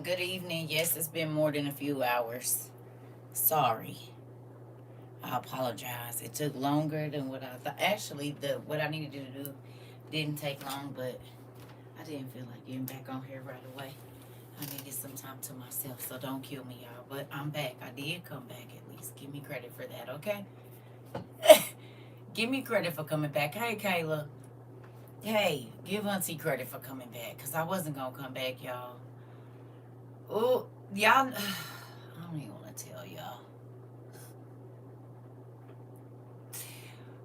Good evening. Yes, it's been more than a few hours. Sorry. I apologize. It took longer than what I thought. Actually, the what I needed to do didn't take long, but I didn't feel like getting back on here right away. I needed some time to myself, so don't kill me, y'all. But I'm back. I did come back at least. Give me credit for that, okay? Give me credit for coming back. Hey, Kayla. Hey, give Auntie credit for coming back, because I wasn't going to come back, y'all. Oh, y'all. I don't even want to tell y'all.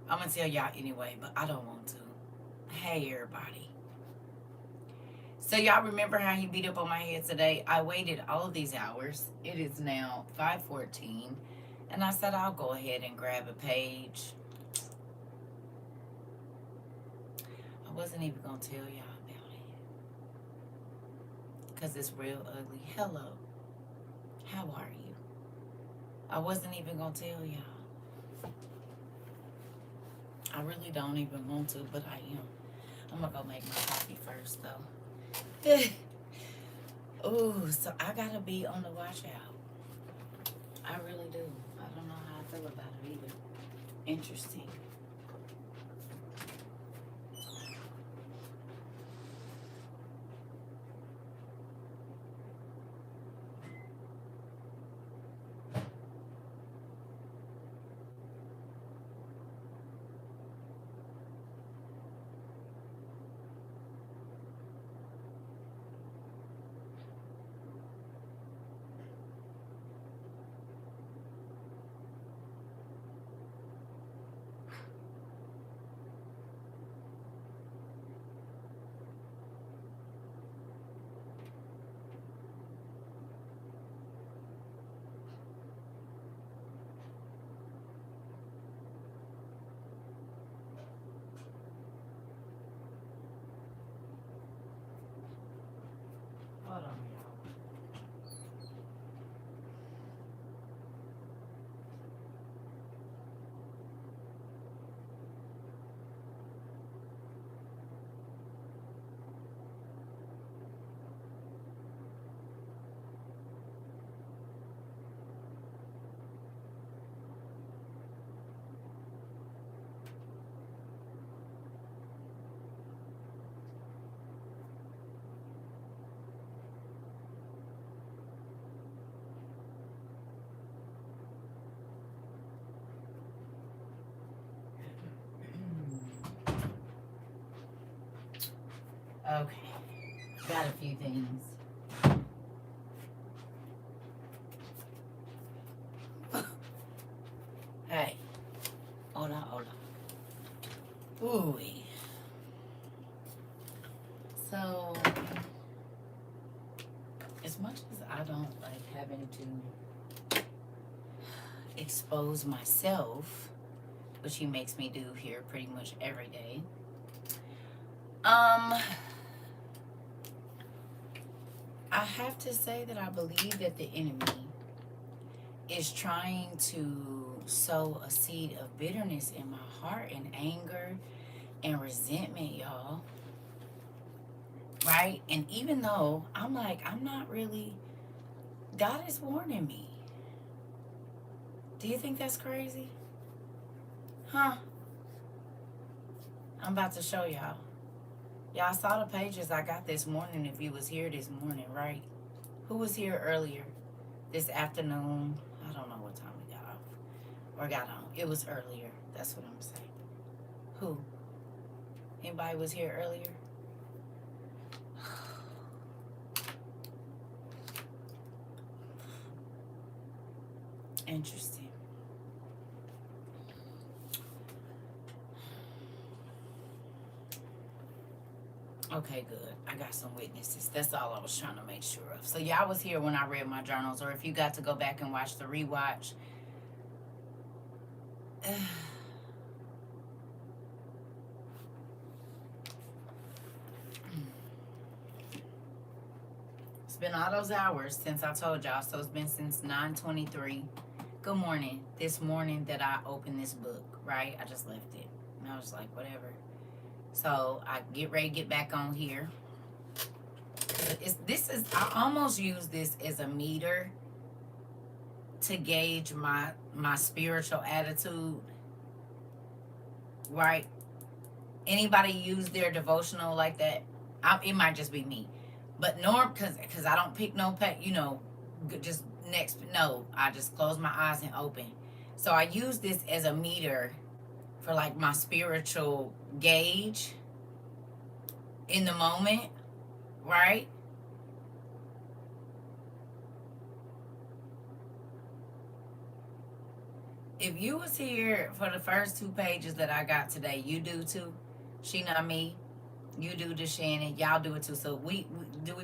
I'm gonna tell y'all anyway, but I don't want to. Hey, everybody. So y'all remember how he beat up on my head today? I waited all of these hours. It is now 5:14, and I said I'll go ahead and grab a page. I wasn't even gonna tell y'all about it because it's real ugly. Hello, how are you? I wasn't even gonna tell y'all. I really don't even want to, but I am. I'm gonna go make my coffee first, though. Ooh, so I gotta be on the watch out. I really do. I don't know how I feel about it either. Interesting. Hold on, y'all. Okay. Got a few things. Hey, hold on, hold on. Ooh. So, as much as I don't like having to expose myself, which he makes me do here pretty much every day, um, I have to say that I believe that the enemy is trying to sow a seed of bitterness in my heart and anger and resentment, y'all. Right? And even though I'm like, I'm not really, God is warning me. Do you think that's crazy? Huh? I'm about to show y'all. Y'all saw the pages I got this morning if you was here this morning, right? Who was here earlier this afternoon? I don't know what time we got off or got on. It was earlier. That's what I'm saying. Who? Anybody was here earlier? Interesting. Okay, good. I got some witnesses. That's all I was trying to make sure of. So y'all was here when I read my journals, or if you got to go back and watch the rewatch. It's been all those hours since I told y'all, so it's been since 9:23. Good morning. This morning that I opened this book, right? I just left it. And I was like, whatever. So I get ready to get back on here. I almost use this as a meter to gauge my spiritual attitude, right? Anybody use their devotional like that? It might just be me, but because I don't pick no pet, just next. No, I just close my eyes and open. So I use this as a meter for like my spiritual gauge in the moment, right? If you was here for the first 2 pages that I got today, you do too. She not me. You do to Shannon. Y'all do it too. So we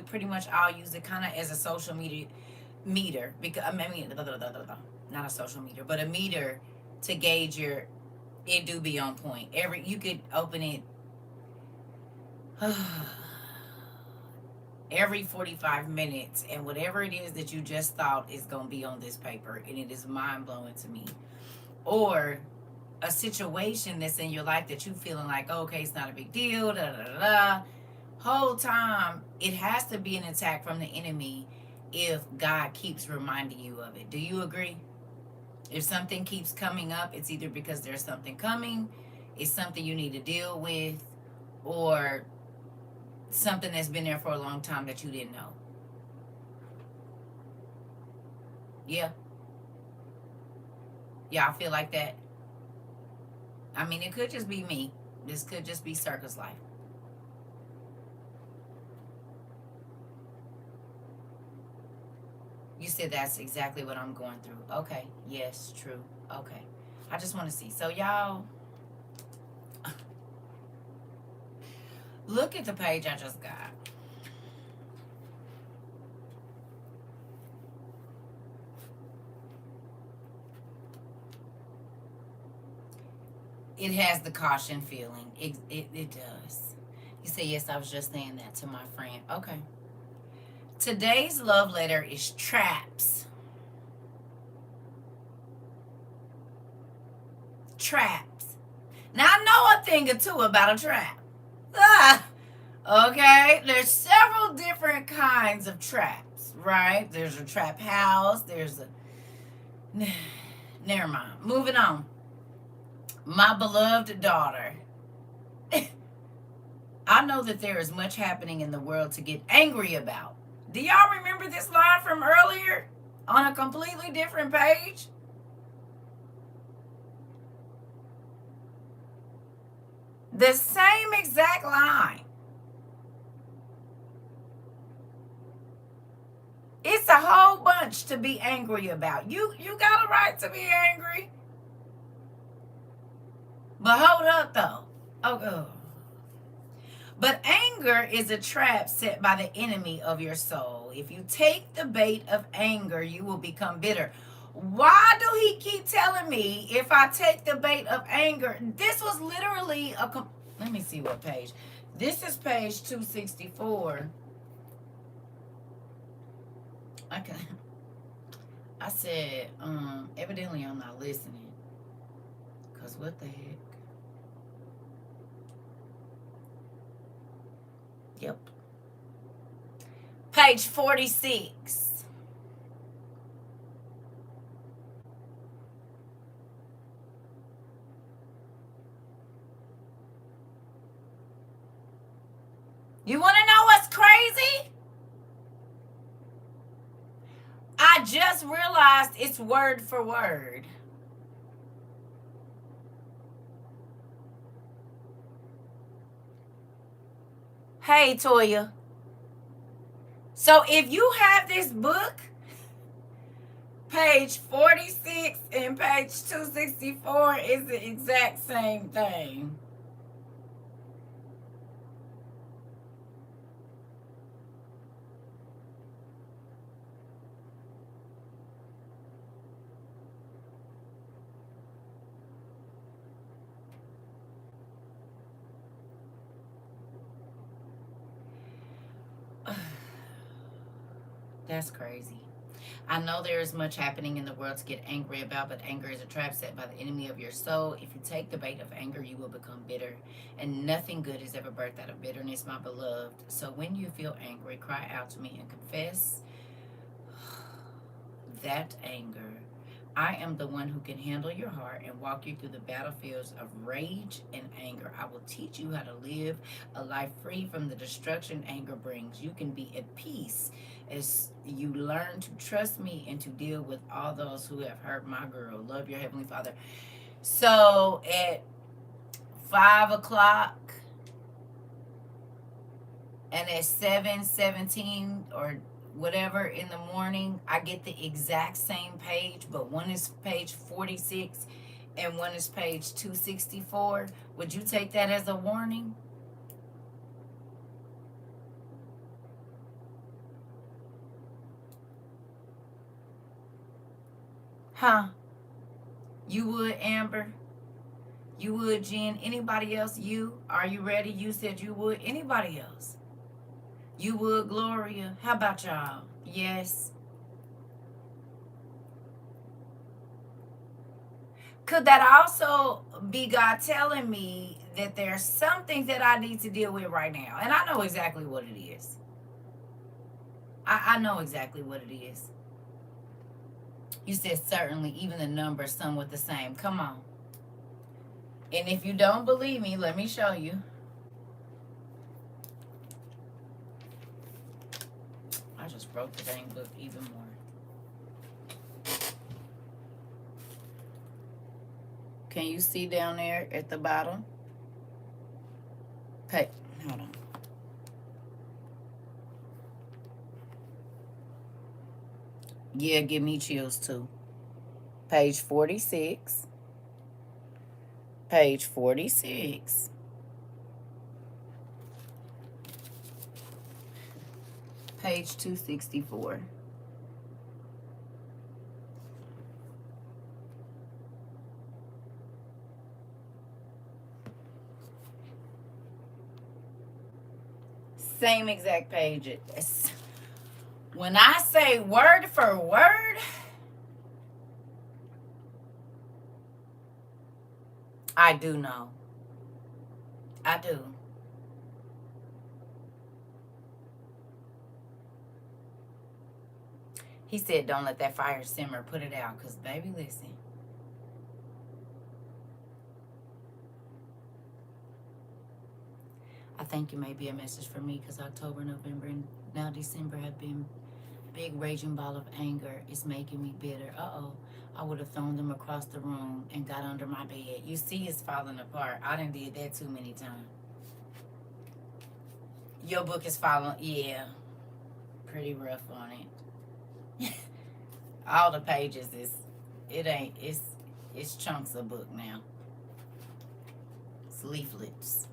pretty much all use it kind of as a social meter because I mean not a social meter, but a meter to gauge your. It do be on point. You could open it every 45 minutes, and whatever it is that you just thought is gonna be on this paper, and it is mind blowing to me. Or a situation that's in your life that you feeling like, oh, okay, it's not a big deal, da da da da. Whole time it has to be an attack from the enemy if God keeps reminding you of it. Do you agree? If something keeps coming up, it's either because there's something coming, it's something you need to deal with, or something that's been there for a long time that you didn't know. Yeah. Yeah, I feel like that. I mean, it could just be me. This could just be Circa's life. You said that's exactly what I'm going through. Okay. Yes, true. Okay. I just want to see. So, y'all, look at the page I just got. It has the caution feeling. It does. You say, yes, I was just saying that to my friend. Okay. Today's love letter is traps. Traps. Now, I know a thing or two about a trap. Okay. There's several different kinds of traps, right? There's a trap house. There's a... Never mind. Moving on. My beloved daughter. I know that there is much happening in the world to get angry about. Do y'all remember this line from earlier on a completely different page? The same exact line. It's a whole bunch to be angry about. You got a right to be angry. But hold up though. Oh. But anger is a trap set by the enemy of your soul. If you take the bait of anger, you will become bitter. Why do he keep telling me if I take the bait of anger? This was literally let me see what page. This is page 264. Okay. I said, evidently I'm not listening. Because what the heck? Yep. Page 46. You want to know what's crazy? I just realized it's word for word. Hey, Toya. So if you have this book, page 46 and page 264 is the exact same thing. That's crazy. I know there is much happening in the world to get angry about, but anger is a trap set by the enemy of your soul. If you take the bait of anger, you will become bitter. And nothing good is ever birthed out of bitterness, my beloved. So when you feel angry, cry out to me and confess that anger. I am the one who can handle your heart and walk you through the battlefields of rage and anger. I will teach you how to live a life free from the destruction anger brings. You can be at peace as you learn to trust me and to deal with all those who have hurt my girl. Love your Heavenly Father. So at 5 o'clock and at 7:17 or whatever in the morning, I get the exact same page, but one is page 46 and one is page 264. Would you take that as a warning? Huh? You would, Amber? You would, Jen? Anybody else? You? Are you ready? You said you would. Anybody else? You would, Gloria? How about y'all? Yes. Could that also be God telling me that there's something that I need to deal with right now? And I know exactly what it is. I know exactly what it is. You said certainly, even the numbers somewhat the same. Come on. And if you don't believe me, let me show you. I just broke the dang book even more. Can you see down there at the bottom? Hey, hold on. Yeah, give me chills too. Page 46. Page 46. Page 264. Same exact page. When I say word for word, I do know. I do. He said, don't let that fire simmer. Put it out. Because, baby, listen. I think it may be a message for me because October, November, and now December have been big raging ball of anger. It's making me bitter. Uh-oh. I would have thrown them across the room and got under my bed. You see it's falling apart. I done did that too many times. Your book is falling. Yeah. Pretty rough on it. All the pages is, it's chunks of book now. It's leaflets.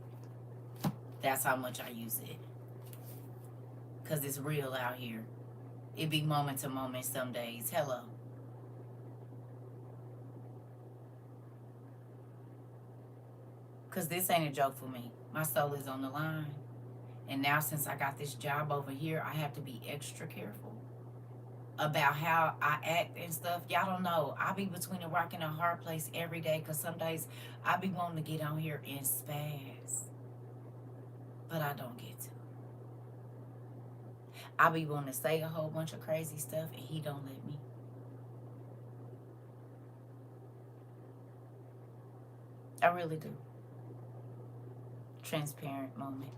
That's how much I use it. Because it's real out here. It be moment to moment some days. Hello. Because this ain't a joke for me. My soul is on the line. And now since I got this job over here, I have to be extra careful about how I act and stuff. Y'all don't know. I be between a rock and a hard place every day because some days I be wanting to get on here and spaz. But I don't get to. I be wanting to say a whole bunch of crazy stuff and he don't let me. I really do. Transparent moment.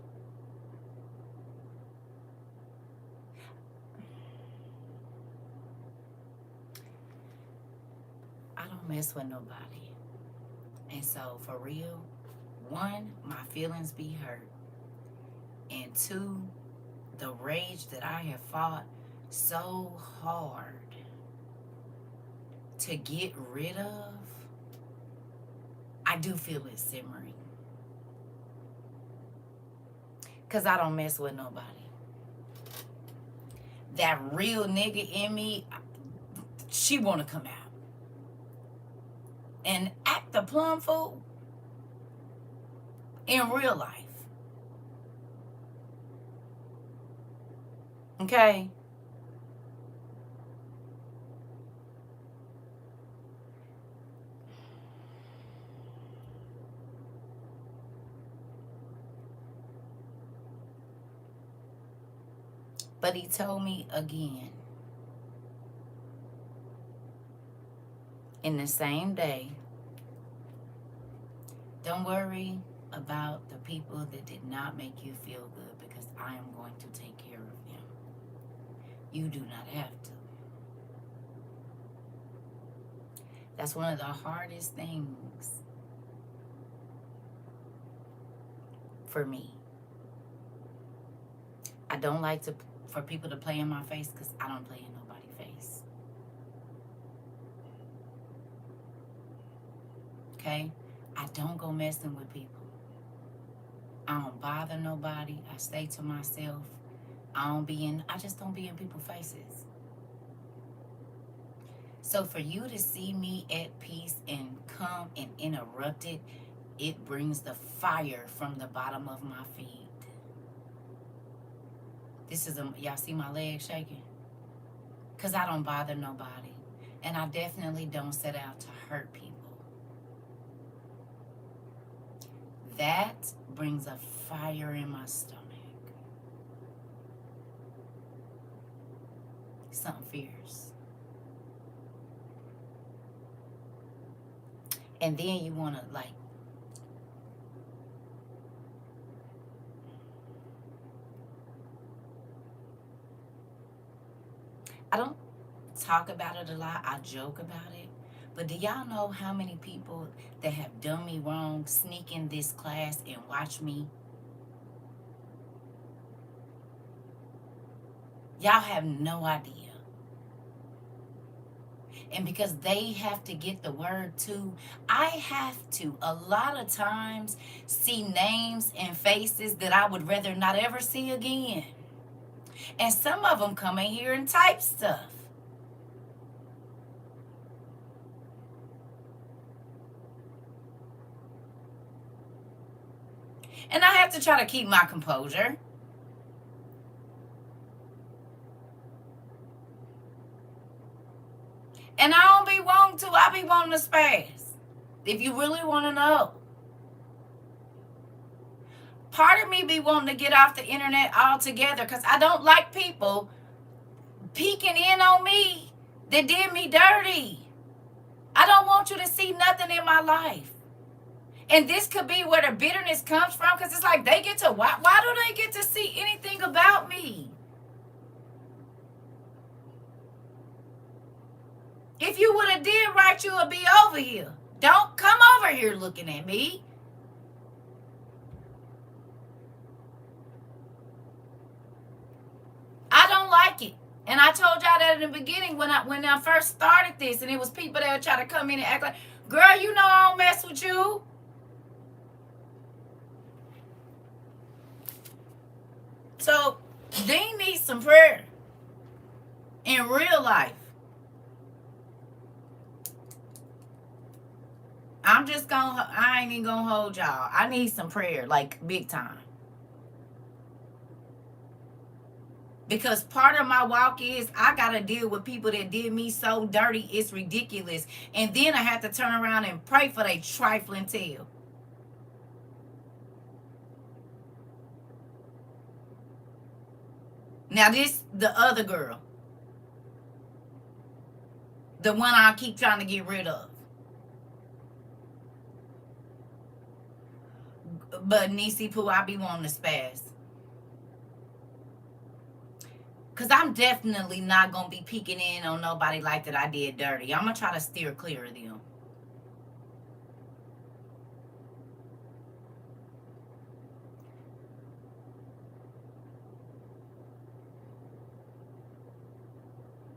I don't mess with nobody. And so for real, one, my feelings be hurt. And two, the rage that I have fought so hard to get rid of, I do feel it simmering. Because I don't mess with nobody. That real nigga in me, she want to come out and act the plum fool in real life. Okay? But he told me again, in the same day, don't worry about the people that did not make you feel good, because I am going to take care of them. You do not have to. That's one of the hardest things for me. I don't like for people to play in my face, because I don't play in nobody's face. Okay? I don't go messing with people. I don't bother nobody. I stay to myself. I just don't be in people's faces. So for you to see me at peace and come and interrupt it, it brings the fire from the bottom of my feet. Y'all see my legs shaking? Because I don't bother nobody. And I definitely don't set out to hurt people. That brings a fire in my stomach. Something fierce. And then you want to I don't talk about it a lot. I joke about it. But do y'all know how many people that have done me wrong sneak in this class and watch me? Y'all have no idea. And because they have to get the word too, I have to a lot of times see names and faces that I would rather not ever see again. And some of them come in here and type stuff. And I have to try to keep my composure. And I don't be wanting to. I be wanting to spaz. If you really want to know. Part of me be wanting to get off the internet altogether, because I don't like people peeking in on me that did me dirty. I don't want you to see nothing in my life. And this could be where the bitterness comes from, because it's like they get to, why do they get to see anything about me? If you would have did right, you would be over here. Don't come over here looking at me. I don't like it. And I told y'all that in the beginning when I first started this, and it was people that would try to come in and act like, girl, you know I don't mess with you. So they need some prayer in real life. I ain't even gonna hold y'all. I need some prayer, like big time. Because part of my walk is I got to deal with people that did me so dirty, it's ridiculous. And then I have to turn around and pray for their trifling tail. Now this, the other girl. The one I keep trying to get rid of. But Nisi Poo, I be wanting to spaz. Because I'm definitely not going to be peeking in on nobody like that I did dirty. I'm going to try to steer clear of them.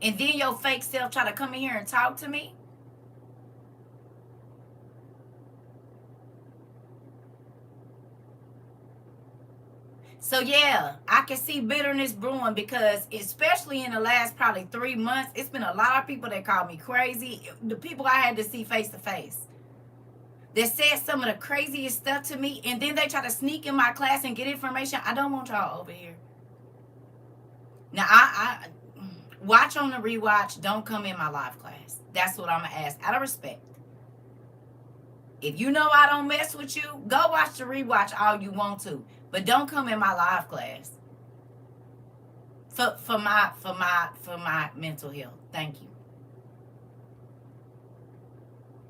And then your fake self try to come in here and talk to me? So yeah, I can see bitterness brewing, because especially in the last probably 3 months, it's been a lot of people that called me crazy. The people I had to see face to face, that said some of the craziest stuff to me, and then they try to sneak in my class and get information. I don't want y'all over here. Now I watch on the rewatch. Don't come in my live class. That's what I'm gonna ask out of respect. If you know I don't mess with you, go watch the rewatch all you want to. But don't come in my live class. For my mental health. Thank you.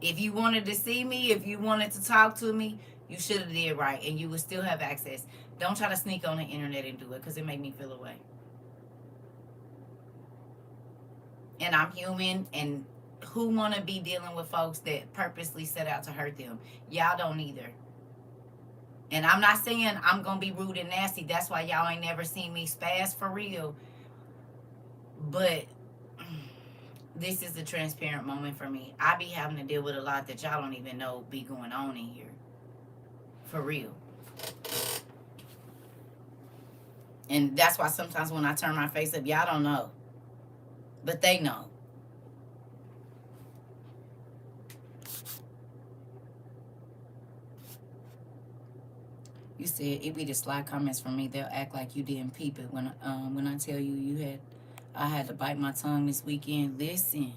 If you wanted to see me, if you wanted to talk to me, you should have did right, and you would still have access. Don't try to sneak on the internet and do it, because it made me feel away. And I'm human, and who want to be dealing with folks that purposely set out to hurt them? Y'all don't either. And I'm not saying I'm gonna be rude and nasty. That's why y'all ain't never seen me spaz for real. But this is a transparent moment for me. I be having to deal with a lot that y'all don't even know be going on in here. For real. And that's why sometimes when I turn my face up, y'all don't know. But they know. You said it be the sly comments from me. They'll act like you didn't peep it when I tell you I had to bite my tongue this weekend. Listen,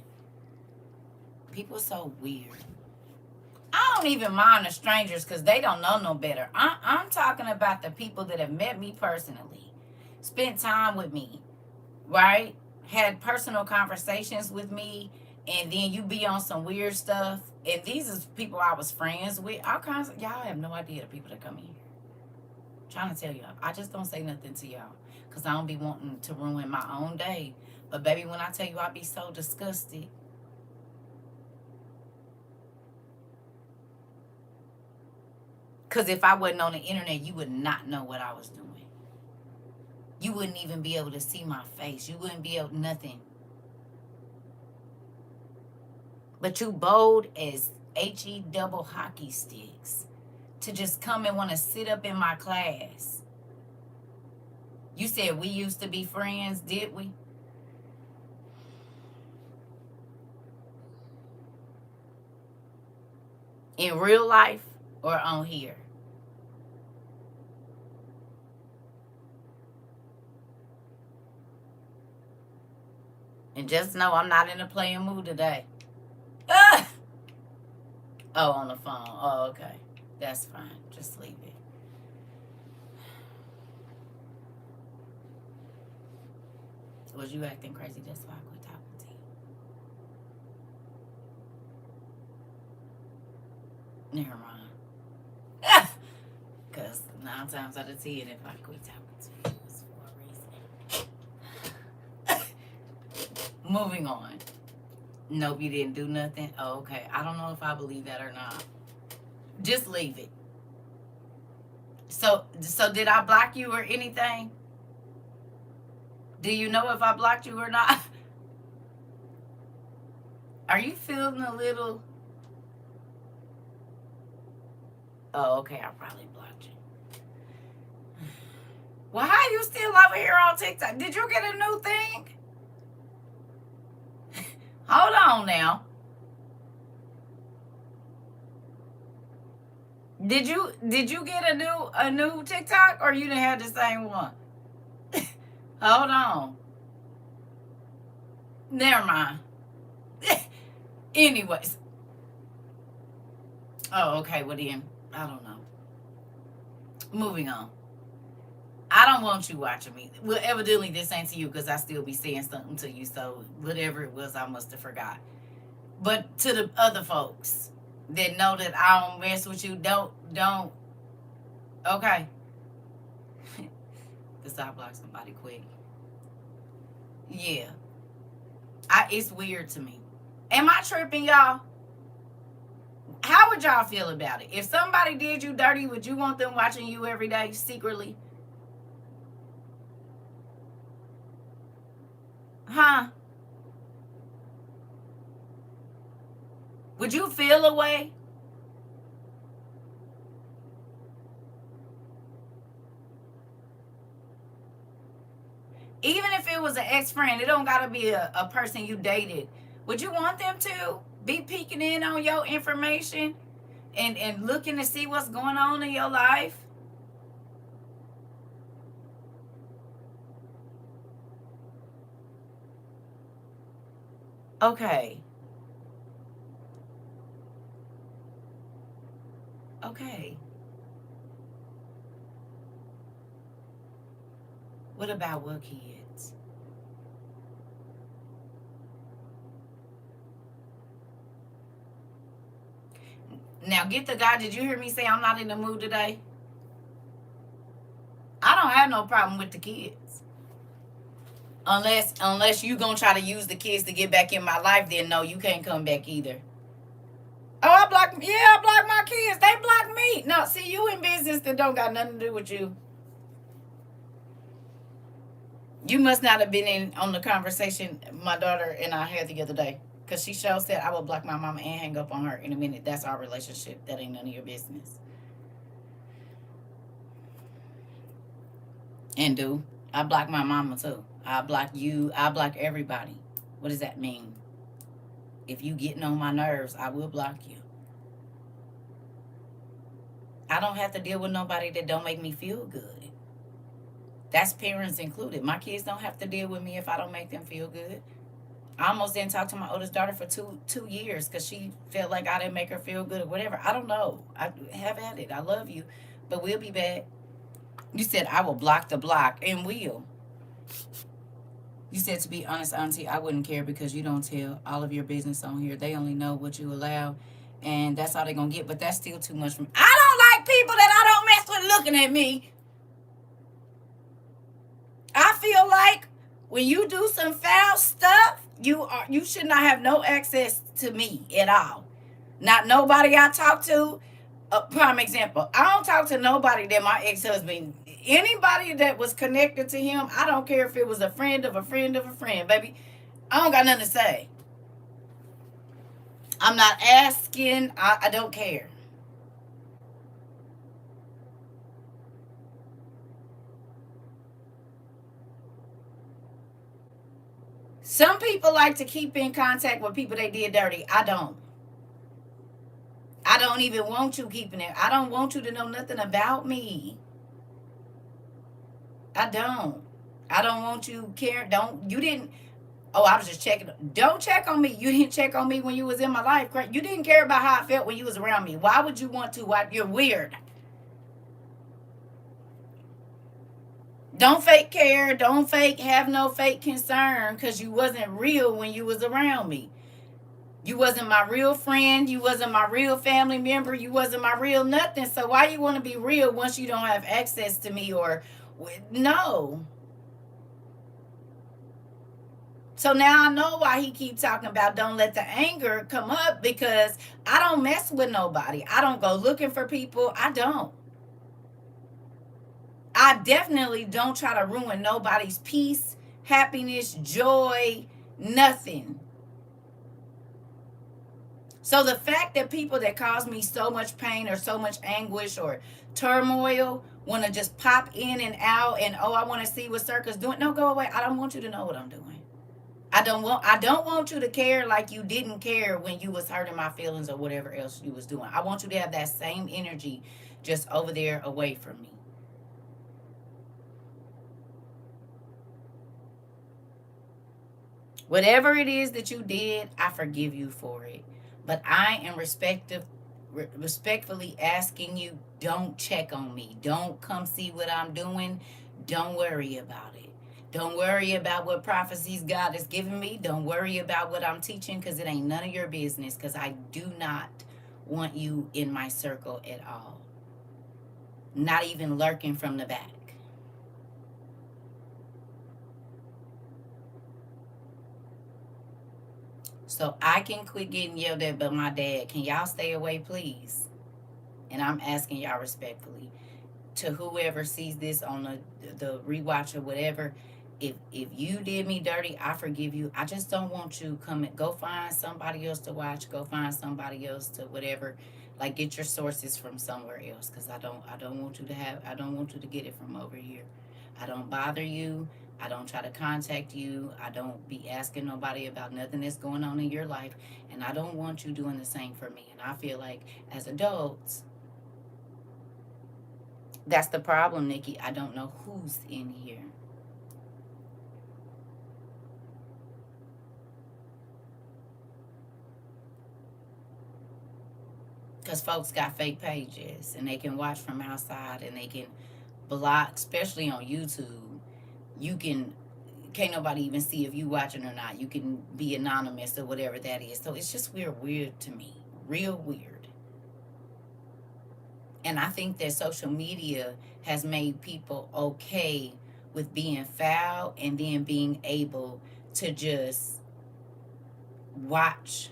people so weird. I don't even mind the strangers because they don't know no better. I'm talking about the people that have met me personally, spent time with me, right? Had personal conversations with me, and then you be on some weird stuff. And these is people I was friends with. All kinds of y'all have no idea the people that come in here. Trying to tell y'all, I just don't say nothing to y'all because I don't be wanting to ruin my own day. But baby, when I tell you I be so disgusted. Because if I wasn't on the internet, you would not know what I was doing. You wouldn't even be able to see my face. You wouldn't be able, nothing. But you bold as HE double hockey sticks to just come and want to sit up in my class. You said we used to be friends, did we? In real life or on here? And just know I'm not in a playing mood today. Ah! Oh, on the phone. Oh, okay. That's fine. Just leave it. Was you acting crazy? That's why I quit talking to you. Never mind. Because 9 times out of 10, if I quit talking to you, it's for a reason. Moving on. Nope, you didn't do nothing. Oh, okay. I don't know if I believe that or not. Just leave it. So did I block you or anything? Do you know if I blocked you or not? Are you feeling a little? Oh, okay. I probably blocked you. Well, how you still over here on TikTok? Did you get a new thing? Hold on now. Did you get a new TikTok or you didn't have the same one? Hold on. Never mind. Anyways. Oh, okay. Well then, I don't know. Moving on. I don't want you watching me. Well, evidently this ain't to you because I still be saying something to you. So whatever it was, I must have forgot. But to the other folks that know that I don't mess with you, don't. Okay. Because I block somebody quick. Yeah. It's weird to me. Am I tripping, y'all? How would y'all feel about it? If somebody did you dirty, would you want them watching you every day secretly? Huh? Would you feel a way? Even if it was an ex-friend, it don't gotta be a person you dated. Would you want them to be peeking in on your information and looking to see what's going on in your life? Okay. Okay. What about what kids? Now get the guy. Did you hear me say I'm not in the mood today? I don't have no problem with the kids. Unless you gonna try to use the kids to get back in my life, then no, you can't come back either. Oh, I block my kids. They block me. No, see, you in business that don't got nothing to do with you. You must not have been in on the conversation my daughter and I had the other day. Because she sure said I will block my mama and hang up on her in a minute. That's our relationship. That ain't none of your business. And do. I block my mama too. I block you. I block everybody. What does that mean? If you getting on my nerves, I will block you. I don't have to deal with nobody that don't make me feel good. That's parents included. My kids don't have to deal with me if I don't make them feel good. I almost didn't talk to my oldest daughter for two years because she felt like I didn't make her feel good or whatever. I don't know. I have at it. I love you, but we'll be back. You said I will block the block and will. You said, to be honest, Auntie, I wouldn't care because you don't tell all of your business on here. They only know what you allow, and that's all they're going to get. But that's still too much for me. I don't like people that I don't mess with looking at me. I feel like when you do some foul stuff, you should not have no access to me at all. Not nobody I talk to. Prime example, I don't talk to nobody that my ex-husband, anybody that was connected to him, I don't care if it was a friend of a friend of a friend, baby. I don't got nothing to say. I'm not asking. I don't care. Some people like to keep in contact with people they did dirty. I don't. I don't even want you keeping it. I don't want you to know nothing about me. I don't. I don't want you care. Don't you didn't. Oh, I was just checking. Don't check on me. You didn't check on me when you was in my life. You didn't care about how I felt when you was around me. Why would you want to? Why? You're weird. Don't fake care. Don't have no fake concern because you wasn't real when you was around me. You wasn't my real friend. You wasn't my real family member. You wasn't my real nothing. So why you want to be real once you don't have access to me or no? So now I know why he keep talking about don't let the anger come up because I don't mess with nobody. I don't go looking for people. I don't. I definitely don't try to ruin nobody's peace, happiness, joy, nothing. So the fact that people that cause me so much pain or so much anguish or turmoil want to just pop in and out and oh, I want to see what CERCA's doing. No, go away. I don't want you to know what I'm doing. I don't want you to care like you didn't care when you was hurting my feelings or whatever else you was doing. I want you to have that same energy just over there away from me. Whatever it is that you did, I forgive you for it. But I am respectfully asking you, don't check on me. Don't come see what I'm doing. Don't worry about it. Don't worry about what prophecies God has given me. Don't worry about what I'm teaching because it ain't none of your business because I do not want you in my circle at all. Not even lurking from the back. So I can quit getting yelled at by my dad. Can y'all stay away, please? And I'm asking y'all respectfully to whoever sees this on the rewatch or whatever. If you did me dirty, I forgive you. I just don't want you go find somebody else to watch. Go find somebody else to whatever. Like get your sources from somewhere else. Cause I don't want you to get it from over here. I don't bother you. I don't try to contact you. I don't be asking nobody about nothing that's going on in your life. And I don't want you doing the same for me. And I feel like as adults, that's the problem, Nikki. I don't know who's in here. Because folks got fake pages and they can watch from outside and they can block, especially on YouTube. You can't nobody even see if you watching or not. You can be anonymous or whatever that is. So it's just weird to me. Real weird. And I think that social media has made people okay with being foul and then being able to just watch.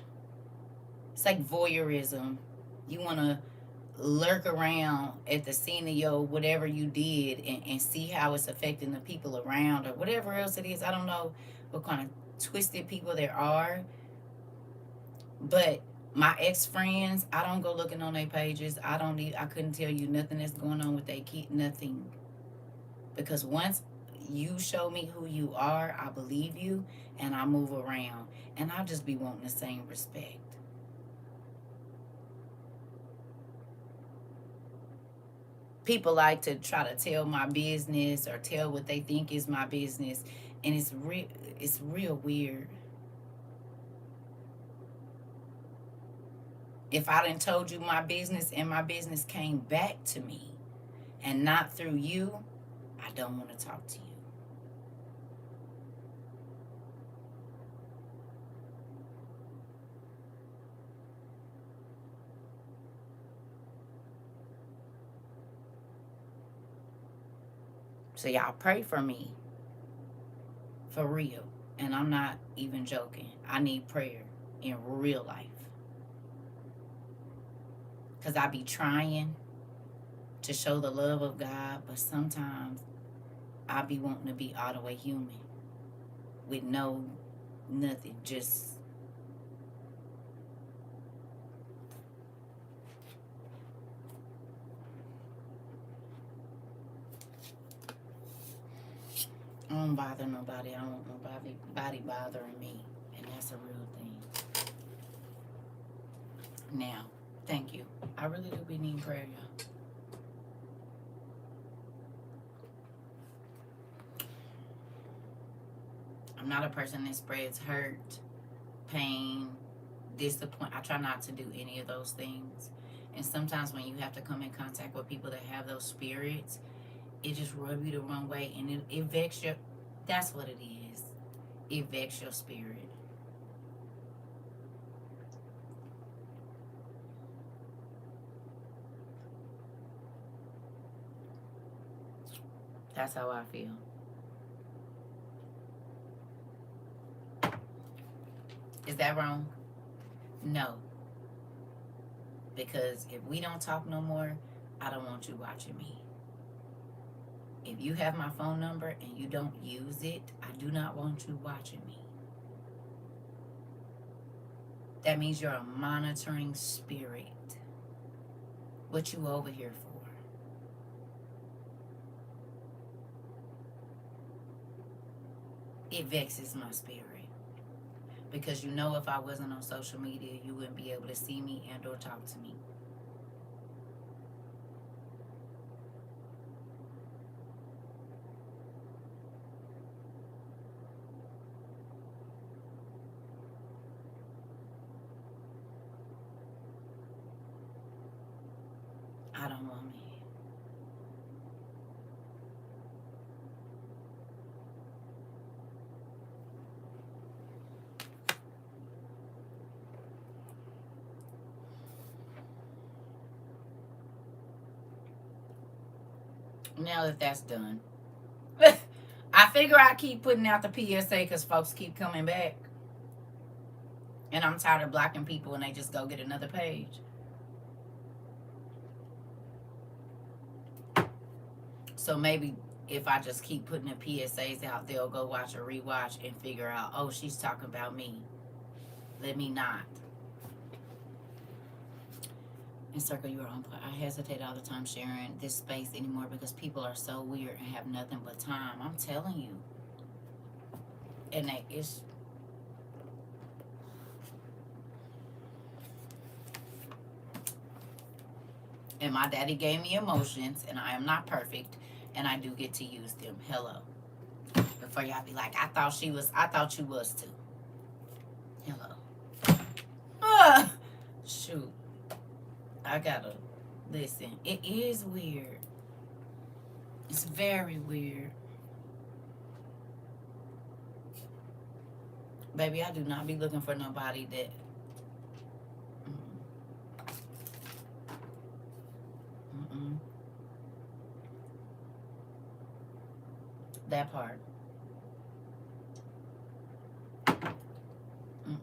It's like voyeurism. You want to lurk around at the scene of your whatever you did, and see how it's affecting the people around or whatever else it is. I don't know what kind of twisted people there are, but my ex friends, I don't go looking on their pages. I couldn't tell you nothing that's going on with their kid, nothing. Because once you show me who you are, I believe you, and I move around, and I'll just be wanting the same respect. People like to try to tell my business or tell what they think is my business, and it's real weird. If I done told you my business and my business came back to me and not through you, I don't want to talk to you. So y'all pray for me, for real. And I'm not even joking. I need prayer in real life. Because I be trying to show the love of God, but sometimes I be wanting to be all the way human with no nothing. Just I don't bother nobody. I don't want nobody bothering me. And that's a real thing. Now, thank you. I really do be needing prayer, y'all. I'm not a person that spreads hurt, pain, disappointment. I try not to do any of those things. And sometimes when you have to come in contact with people that have those spirits, it just rubs you the wrong way, and it vexes your. That's what it is. It vexes your spirit. That's how I feel. Is that wrong? No. Because if we don't talk no more, I don't want you watching me. If you have my phone number and you don't use it, I do not want you watching me. That means you're a monitoring spirit. What you over here for? It vexes my spirit. Because you know if I wasn't on social media, you wouldn't be able to see me and or talk to me. I don't want it. Now that that's done, I figure I keep putting out the PSA because folks keep coming back. And I'm tired of blocking people and they just go get another page. So maybe if I just keep putting the PSAs out, they'll go watch or rewatch and figure out, oh, she's talking about me. Let me not. And Circle, you are on point. I hesitate all the time sharing this space anymore because people are so weird and have nothing but time. I'm telling you. And it's. And my daddy gave me emotions, and I am not perfect, and I do get to use them. Hello. Before y'all be like, I thought you was too. Hello. Shoot. I gotta listen. It is weird. It's very weird. Baby, I do not be looking for nobody that. That part. Mm-mm.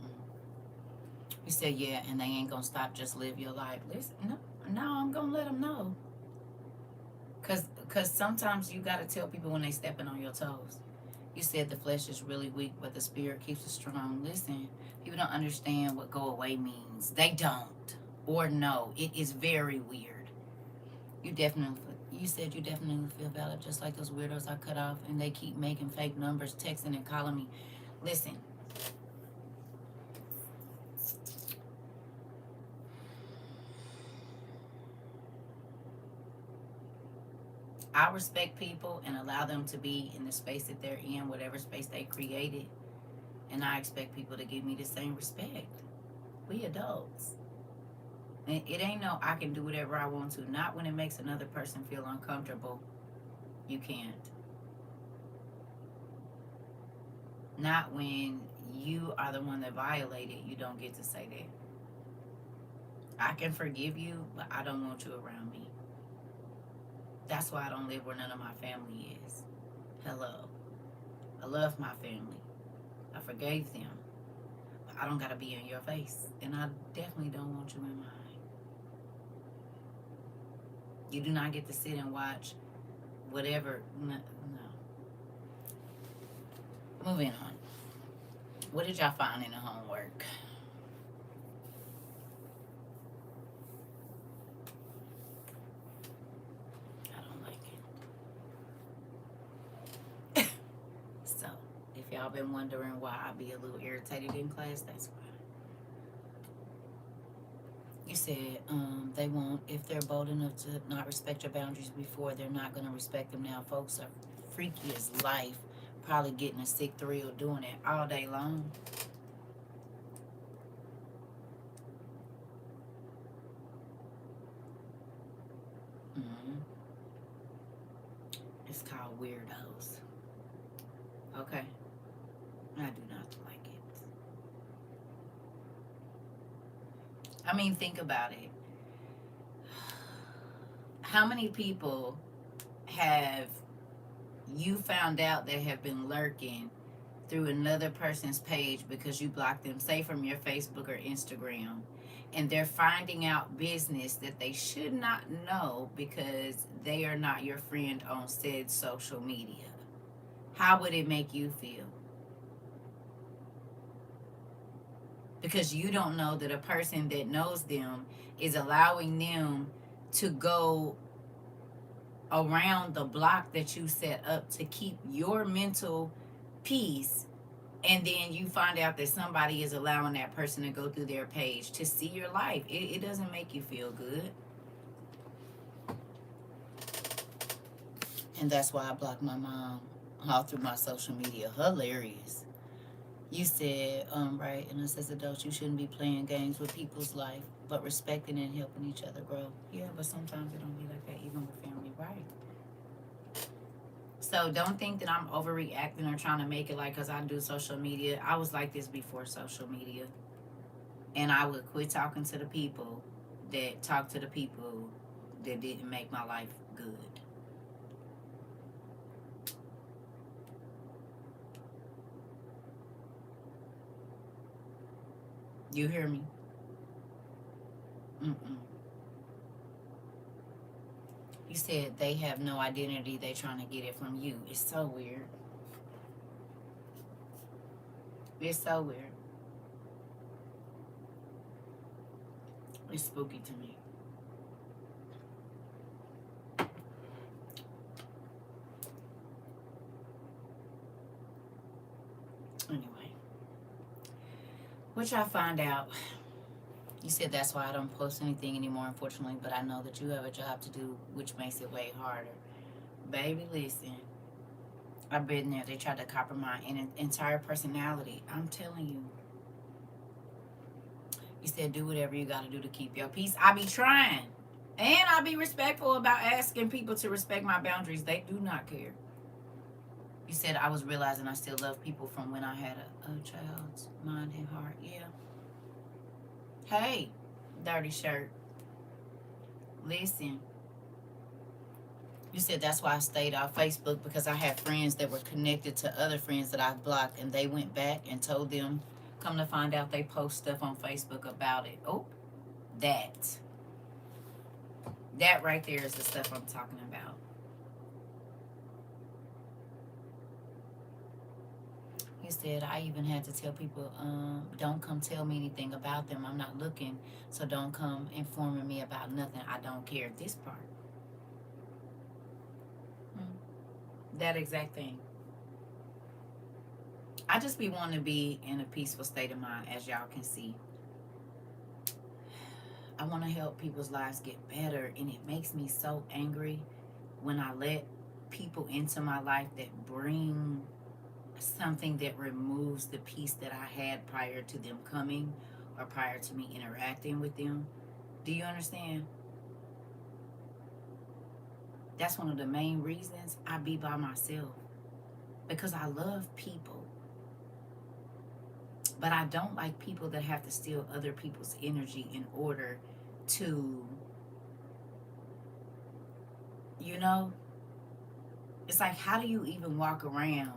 You said, yeah, and they ain't gonna stop. Just live your life. Listen, no, I'm gonna let them know. Cause sometimes you gotta tell people when they stepping on your toes. You said the flesh is really weak, but the spirit keeps it strong. Listen, people don't understand what go away means. They don't, or no. It is very weird. You definitely, you said you definitely feel valid, just like those weirdos I cut off, and they keep making fake numbers, texting and calling me. Listen, I respect people and allow them to be in the space that they're in, whatever space they created, and I expect people to give me the same respect. We adults. And it ain't no I can do whatever I want to. Not when it makes another person feel uncomfortable. You can't. Not when you are the one that violated. You don't get to say that. I can forgive you, but I don't want you around me. That's why I don't live where none of my family is. Hello. I love my family. I forgave them. But I don't gotta be in your face. And I definitely don't want you in mine. You do not get to sit and watch whatever. No. Moving on. What did y'all find in the homework? I don't like it. So, if y'all been wondering why I be a little irritated in class, that's why. You said they won't, if they're bold enough to not respect your boundaries before, they're not going to respect them now. Folks are freaky as life, probably getting a sick thrill doing it all day long. Mm-hmm. It's called weirdos. Okay? I do not like it. I mean, think about it. How many people have you found out that have been lurking through another person's page because you blocked them, say from your Facebook or Instagram, and they're finding out business that they should not know because they are not your friend on said social media? How would it make you feel? Because you don't know that a person that knows them is allowing them to go around the block that you set up to keep your mental peace, and then you find out that somebody is allowing that person to go through their page to see your life. It doesn't make you feel good. And that's why I blocked my mom all through my social media. Hilarious. You said, right, and us as adults, you shouldn't be playing games with people's life, but respecting and helping each other grow. Yeah, but sometimes it don't be like that, even with family, right? So don't think that I'm overreacting or trying to make it like because I do social media. I was like this before social media. And I would quit talking to the people that talk to the people that didn't make my life good. You hear me? Mm-mm. You said they have no identity. They trying to get it from you. It's so weird. It's so weird. It's spooky to me. Anyway, what y'all find out? You said that's why I don't post anything anymore, unfortunately, but I know that you have a job to do, which makes it way harder. Baby, listen. I've been there. They tried to copy my entire personality. I'm telling you. You said do whatever you got to do to keep your peace. I be trying. And I be respectful about asking people to respect my boundaries. They do not care. You said I was realizing I still love people from when I had a child's mind and heart. Yeah. Hey, dirty shirt. Listen. You said that's why I stayed off Facebook, because I had friends that were connected to other friends that I've blocked, and they went back and told them, come to find out they post stuff on Facebook about it. Oh, that. That right there is the stuff I'm talking about. He said, I even had to tell people, don't come tell me anything about them. I'm not looking, so don't come informing me about nothing. I don't care. This part. That exact thing. I just be wanting to be in a peaceful state of mind, as y'all can see. I want to help people's lives get better, and it makes me so angry when I let people into my life that bring something that removes the peace that I had prior to them coming or prior to me interacting with them. Do you understand? That's one of the main reasons I be by myself, because I love people. But I don't like people that have to steal other people's energy in order to, you know, it's like, how do you even walk around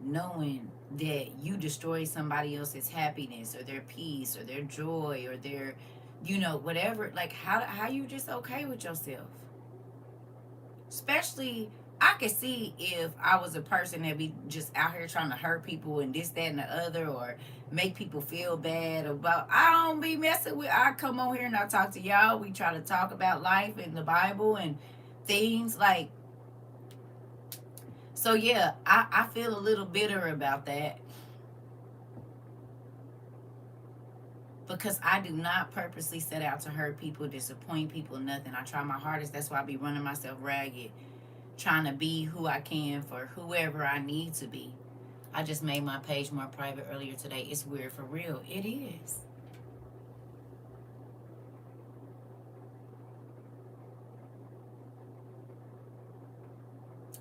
knowing that you destroy somebody else's happiness or their peace or their joy or their, you know, whatever? Like, how you just okay with yourself? Especially, I could see if I was a person that be just out here trying to hurt people and this, that, and the other, or make people feel bad about. I don't be messing with. I come on here and I talk to y'all. We try to talk about life and the Bible and things like. So yeah, I feel a little bitter about that, because I do not purposely set out to hurt people, disappoint people, nothing. I try my hardest. That's why I be running myself ragged, trying to be who I can for whoever I need to be. I just made my page more private earlier today. It's weird, for real. It is.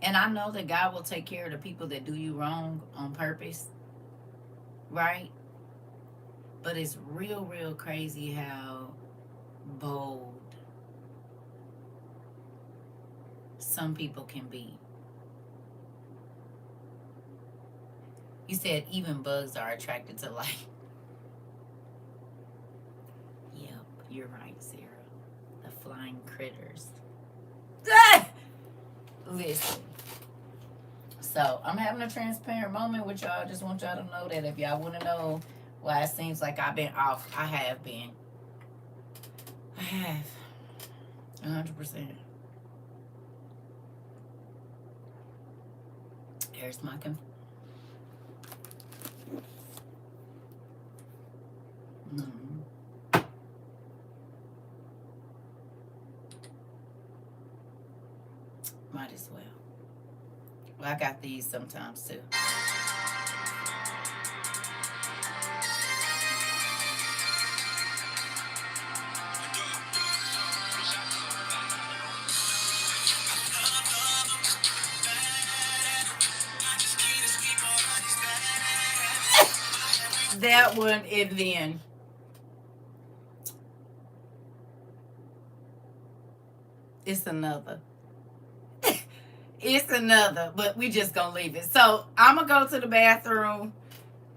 And I know that God will take care of the people that do you wrong on purpose, right? But it's real, real crazy how bold some people can be. You said even bugs are attracted to light. Yep, you're right, Sarah. The flying critters. Listen. So I'm having a transparent moment with y'all. I just want y'all to know that if y'all want to know why it seems like I've been off, I have been. I have. 100%. There's my Might as well. Well, I got these sometimes too. That one, and then it's another. It's another, but we just gonna leave it. So I'm gonna go to the bathroom.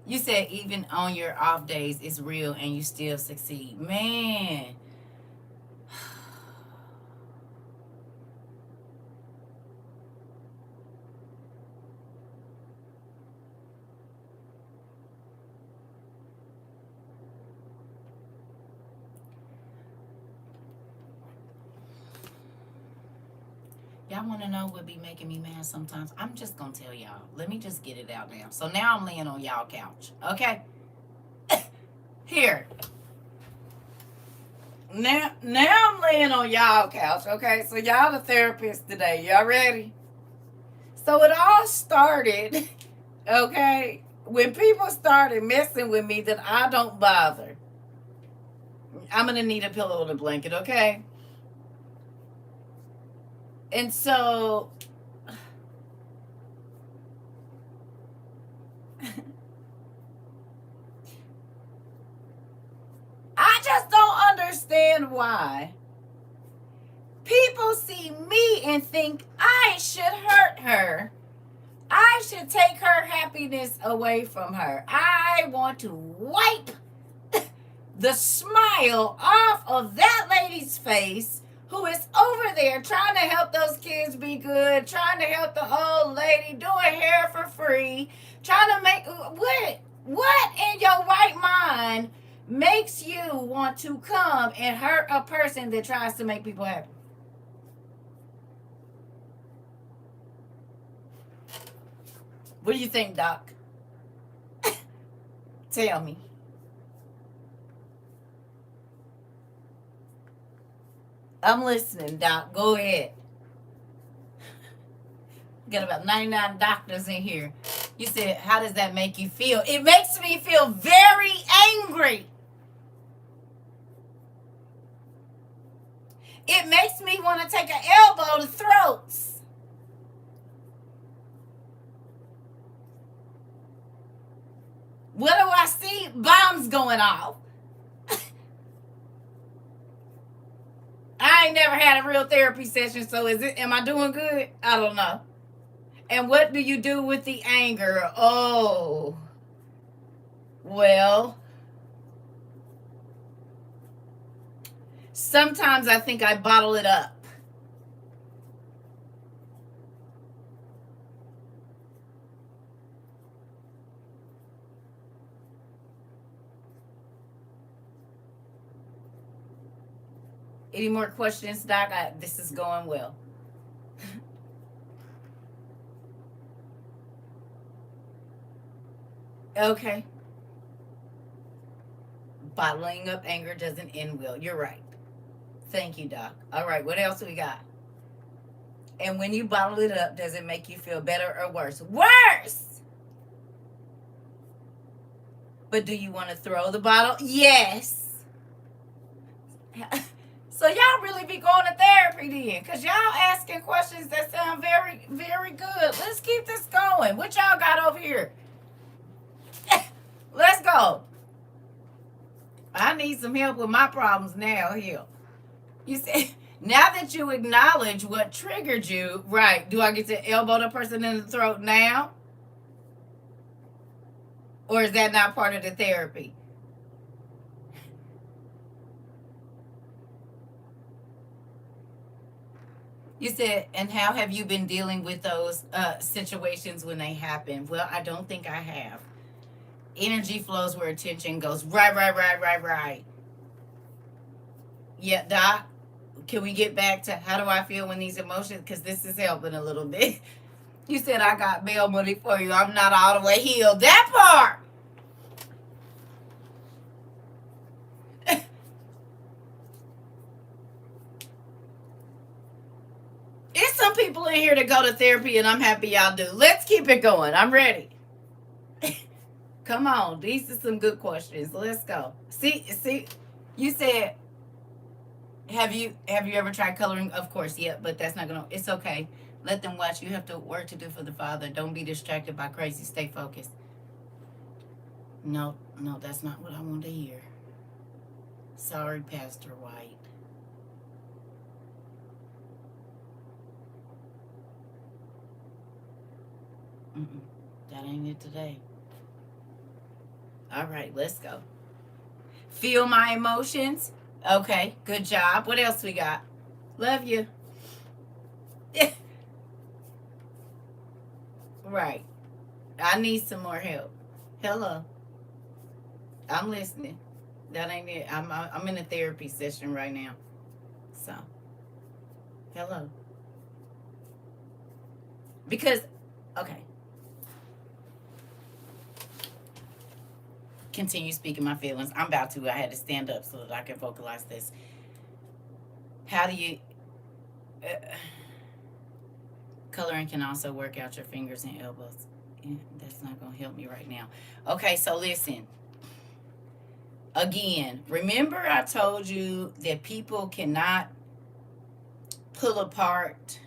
You said even on your off days it's real and you still succeed. Man. Y'all want to know what be making me mad sometimes? I'm just going to tell y'all. Let me just get it out now. So now I'm laying on y'all couch. Okay? Here. Now I'm laying on y'all couch. Okay? So y'all the therapist today. Y'all ready? So it all started, okay, when people started messing with me that I don't bother. I'm going to need a pillow and a blanket, okay? And so I just don't understand why people see me and think I I should hurt her. I should take her happiness away from her. I want to wipe the smile off of that lady's face who is over there trying to help those kids be good, trying to help the old lady doing hair for free, trying to make what in your right mind makes you want to come and hurt a person that tries to make people happy? What do you think, Doc? Tell me. I'm listening, Doc. Go ahead. Got about 99 doctors in here. You said, how does that make you feel? It makes me feel very angry. It makes me want to take an elbow to throats. What do I see? Bombs going off. I ain't never had a real therapy session, so am I doing good? I don't know. And what do you do with the anger? Oh, well, sometimes I think I bottle it up. Any more questions, Doc? This is going well. Okay. Bottling up anger doesn't end well. You're right. Thank you, Doc. All right, what else we got? And when you bottle it up, does it make you feel better or worse? Worse! But do you want to throw the bottle? Yes. So y'all really be going to therapy then, because y'all asking questions that sound very, very good. Let's keep this going. What y'all got over here? Let's go. I need some help with my problems now here. You say, now that you acknowledge what triggered you, right, do I get to elbow the person in the throat now? Or is that not part of the therapy? You said, and how have you been dealing with those situations when they happen? Well, I don't think I have. Energy flows where attention goes. Right. Yeah, Doc, can we get back to how do I feel when these emotions, because this is helping a little bit. You said I got bail money for you. I'm not all the way healed. That part. There's some people in here that go to therapy, and I'm happy y'all do. Let's keep it going. I'm ready. Come on. These are some good questions. Let's go. See, you said, have you ever tried coloring? Of course, yeah, but that's not going to, it's okay. Let them watch. You have to work to do for the Father. Don't be distracted by crazy. Stay focused. No, that's not what I want to hear. Sorry, Pastor White. That ain't it today. All right, let's go. Feel my emotions. Okay, good job. What else we got? Love you. Right. I need some more help. Hello. I'm listening. That ain't it. I'm in a therapy session right now. So, hello. Because, okay. Continue speaking my feelings. I'm about to. I had to stand up so that I can vocalize this. How do you... coloring can also work out your fingers and elbows. Yeah, that's not going to help me right now. Okay, so listen. Again, remember I told you that people cannot pull apart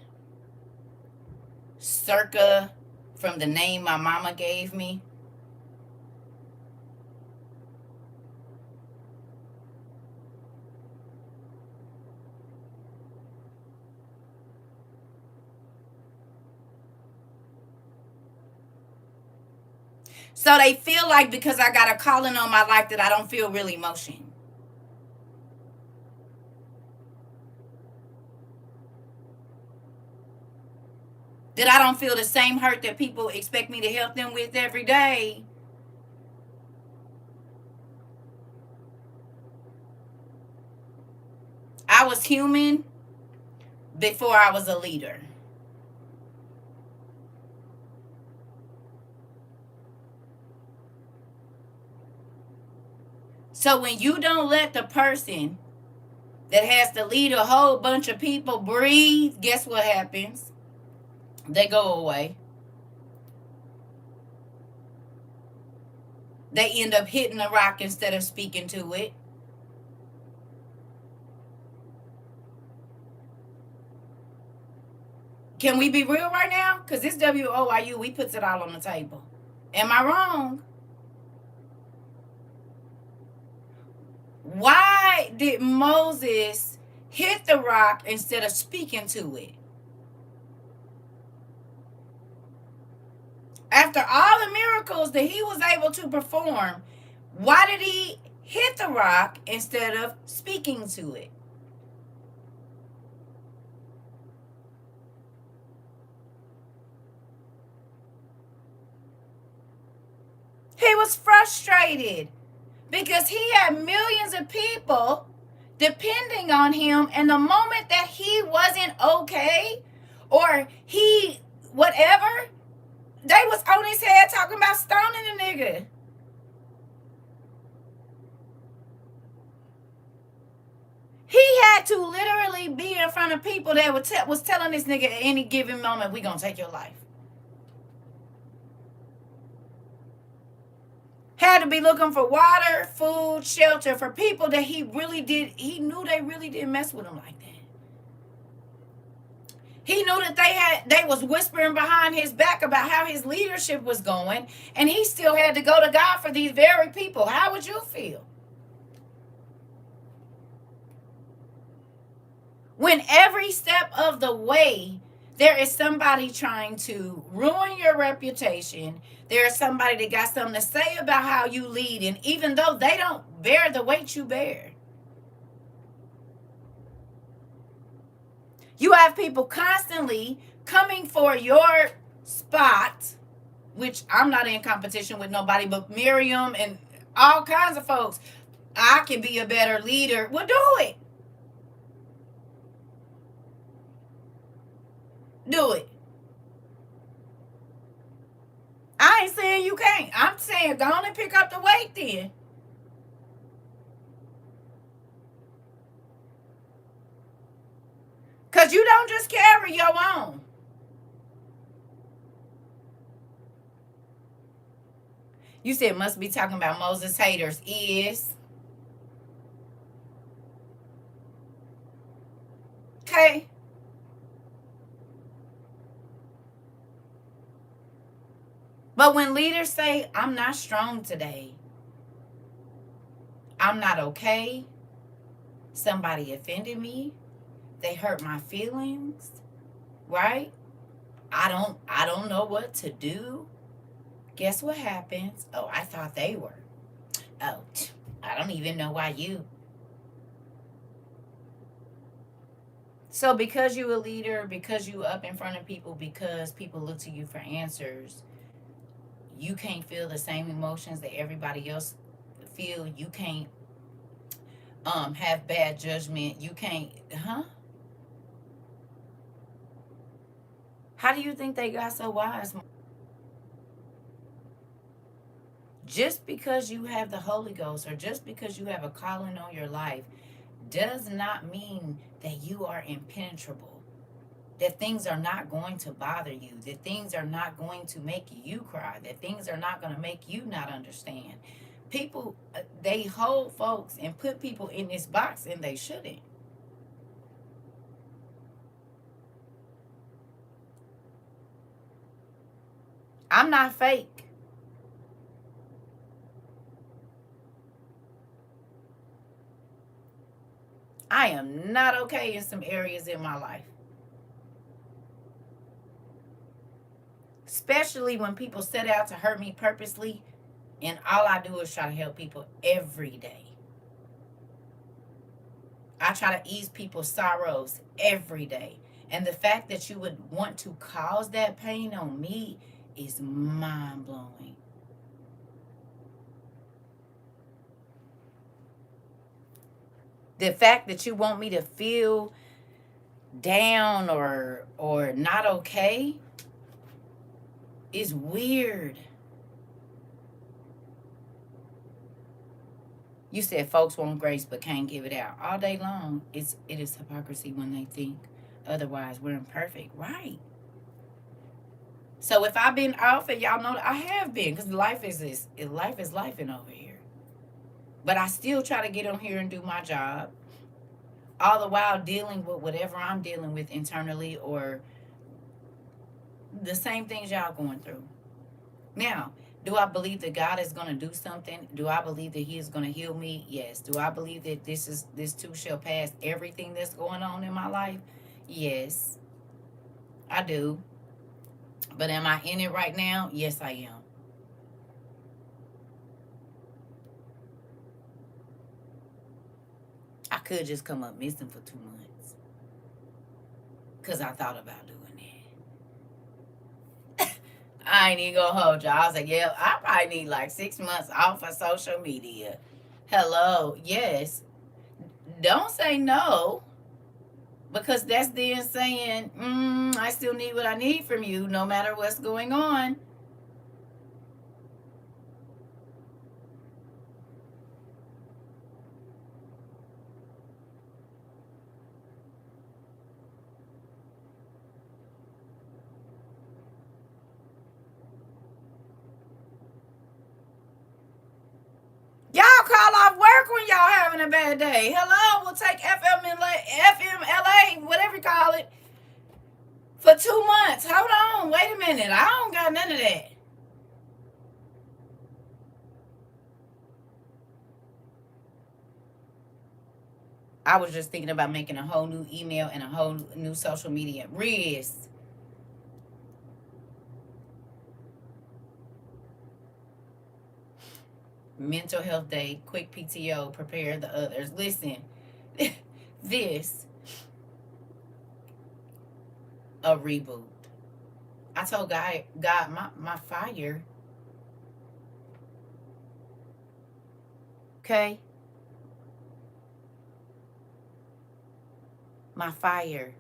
CERCA from the name my mama gave me? So they feel like because I got a calling on my life that I don't feel real emotion. That I don't feel the same hurt that people expect me to help them with every day. I was human before I was a leader. So when you don't let the person that has to lead a whole bunch of people breathe, guess what happens? They go away. They end up hitting a rock instead of speaking to it. Can we be real right now? Because this WOIU, we puts it all on the table. Am I wrong? Why did Moses hit the rock instead of speaking to it? After all the miracles that he was able to perform, why did he hit the rock instead of speaking to it? He was frustrated because he had millions of people depending on him, and the moment that he wasn't okay or he whatever, they was on his head talking about stoning the nigga. He had to literally be in front of people that was telling this nigga at any given moment, we gonna take your life. Had to be looking for water, food, shelter for people that he knew they really didn't mess with him like that. He knew that they was whispering behind his back about how his leadership was going, and he still had to go to God for these very people. How would you feel? When every step of the way there is somebody trying to ruin your reputation, there is somebody that got something to say about how you lead, and even though they don't bear the weight you bear, you have people constantly coming for your spot, which I'm not in competition with nobody but Miriam and all kinds of folks. I can be a better leader. Well, do it. Do it. I ain't saying you can't. I'm saying go on and pick up the weight then. Because you don't just carry your own. You said must be talking about Moses haters is. Okay. But when leaders say, I'm not strong today, I'm not okay, somebody offended me, they hurt my feelings, right? I don't know what to do. Guess what happens? Oh, I thought they were. Oh, I don't even know why you. So because you a leader, because you up in front of people, because people look to you for answers, you can't feel the same emotions that everybody else feel. You can't have bad judgment. You can't, huh? How do you think they got so wise? Just because you have the Holy Ghost or just because you have a calling on your life does not mean that you are impenetrable. That things are not going to bother you. That things are not going to make you cry. That things are not going to make you not understand. People, they hold folks and put people in this box and they shouldn't. I'm not fake. I am not okay in some areas in my life. Especially when people set out to hurt me purposely. And all I do is try to help people every day. I try to ease people's sorrows every day. And the fact that you would want to cause that pain on me is mind blowing. The fact that you want me to feel down or not okay is weird. You said folks want grace but can't give it out all day long. It is hypocrisy when they think otherwise. We're imperfect, right? So if I've been off, and y'all know that I have been, because life is life in over here. But I still try to get on here and do my job, all the while dealing with whatever I'm dealing with internally, or the same things y'all going through. Now, do I believe that God is going to do something? Do I believe that He is going to heal me? Yes. Do I believe that this too shall pass everything that's going on in my life? Yes, I do. But am I in it right now? Yes, I am. I could just come up missing for 2 months because I thought about doing that. I ain't even gonna hold y'all. I was like, yeah, I probably need like 6 months off of social media. Hello, yes. Don't say no, because that's then saying, I still need what I need from you no matter what's going on. Y'all call off work when y'all having a bad day. Hello, we'll take FMLA, whatever you call it, for 2 months. Hold on, wait a minute. I don't got none of that. I was just thinking about making a whole new email and a whole new social media. Riz. Mental health day, quick PTO, prepare the others. Listen, this a reboot. I told God, my fire. Okay? My fire.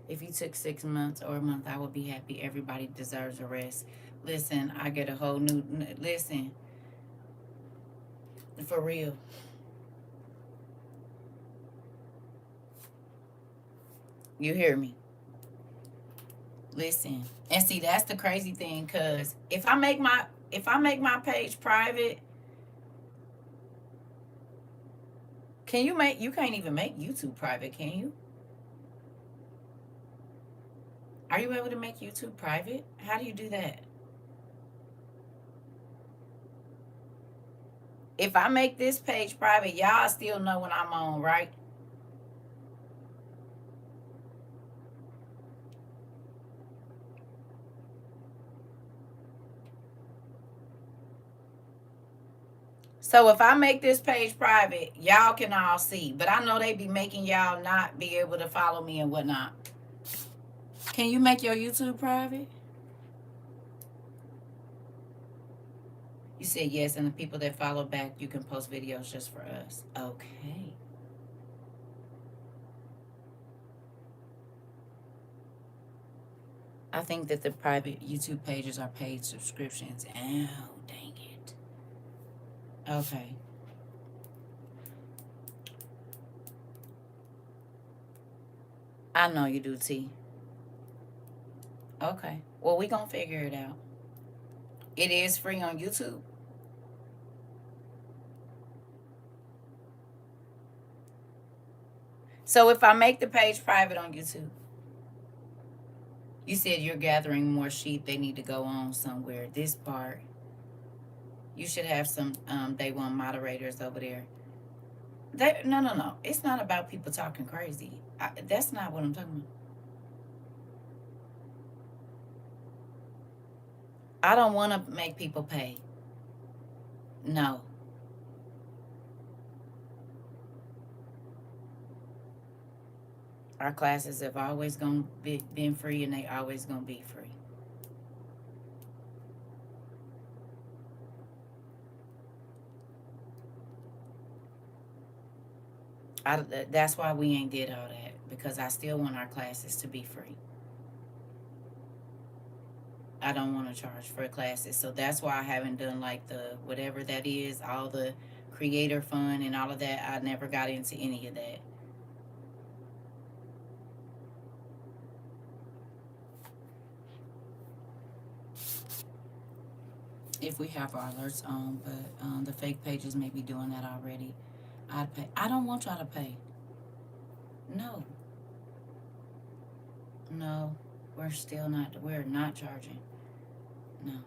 If you took 6 months or a month, I would be happy. Everybody deserves a rest. Listen, I get a whole new. Listen, for real. You hear me? Listen, and see, that's the crazy thing, cause if I make my page private, you can't even make YouTube private, can you? Are you able to make YouTube private? How do you do that? If I make this page private, y'all still know when I'm on, right? So if I make this page private, y'all can all see. But I know they be making y'all not be able to follow me and whatnot. Can you make your YouTube private? You said yes, and the people that follow back, you can post videos just for us. Okay. I think that the private YouTube pages are paid subscriptions. Oh, dang it. Okay. I know you do, T. Okay. Well, we gonna figure it out. It is free on YouTube. So if I make the page private on YouTube, you said you're gathering more sheep. They need to go on somewhere. This part, you should have some day one moderators over there. No. It's not about people talking crazy. That's not what I'm talking about. I don't want to make people pay. No. Our classes have always been free, and they always gonna be free. That's why we ain't did all that, because I still want our classes to be free. I don't want to charge for classes, so that's why I haven't done like the whatever that is, all the creator fund and all of that. I never got into any of that. If we have our alerts on, but the fake pages may be doing that already. I'd pay. I don't want y'all to pay. No, no, we're still not. We're not charging. No,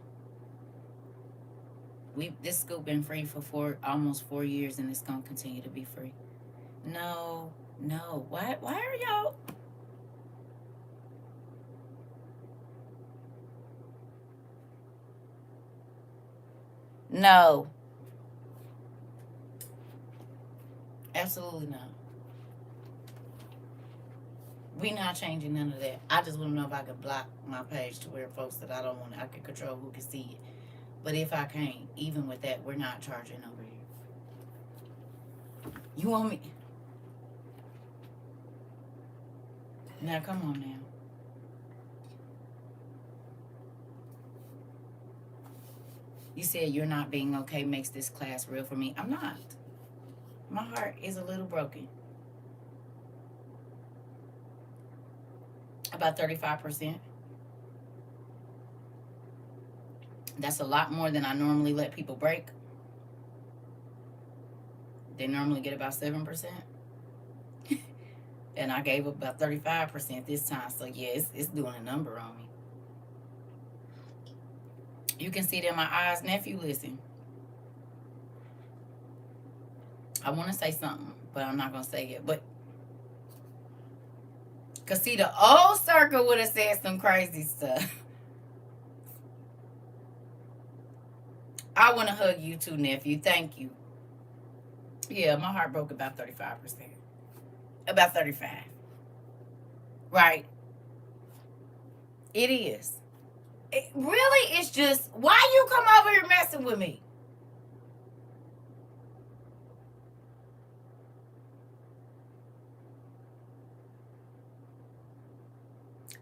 this school been free for almost 4 years, and it's gonna continue to be free. No, no. Why are y'all? No, absolutely not. We not changing none of that. I just want to know if I could block my page to where folks that I don't want, I can control who can see it. But if I can't, even with that, we're not charging over here. You want me? Now, come on now. You said you're not being okay makes this class real for me. I'm not. My heart is a little broken. About 35%. That's a lot more than I normally let people break. They normally get about 7%. And I gave up about 35% this time. So, yeah, it's doing a number on me. You can see it in my eyes. Nephew, listen. I want to say something, but I'm not going to say it. But, because, see, the old CERCA would have said some crazy stuff. I want to hug you too, nephew. Thank you. Yeah, my heart broke about 35%. About 35. Right. It is. It really is just, why you come over here messing with me?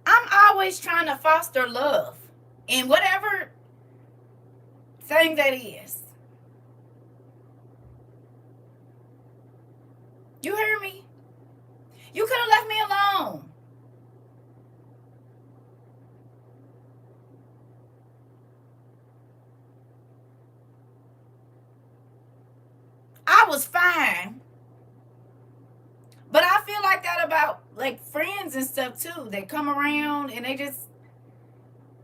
I'm always trying to foster love in whatever thing that is. You hear me? You could have left me alone. I was fine. But I feel like that about like friends and stuff too. They come around and they just,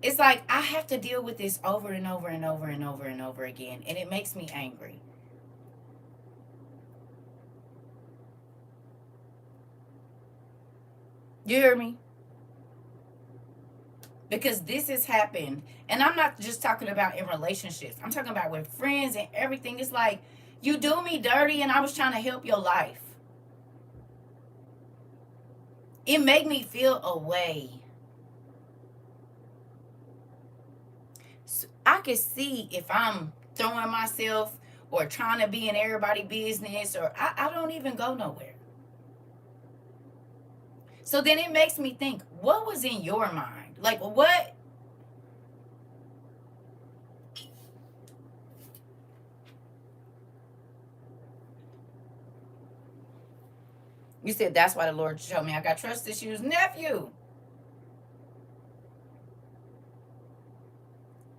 it's like I have to deal with this over and over and over and over and over again, and it makes me angry. You hear me? Because this has happened, and I'm not just talking about in relationships. I'm talking about with friends and everything. It's like you do me dirty, and I was trying to help your life. It made me feel away. So I can see if I'm throwing myself or trying to be in everybody's business, or I don't even go nowhere. So then it makes me think, what was in your mind? Like, what? You said that's why the Lord showed me I got trust issues. Nephew.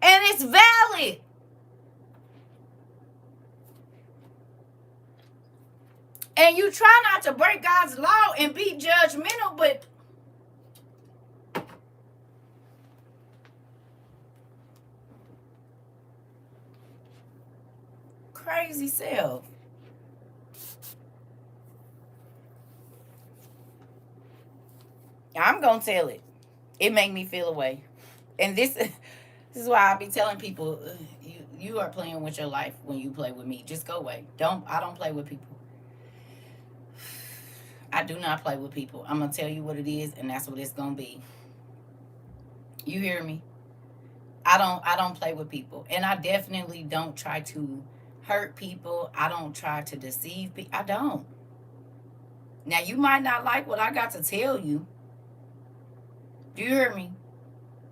And it's valid. And you try not to break God's law and be judgmental, but crazy self. I'm going to tell it. It made me feel away. And this, This is why I be telling people, you are playing with your life when you play with me. Just go away. I don't play with people. I do not play with people. I'm gonna tell you what it is, and that's what it's gonna be. You hear me? I don't play with people. And I definitely don't try to hurt people. I don't try to deceive people. I don't. Now you might not like what I got to tell you. Do you hear me?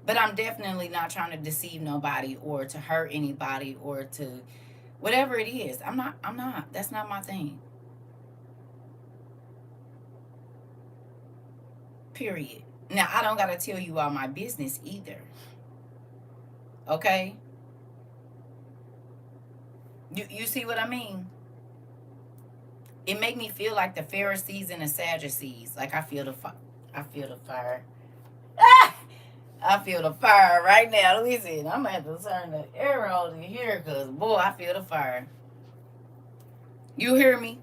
But I'm definitely not trying to deceive nobody or to hurt anybody or to whatever it is. I'm not. That's not my thing. Period. Now I don't gotta tell you all my business either. Okay? You see what I mean? It make me feel like the Pharisees and the Sadducees. Like I feel the fire. Ah! I feel the fire right now. Listen, I'm gonna have to turn the air on in here because boy, I feel the fire. You hear me?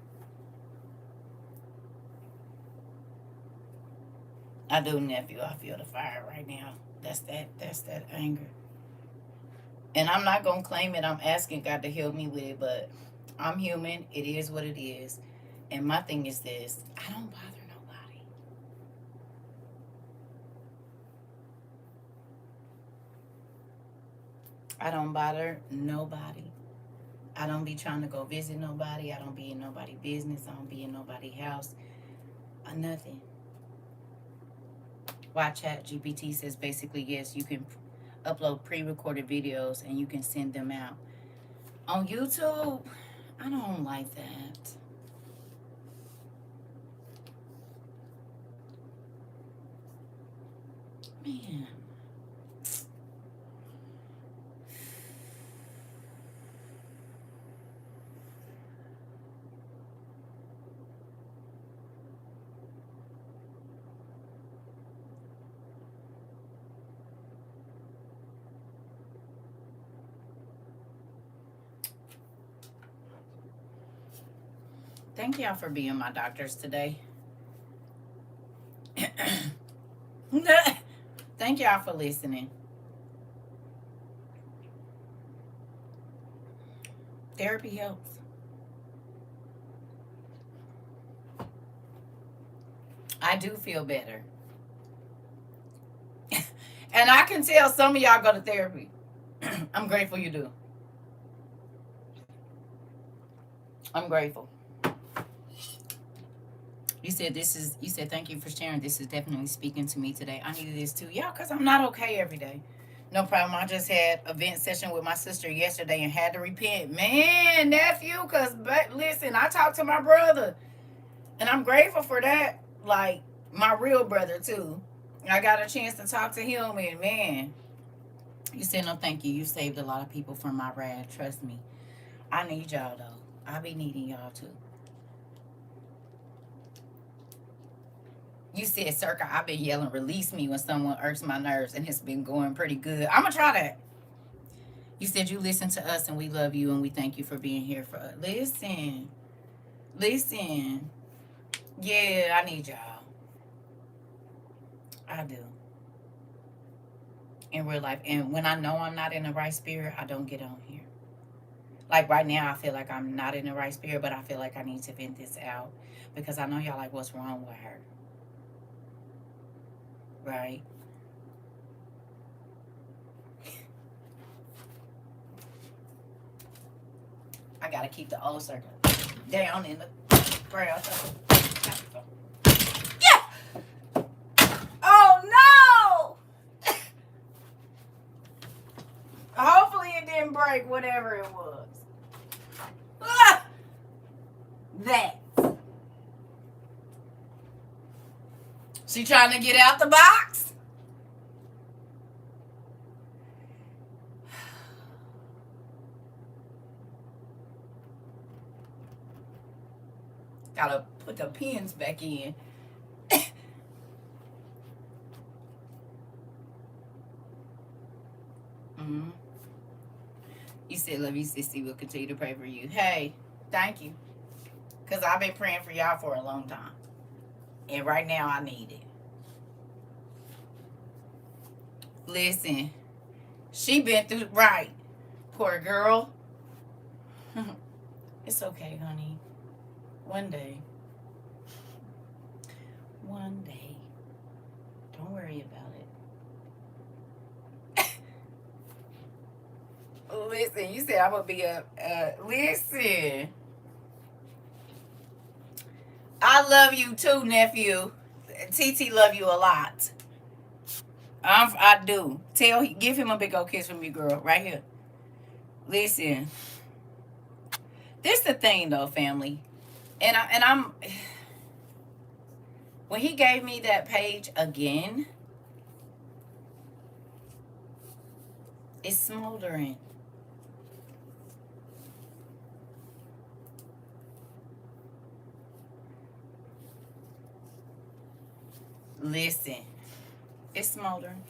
I do, nephew. I feel the fire right now. That's that anger. And I'm not gonna claim it. I'm asking God to help me with it, but I'm human. It is what it is. And my thing is this: I don't bother nobody. I don't bother nobody. I don't be trying to go visit nobody. I don't be in nobody's business. I don't be in nobody's house. Nothing. Why Chat GPT says basically yes, you can upload pre-recorded videos and you can send them out on YouTube. I don't like that. Man. Thank y'all for being my doctors today. Thank y'all for listening. Therapy helps. I do feel better. And I can tell some of y'all go to therapy. I'm grateful you do. I'm grateful. You said thank you for sharing. This is definitely speaking to me today. I needed this too. Y'all, because I'm not okay every day. No problem. I just had a vent session with my sister yesterday and had to repent. Man, nephew, because listen, I talked to my brother. And I'm grateful for that. Like, my real brother, too. I got a chance to talk to him, and man, you said no thank you. You saved a lot of people from my wrath. Trust me. I need y'all, though. I be needing y'all, too. You said, CERCA, I've been yelling, release me when someone irks my nerves, and it's been going pretty good. I'm going to try that. You said you listen to us, and we love you, and we thank you for being here for us. Listen. Yeah, I need y'all. I do. In real life. And when I know I'm not in the right spirit, I don't get on here. Like right now, I feel like I'm not in the right spirit, but I feel like I need to vent this out. Because I know y'all like, what's wrong with her? Right? I gotta keep the old circle down in the brown circle. Yeah! Oh no! Hopefully it didn't break, whatever it was. Ah! That. She trying to get out the box? Gotta put the pins back in. Mm-hmm. You said love you, sissy. We'll continue to pray for you. Hey, thank you. Because I've been praying for y'all for a long time. And right now I need it. Listen, She been through right. Poor girl. It's okay, honey. One day. One day. Don't worry about it. Listen, you said I'm gonna be listen. I love you too, nephew. TT love you a lot. I do. Give him a big old kiss from me, girl, right here. Listen, this the thing though, family, I'm when he gave me that page again, it's smoldering. Listen, it's smoldering.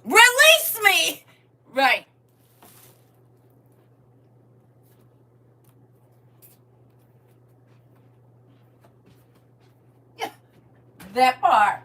Release me! Right. That part.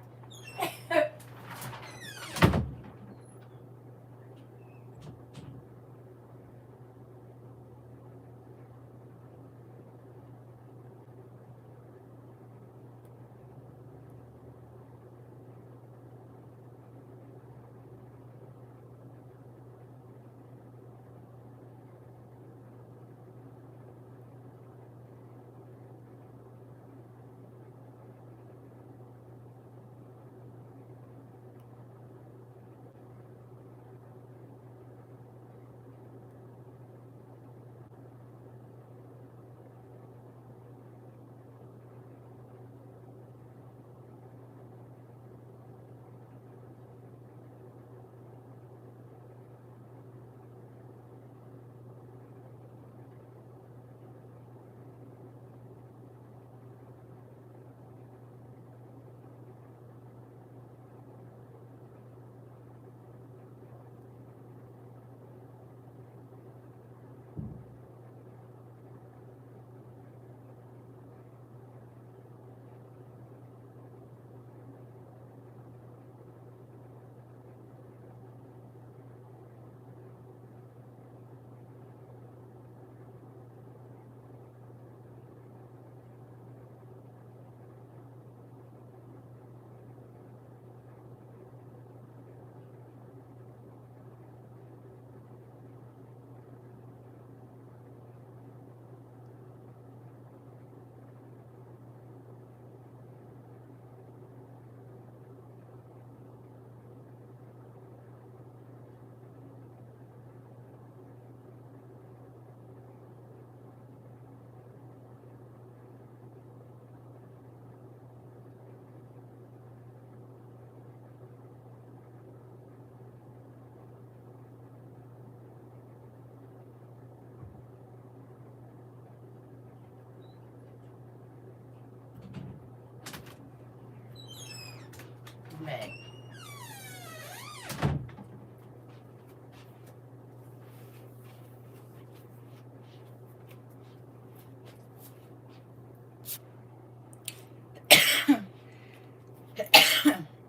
Meg.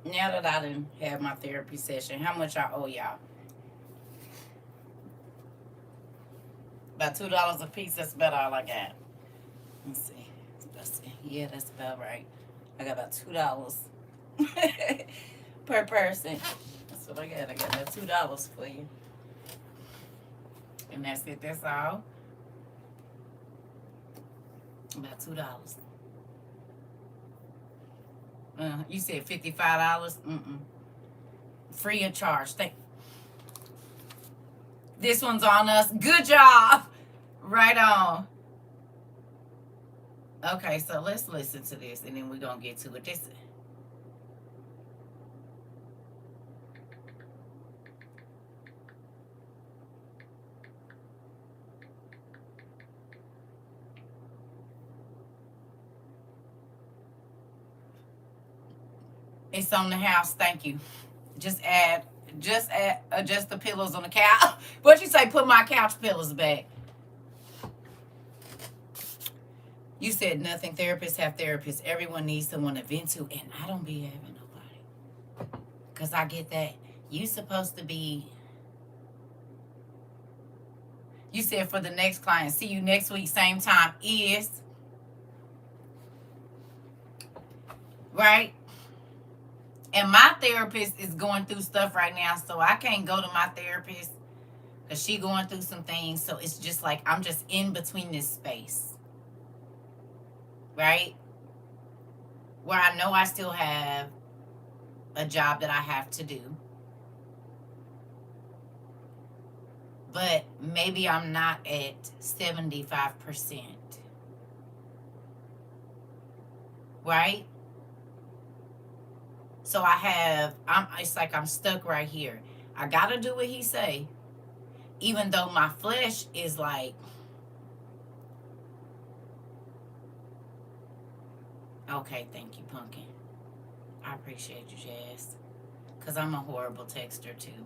Now that I didn't have my therapy session, how much I owe y'all? About $2 a piece. That's about all I got. Let's see. Yeah, that's about right. I got about $2 per person. That's what I got. I got about $2 for you. And that's it. That's all. consultation about $2. You said $55. Free of charge. This one's on us. Good job. Right on. Okay, so let's listen to this, and then we're gonna get to it. This. It's on the house. Thank you. Just adjust the pillows on the couch. What you say? Put my couch pillows back. You said nothing. Therapists have therapists. Everyone needs someone to vent to, and I don't be having nobody. Cause I get that. You supposed to be. You said for the next client. See you next week, same time. Is right. And my therapist is going through stuff right now, so I can't go to my therapist because she going through some things. So it's just like I'm just in between this space, right? Where I know I still have a job that I have to do, but maybe I'm not at 75%, right? So it's like I'm stuck right here. I gotta do what he say, even though my flesh is like, okay, thank you, Pumpkin. I appreciate you, Jazz. Because I'm a horrible texter, too.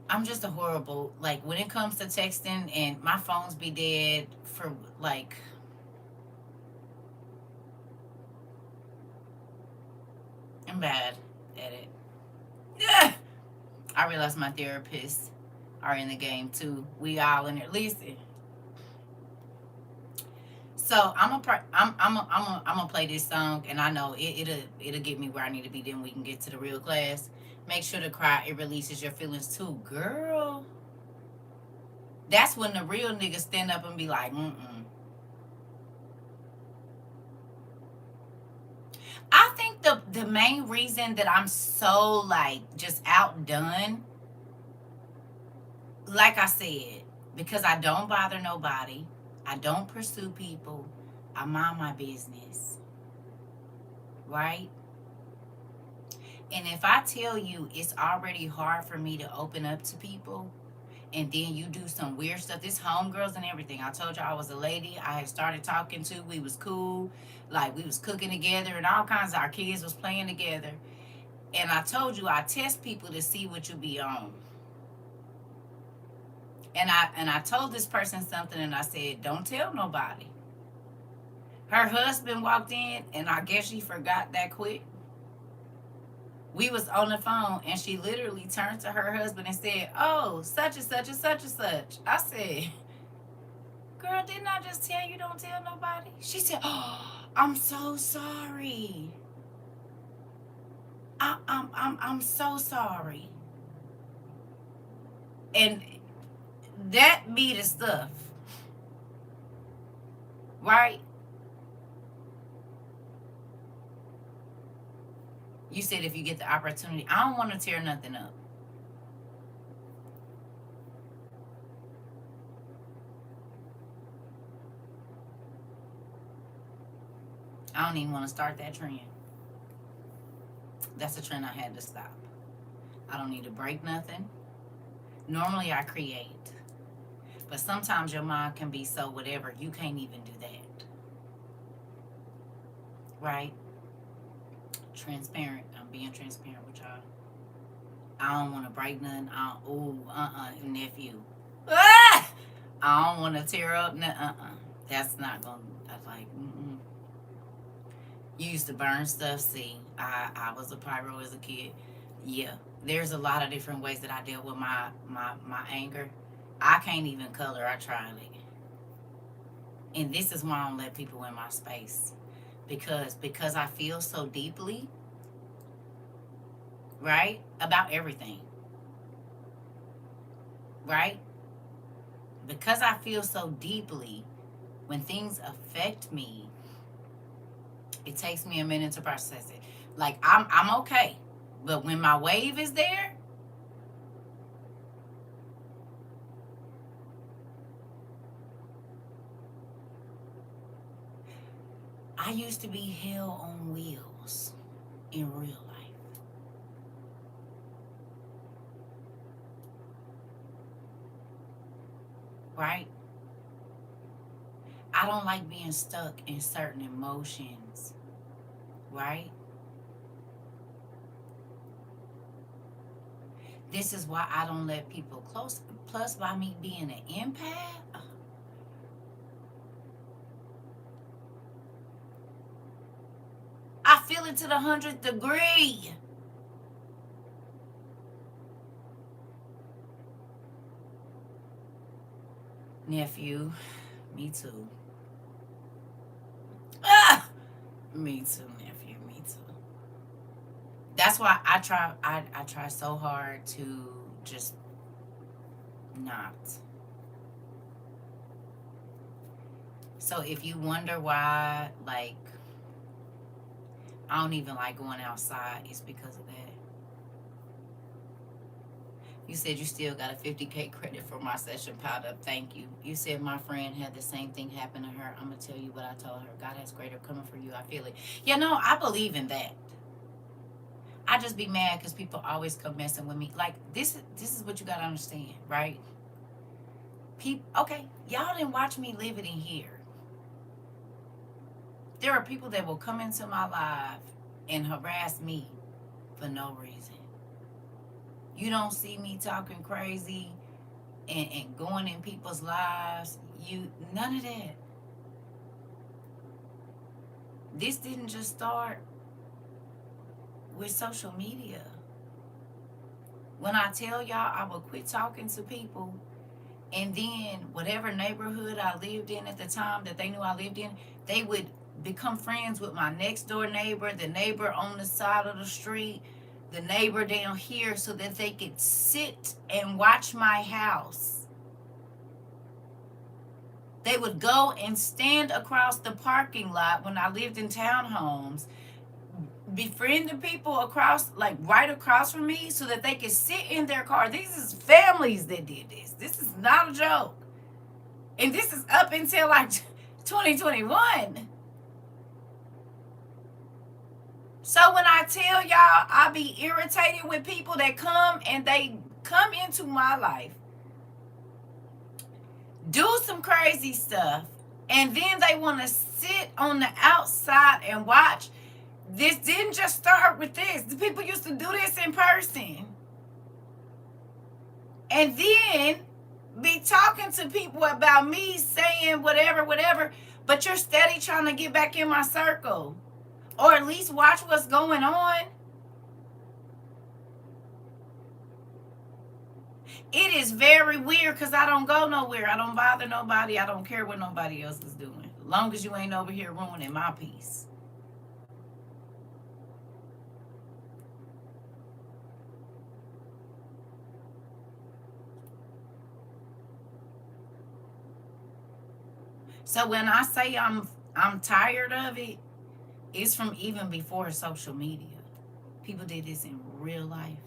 I'm just a horrible, like, when it comes to texting, and my phones be dead for, like, I'm bad at it. Yeah. I realize my therapists are in the game, too. We all in it. Listen. So I'm gonna play this song, and I know it'll get me where I need to be. Then we can get to the real class. Make sure to cry. It releases your feelings too, girl. That's when the real niggas stand up and be like, I think the main reason that I'm so like just outdone, like I said, because I don't bother nobody. I don't pursue people. I mind my business. Right? And if I tell you it's already hard for me to open up to people, and then you do some weird stuff, this homegirls and everything. I told you I was a lady. I had started talking to. We was cool. Like, we was cooking together and all kinds of, our kids was playing together. And I told you I test people to see what you be on. And I told this person something, and I said, don't tell nobody. Her husband walked in, and I guess she forgot that quick. We was on the phone, and she literally turned to her husband and said, oh, such and such and such and such. I said, girl, didn't I just tell you don't tell nobody? She said, oh, I'm so sorry. I'm so sorry. And that be the stuff. Right? You said if you get the opportunity. I don't want to tear nothing up. I don't even want to start that trend. That's a trend I had to stop. I don't need to break nothing. Normally I create. But sometimes your mind can be so whatever, you can't even do that. Right? Transparent. I'm being transparent with y'all. I don't want to break nothing. Nephew. Ah! I don't want to tear up. That's not going to, like, You used to burn stuff. See, I was a pyro as a kid. Yeah. There's a lot of different ways that I deal with my anger. I can't even color. I tried it. And this is why I don't let people in my space. Because I feel so deeply, right? About everything. Right? Because I feel so deeply, When things affect me, it takes me a minute to process it. Like I'm okay. But when my wave is there, I used to be hell on wheels in real life. Right? I don't like being stuck in certain emotions. Right? This is why I don't let people close. Plus, by me being an empath, I feel it to the 100th degree. Nephew, me too. Ah, me too, nephew, me too. That's why I try so hard to just not. So if you wonder why, like, I don't even like going outside, it's because of that. You said you still got a 50K credit for my session piled up. Thank you. You said my friend had the same thing happen to her. I'm going to tell you what I told her. God has greater coming for you. I feel it. Yeah, no, I believe in that. I just be mad because people always come messing with me. Like, this is what you got to understand, right? People, okay, y'all didn't watch me live it in here. There are people that will come into my life and harass me for no reason. You don't see me talking crazy and going in people's lives. None of that. This didn't just start with social media. When I tell y'all I would quit talking to people, and then whatever neighborhood I lived in at the time that they knew I lived in, they would become friends with my next door neighbor, the neighbor on the side of the street, the neighbor down here, so that they could sit and watch my house. They would go and stand across the parking lot when I lived in townhomes, befriend the people across, like right across from me, so that they could sit in their car. These is families that did this. This is not a joke. And this is up until like 2021. So when I tell y'all I be irritated with people that come and they come into my life, do some crazy stuff, and then they want to sit on the outside and watch. This didn't just start with this. The people used to do this in person. And then be talking to people about me saying whatever, but you're steady trying to get back in my circle. Or at least watch what's going on. It is very weird because I don't go nowhere. I don't bother nobody. I don't care what nobody else is doing. As long as you ain't over here ruining my peace. So when I say I'm tired of it, it's from even before social media. People did this in real life.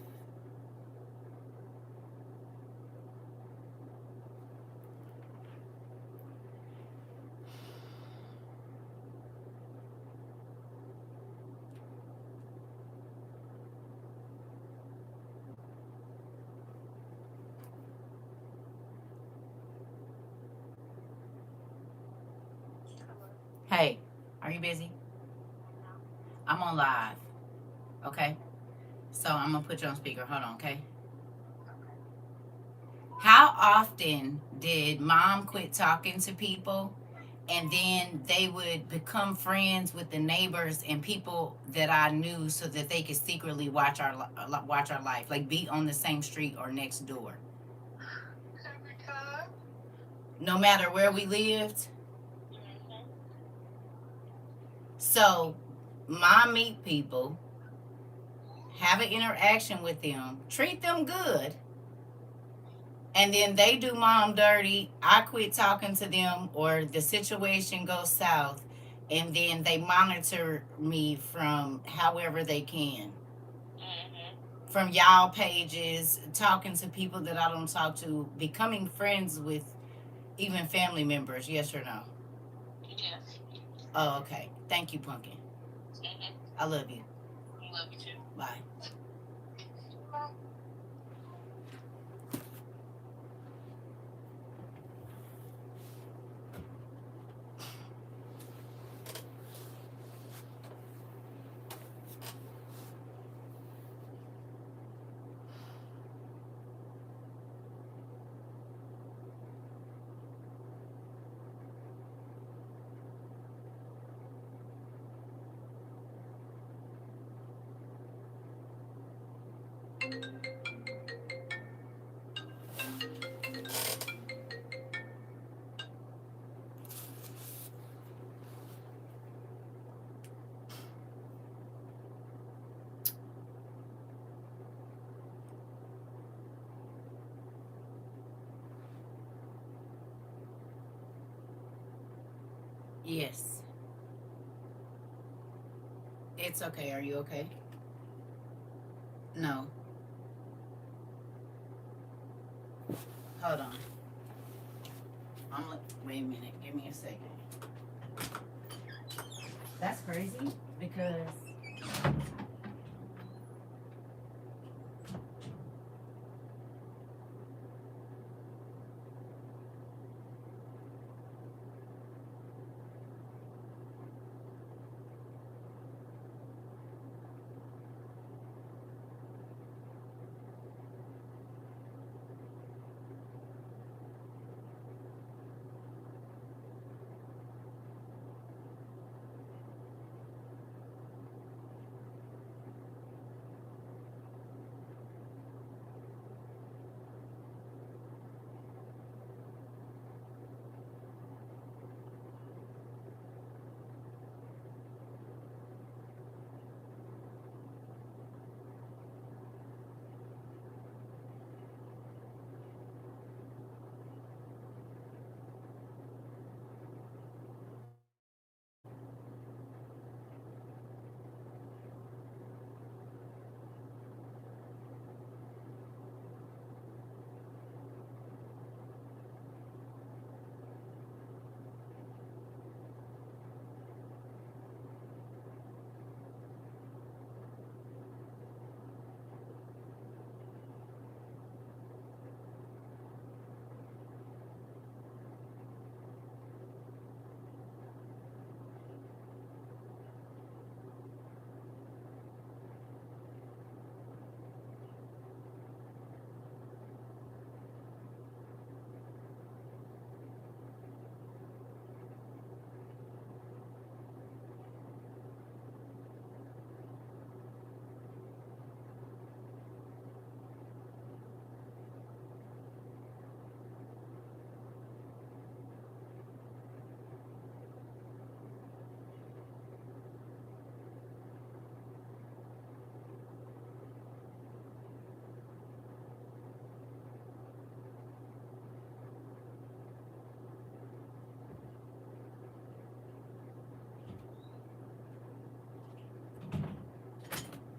Hey, are you busy? I'm on live. Okay? So I'm gonna put you on speaker. Hold on, okay? How often did mom quit talking to people and then they would become friends with the neighbors and people that I knew so that they could secretly watch our life, like be on the same street or next door, no matter where we lived? So, mom meet people, have an interaction with them, treat them good, And then they do mom dirty. I quit talking to them, or the situation goes south, and then they monitor me from however they can. From y'all pages, talking to people that I don't talk to, becoming friends with even family members. Yes or no? Yes. Oh, okay. Thank you, Pumpkin. I love you. Love you too. Bye. Yes. It's okay. Are you okay? No. Hold on. Wait a minute. Give me a second. That's crazy because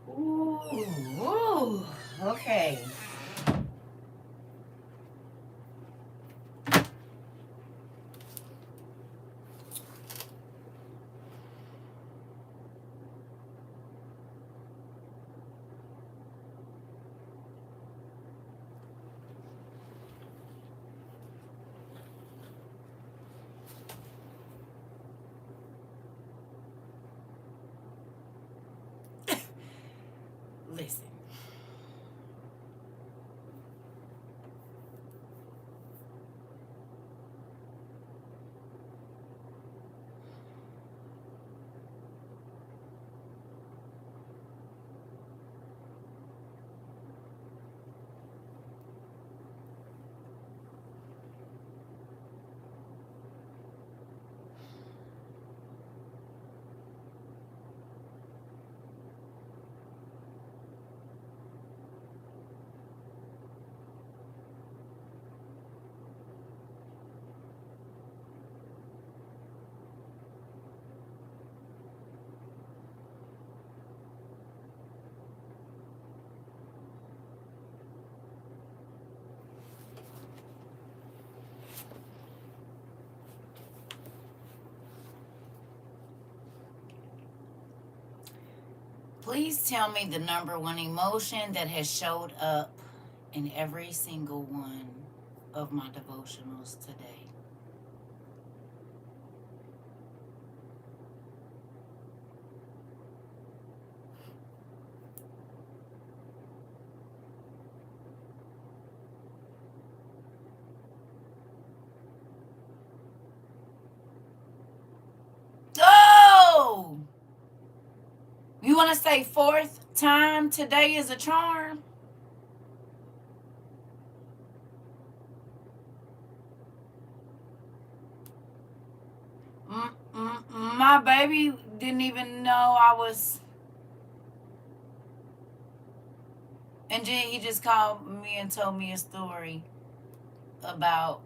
ooh, ooh, okay. Listen. Please tell me the number one emotion that has showed up in every single one of my devotionals today. Oh! You want to say fourth time today is a charm? My baby didn't even know I was. And then he just called me and told me a story about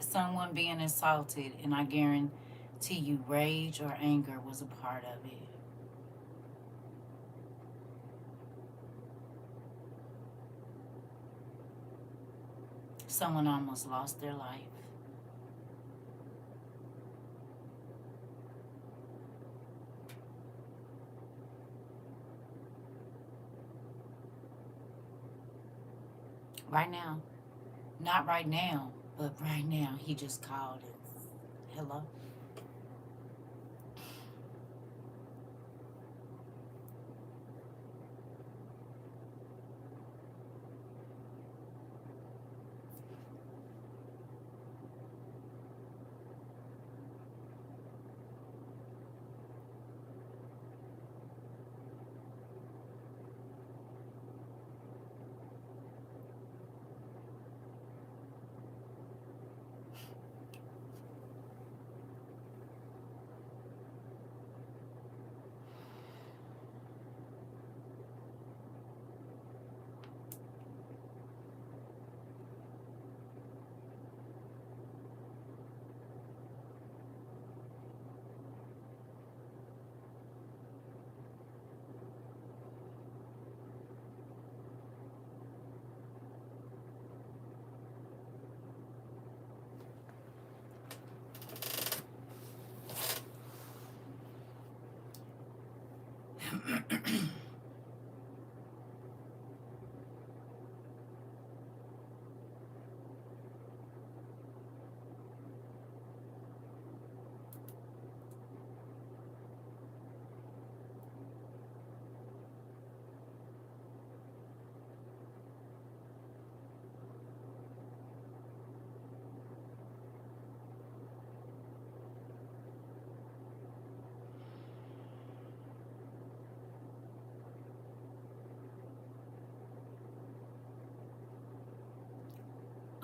someone being assaulted, and I guarantee you rage or anger was a part of it. Someone almost lost their life. Right now. Not right now, but right now he just called and hello.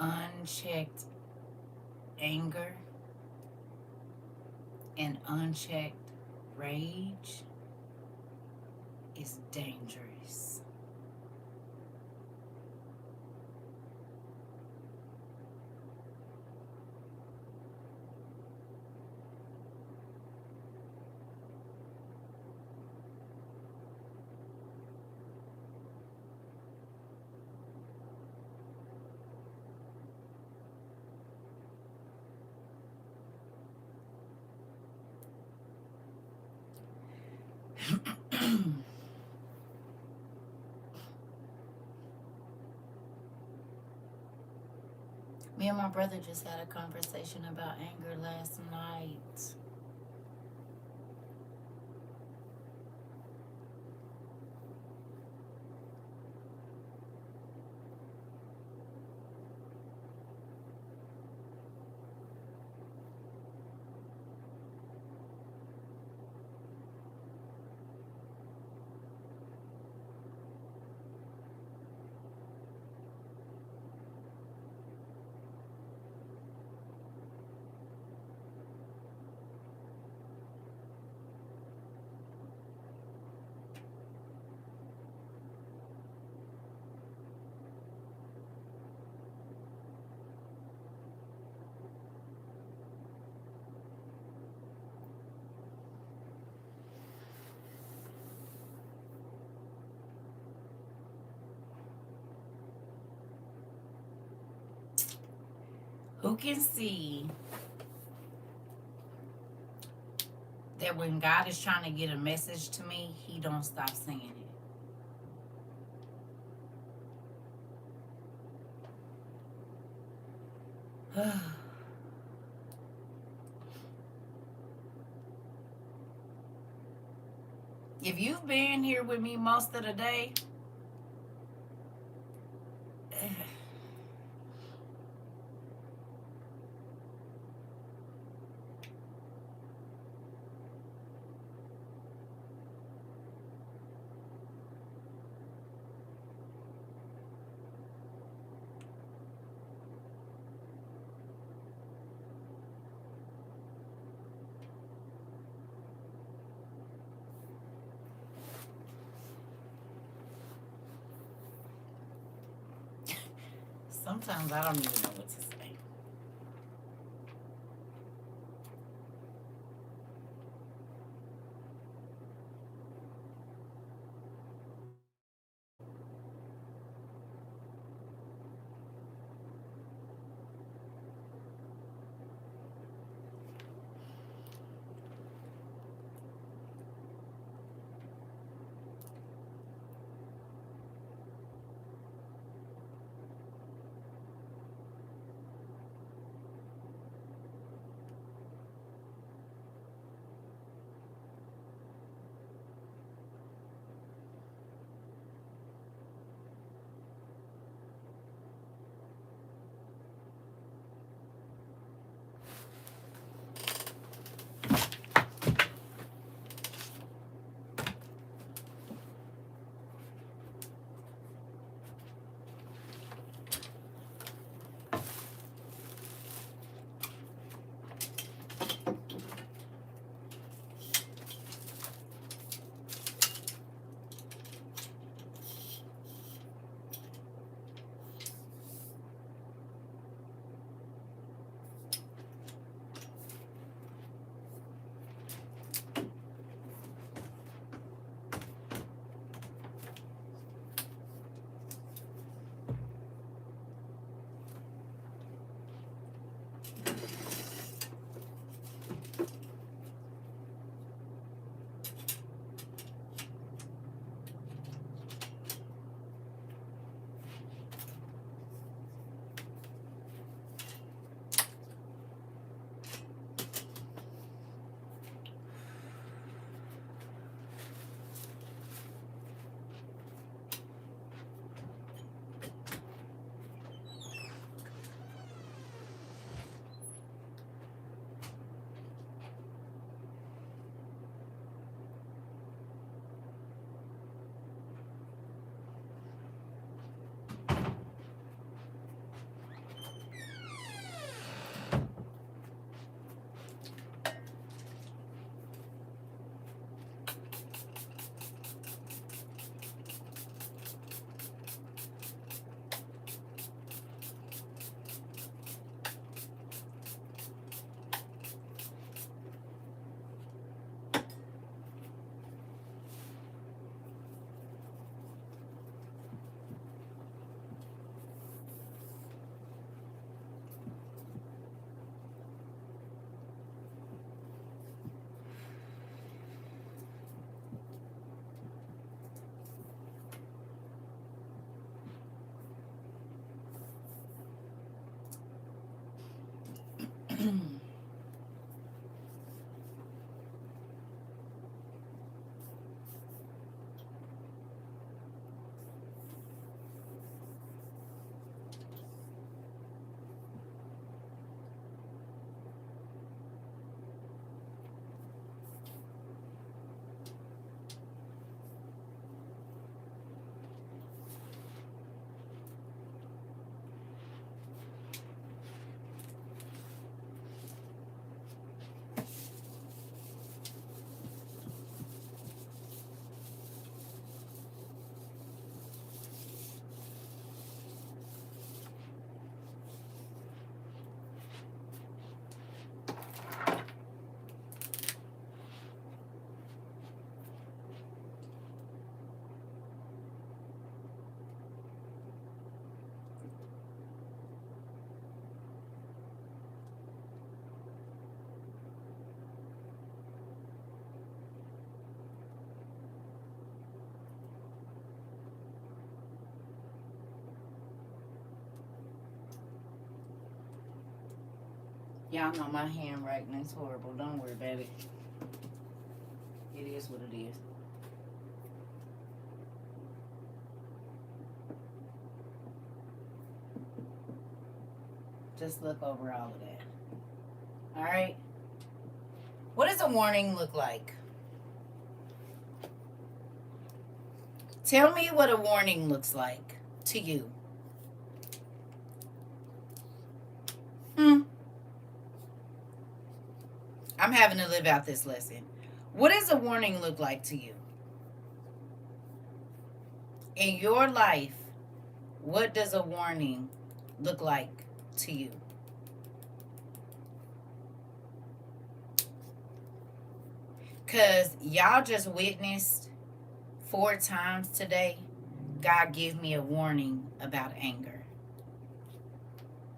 Unchecked anger and unchecked rage is dangerous. Me and my brother just had a conversation about anger last night. Who can see that when God is trying to get a message to me, He don't stop saying it. If you've been here with me most of the day, sometimes I don't even know what to say. Y'all know my handwriting is horrible. Don't worry about it. It is what it is. Just look over all of that. All right. What does a warning look like? Tell me what a warning looks like to you. I'm having to live out this lesson. What does a warning look like to you? In your life, what does a warning look like to you? Because y'all just witnessed 4 times today, God give me a warning about anger.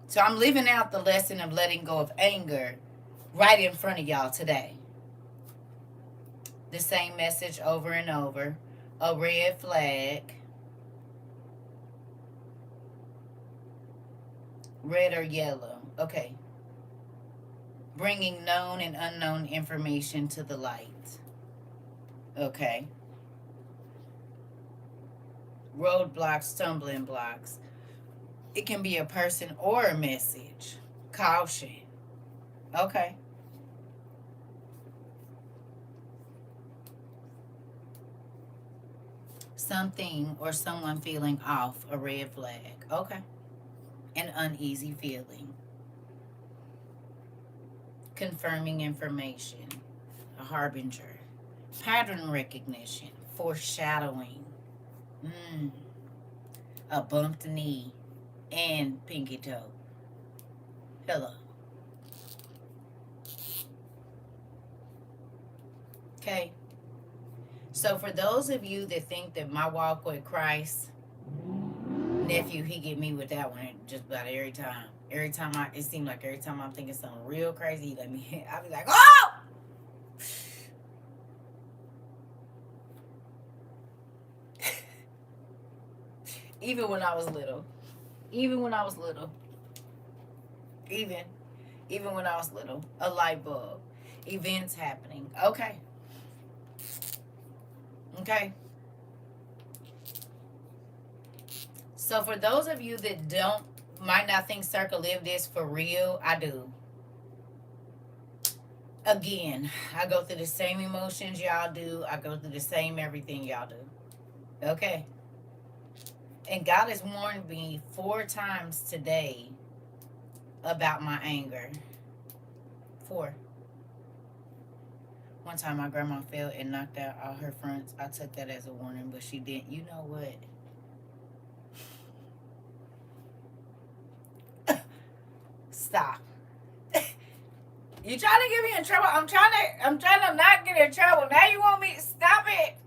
So I'm living out the lesson of letting go of anger right in front of y'all today. The same message over and over. A red flag. Red or yellow. Okay. Bringing known and unknown information to the light. Okay. Roadblocks, stumbling blocks. It can be a person or a message. Caution. Okay. Something or someone feeling off, a red flag. Okay. An uneasy feeling. Confirming information, a harbinger. Pattern recognition, foreshadowing. A bumped knee and pinky toe. Hello. Okay. So for those of you that think that my walk with Christ, nephew, he get me with that one just about every time. It seems like every time I'm thinking something real crazy, he let me, I be like, oh! Even when I was little. Even when I was little. Even when I was little. A light bulb. Events happening. Okay. Okay. So for those of you that might not think CERCA Live this for real, I do. Again, I go through the same emotions y'all do. I go through the same everything y'all do. Okay. And God has warned me 4 times today about my anger. 4. One time my grandma fell and knocked out all her fronts. I took that as a warning, but she didn't. You know what? Stop. You trying to get me in trouble? I'm trying to not get in trouble. Now you want me to stop it?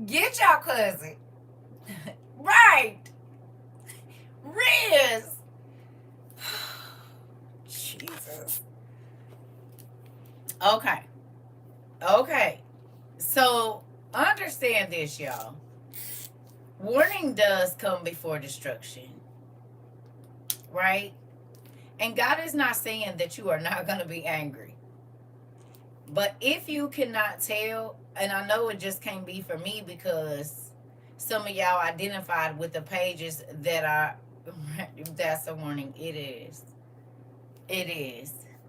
Get your cousin. Right. Riz. Jesus. Okay. So understand this, y'all. Warning does come before destruction. Right? And God is not saying that you are not going to be angry. But if you cannot tell, and I know it just can't be for me because some of y'all identified with the pages that are, that's a warning. It is.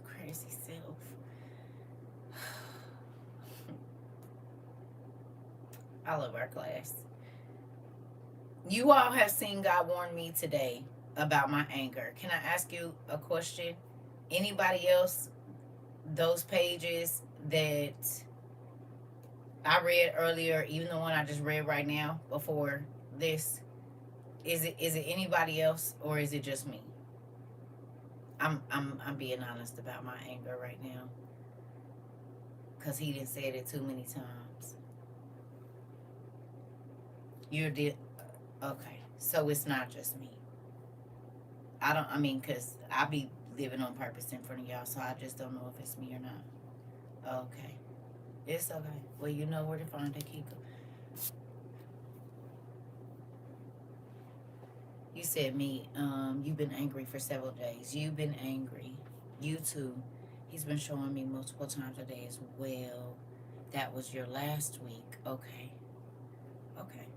Crazy self. I love our class. You all have seen God warn me today about my anger. Can I ask you a question? Anybody else, those pages that I read earlier, even the one I just read right now before this, is it anybody else or is it just me? I'm being honest about my anger right now because he didn't say it too many times. Okay, so it's not just me. Because I be living on purpose in front of y'all, so I just don't know if it's me or not. Okay. It's okay. Well, you know where to find it, Kiko. You said me. You've been angry for several days. You've been angry. You too. He's been showing me multiple times a day as well. That was your last week. Okay. Okay.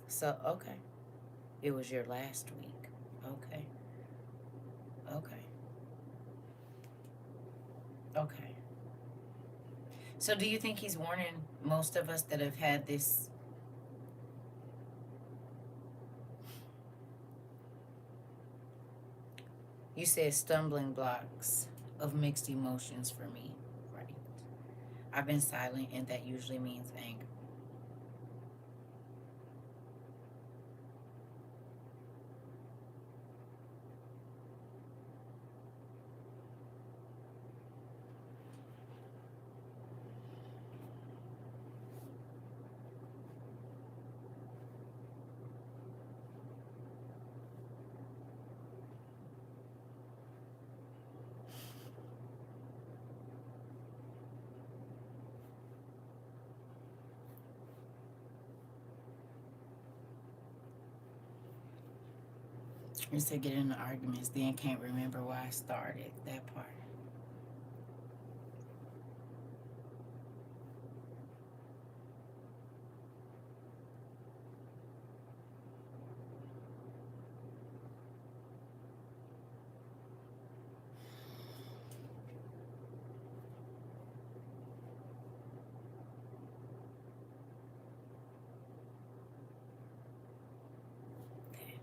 So, okay. It was your last week. Okay. Okay. Okay. So, do you think he's warning most of us that have had this? You said stumbling blocks of mixed emotions for me, right? I've been silent, and that usually means anger. You said get into arguments, then can't remember why I started that part. Okay.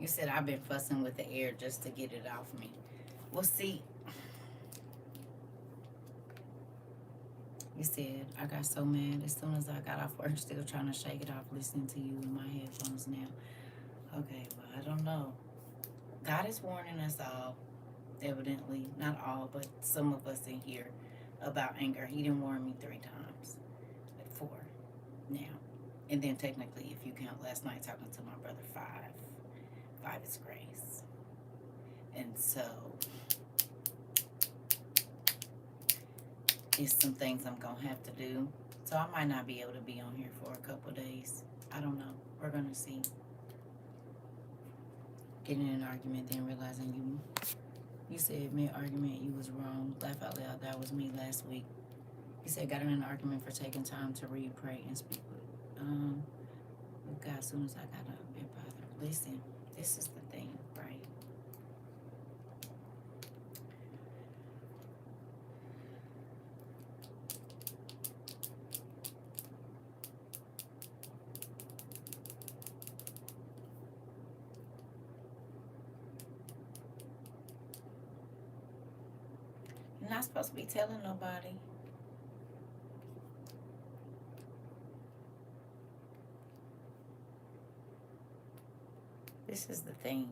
You said I've been fussing with the air just to get it off me. Well, see, you said I got so mad as soon as I got off work, still trying to shake it off, listening to you in my headphones now. Okay, well, I don't know. God is warning us all, evidently, not all, but some of us in here, about anger. He didn't warn me 3 times, but 4 now. And then technically, if you count last night talking to my brother, 5. 5 is grace. And so it's some things I'm gonna have to do. So I might not be able to be on here for a couple days. I don't know. We're gonna see. Getting in an argument, then realizing you said mid-argument you was wrong. Laugh out loud, that was me last week. You said got in an argument for taking time to read, pray, and speak with God as soon as I got up and bothered. Listen, this is the thing, right? You're not supposed to be telling nobody. This is the thing.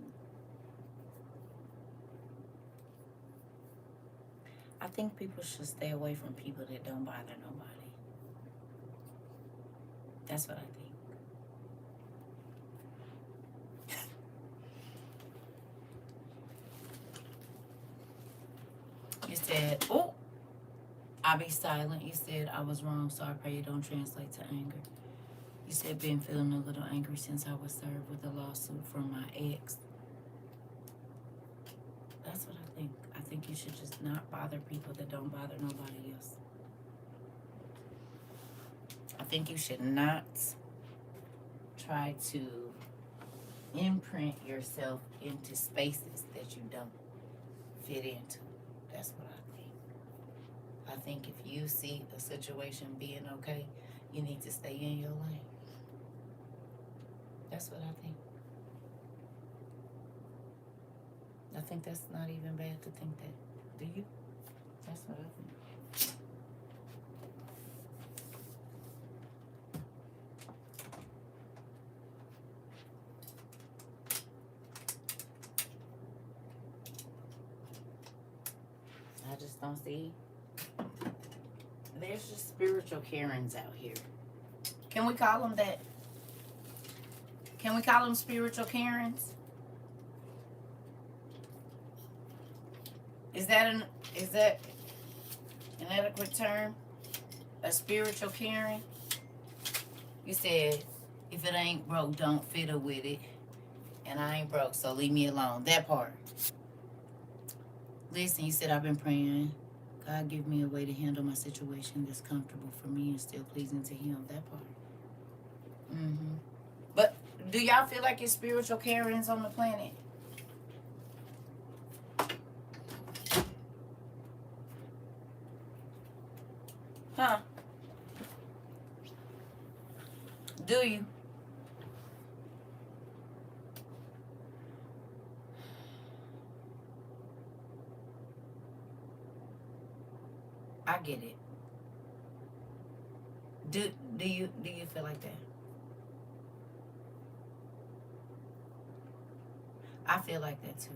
I think people should stay away from people that don't bother nobody. That's what I think. You said, oh, I'll be silent. You said I was wrong, so I pray it don't translate to anger. You said been feeling a little angry since I was served with a lawsuit from my ex. That's what I think. I think you should just not bother people that don't bother nobody else. I think you should not try to imprint yourself into spaces that you don't fit into. That's what I think. I think if you see a situation being okay, you need to stay in your lane. That's what I think. I think that's not even bad to think that. Do you? That's what I think. I just don't see. There's just spiritual Karens out here. Can we call them that? Can we call them spiritual Karens? Is that an adequate term? A spiritual Karen? You said, if it ain't broke, don't fiddle with it. And I ain't broke, so leave me alone. That part. Listen, you said I've been praying. God, give me a way to handle my situation that's comfortable for me and still pleasing to Him. That part. But do y'all feel like it's spiritual Karens on the planet? Huh? Do you? I get it. Do you feel like that? I feel like that too.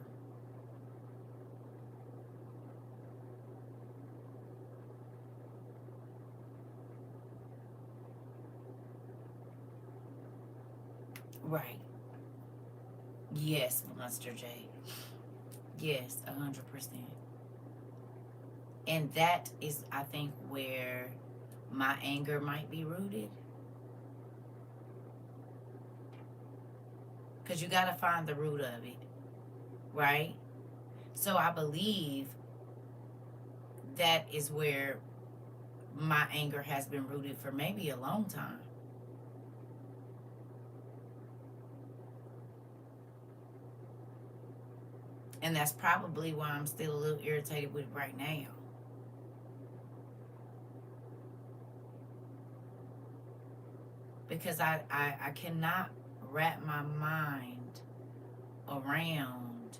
Right. Yes, Monster J. Yes, 100%. And that is, I think, where my anger might be rooted. Because you got to find the root of it, right? So I believe that is where my anger has been rooted for maybe a long time. And that's probably why I'm still a little irritated with it right now. Because I cannot wrap my mind around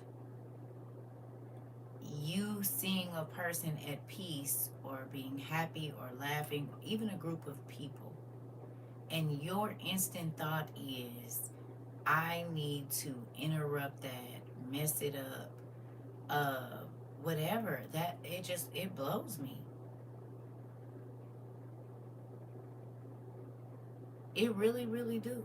you seeing a person at peace or being happy or laughing, or even a group of people, and your instant thought is, I need to interrupt that, mess it up, whatever. That it blows me. It really, really do.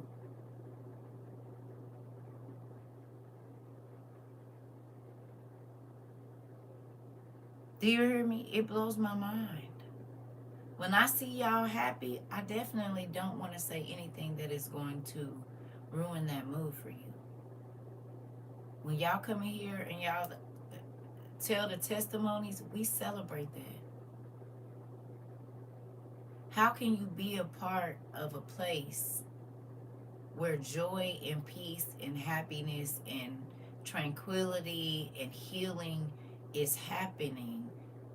Do you hear me? It blows my mind. When I see y'all happy, I definitely don't want to say anything that is going to ruin that mood for you. When y'all come in here and y'all tell the testimonies, we celebrate that. How can you be a part of a place where joy and peace and happiness and tranquility and healing is happening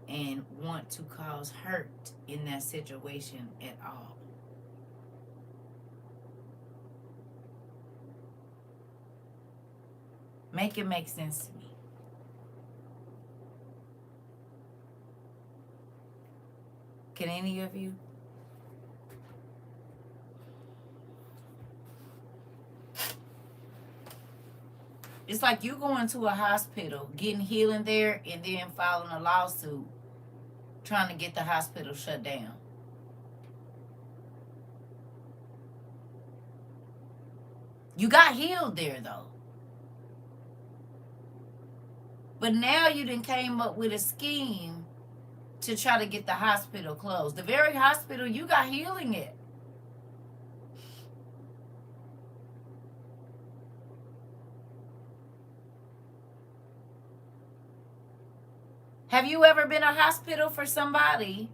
and want to cause hurt in that situation at all? Make it make sense to me. Can any of you? It's like you going to a hospital, getting healing there, and then filing a lawsuit trying to get the hospital shut down. You got healed there, though. But now you done came up with a scheme to try to get the hospital closed. The very hospital you got healing at. Have you ever been a hospital for somebody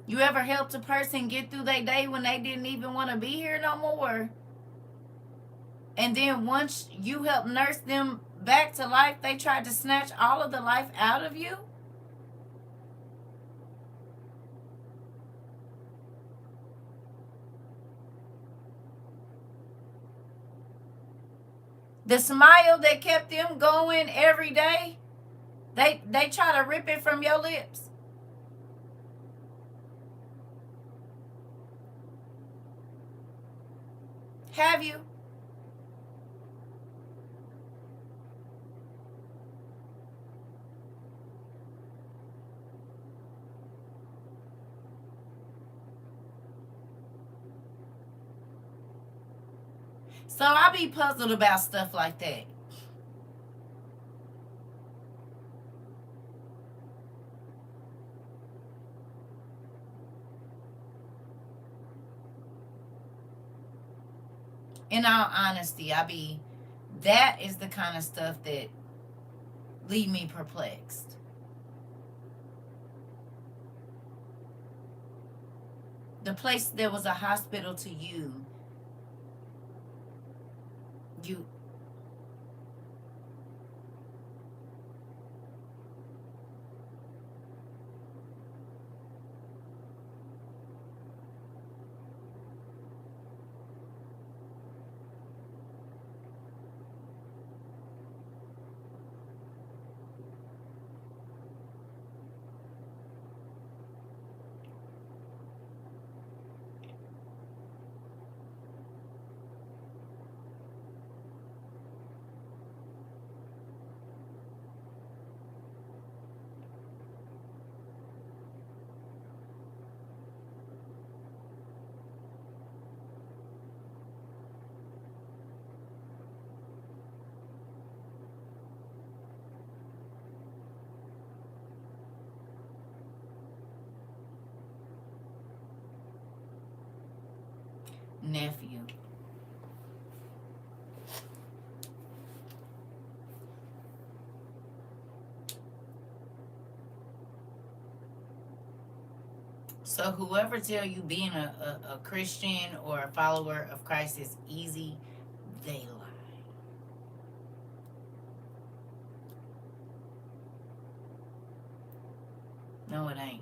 You ever helped a person get through their day when they didn't even want to be here no more? And then once you help nurse them back to life, they tried to snatch all of the life out of you? The smile that kept them going every day, they try to rip it from your lips. Have you? So I be puzzled about stuff like that. In all honesty, that is the kind of stuff that leave me perplexed. The place that was a hospital to you, you nephew. So whoever tell you being a Christian or a follower of Christ is easy, they lie. No, it ain't.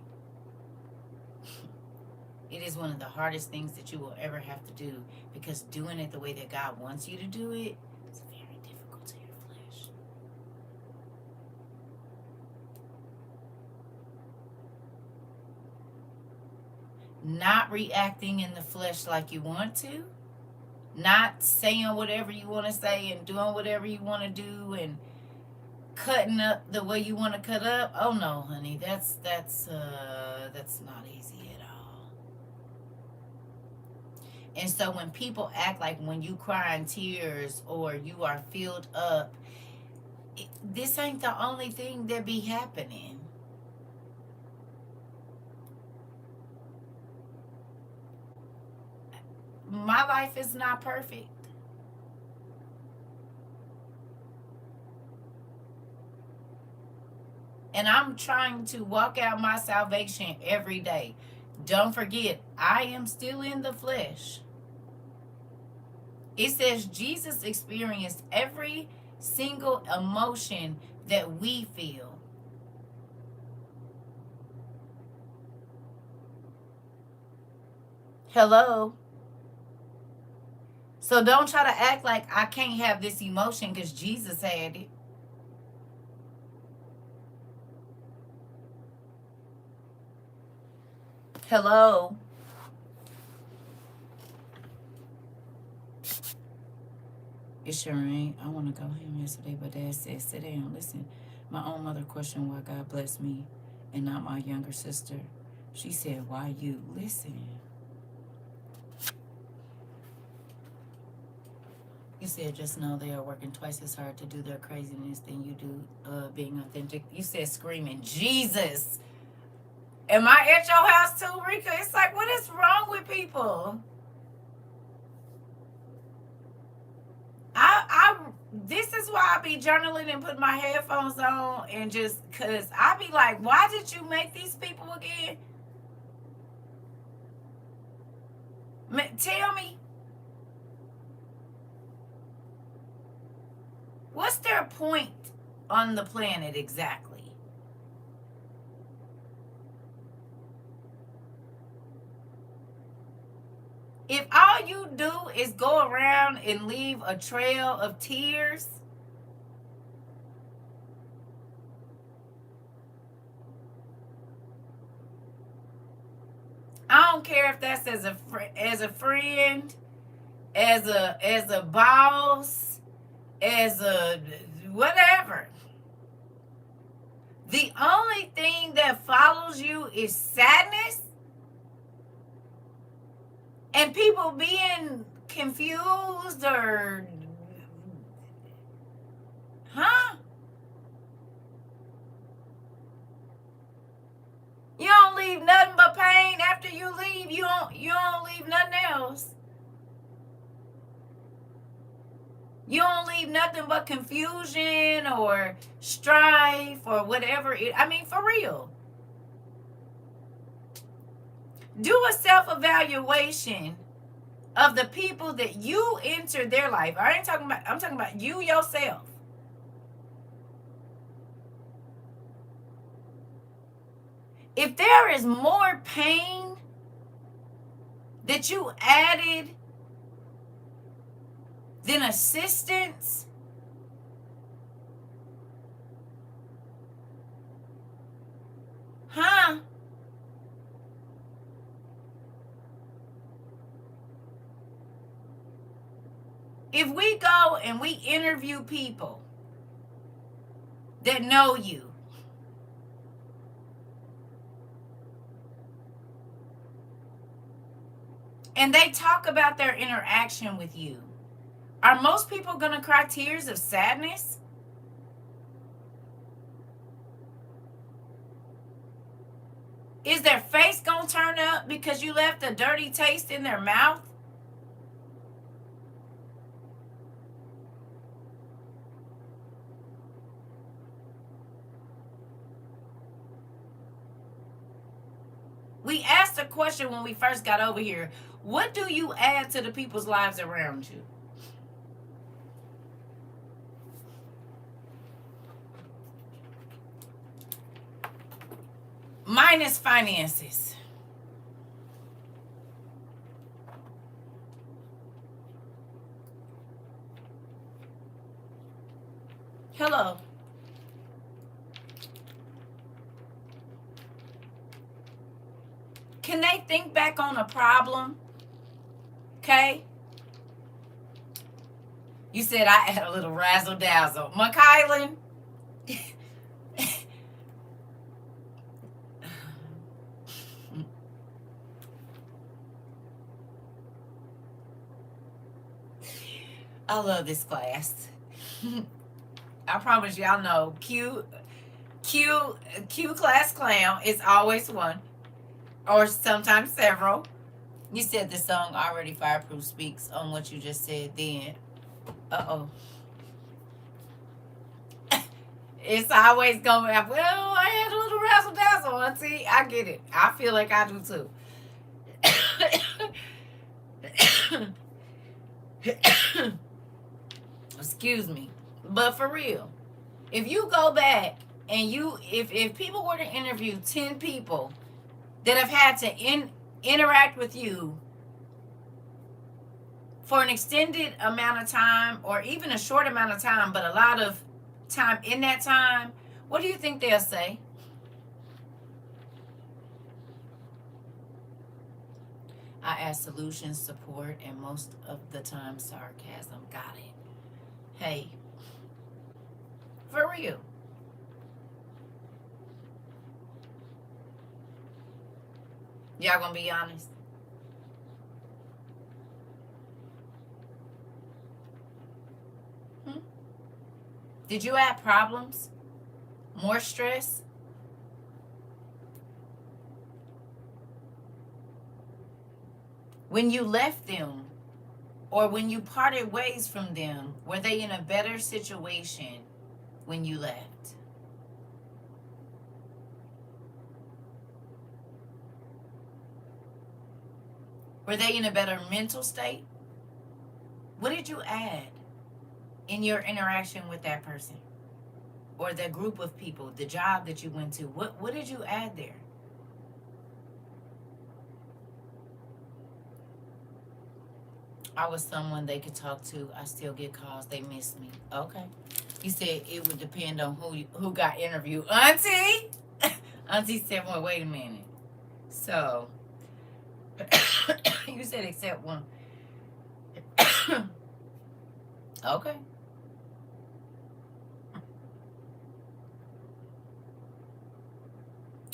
It is one of the hardest things that you will ever have to do, because doing it the way that God wants you to do it is very difficult to your flesh. Not reacting in the flesh like you want to, not saying whatever you want to say and doing whatever you want to do and cutting up the way you want to cut up. Oh no, honey, that's not easy at all. And so when people act like when you cry in tears or you are filled up, this ain't the only thing that be happening. My life is not perfect. And I'm trying to walk out my salvation every day. Don't forget, I am still in the flesh. It says Jesus experienced every single emotion that we feel. Hello? So don't try to act like I can't have this emotion because Jesus had it. Hello? It sure ain't. I want to go home yesterday, but Dad said, sit down, listen. My own mother questioned why God blessed me and not my younger sister. She said, why you? Listen. You said, just know they are working twice as hard to do their craziness than you do being authentic. You said screaming, Jesus. Am I at your house too, Rika? It's like, what is wrong with people? This is why I be journaling and put my headphones on and just, cause I be like, why did you make these people again? Tell me. What's their point on the planet exactly? If all you do is go around and leave a trail of tears, I don't care if that's as a friend, as a boss, as a whatever. The only thing that follows you is sadness and people being confused or huh? You don't leave nothing but pain after you leave. You don't leave nothing else. You don't leave nothing but confusion or strife or whatever it, I mean, for real. Do a self-evaluation of the people that you entered their life. I'm talking about you yourself. If there is more pain that you added than assistance, huh? If we go and we interview people that know you, and they talk about their interaction with you, are most people going to cry tears of sadness? Is their face going to turn up because you left a dirty taste in their mouth? We asked a question when we first got over here. What do you add to the people's lives around you? Minus finances. Hello. Can they think back on a problem? Okay. You said I had a little razzle dazzle. McKylan. I love this class. I promise y'all know Q class clown is always one, or sometimes several. You said the song already fireproof speaks on what you just said then. Uh-oh. It's always going to be, well, I had a little razzle dazzle, auntie. I get it. I feel like I do too. Excuse me. But for real, if you go back and if people were to interview 10 people that have had to interact with you for an extended amount of time or even a short amount of time, but a lot of time in that time, what do you think they'll say? I ask solutions, support, and most of the time sarcasm. Got it. Hey, for real. Y'all gonna be honest? Did you add problems? More stress? When you left them or when you parted ways from them, were they in a better situation when you left? Were they in a better mental state? What did you add in your interaction with that person or the group of people, the job that you went to? What did you add there? I was someone they could talk to. I still get calls. They miss me. Okay. You said it would depend on who got interviewed. Auntie? Auntie said, well, wait a minute. So, you said except one. Okay.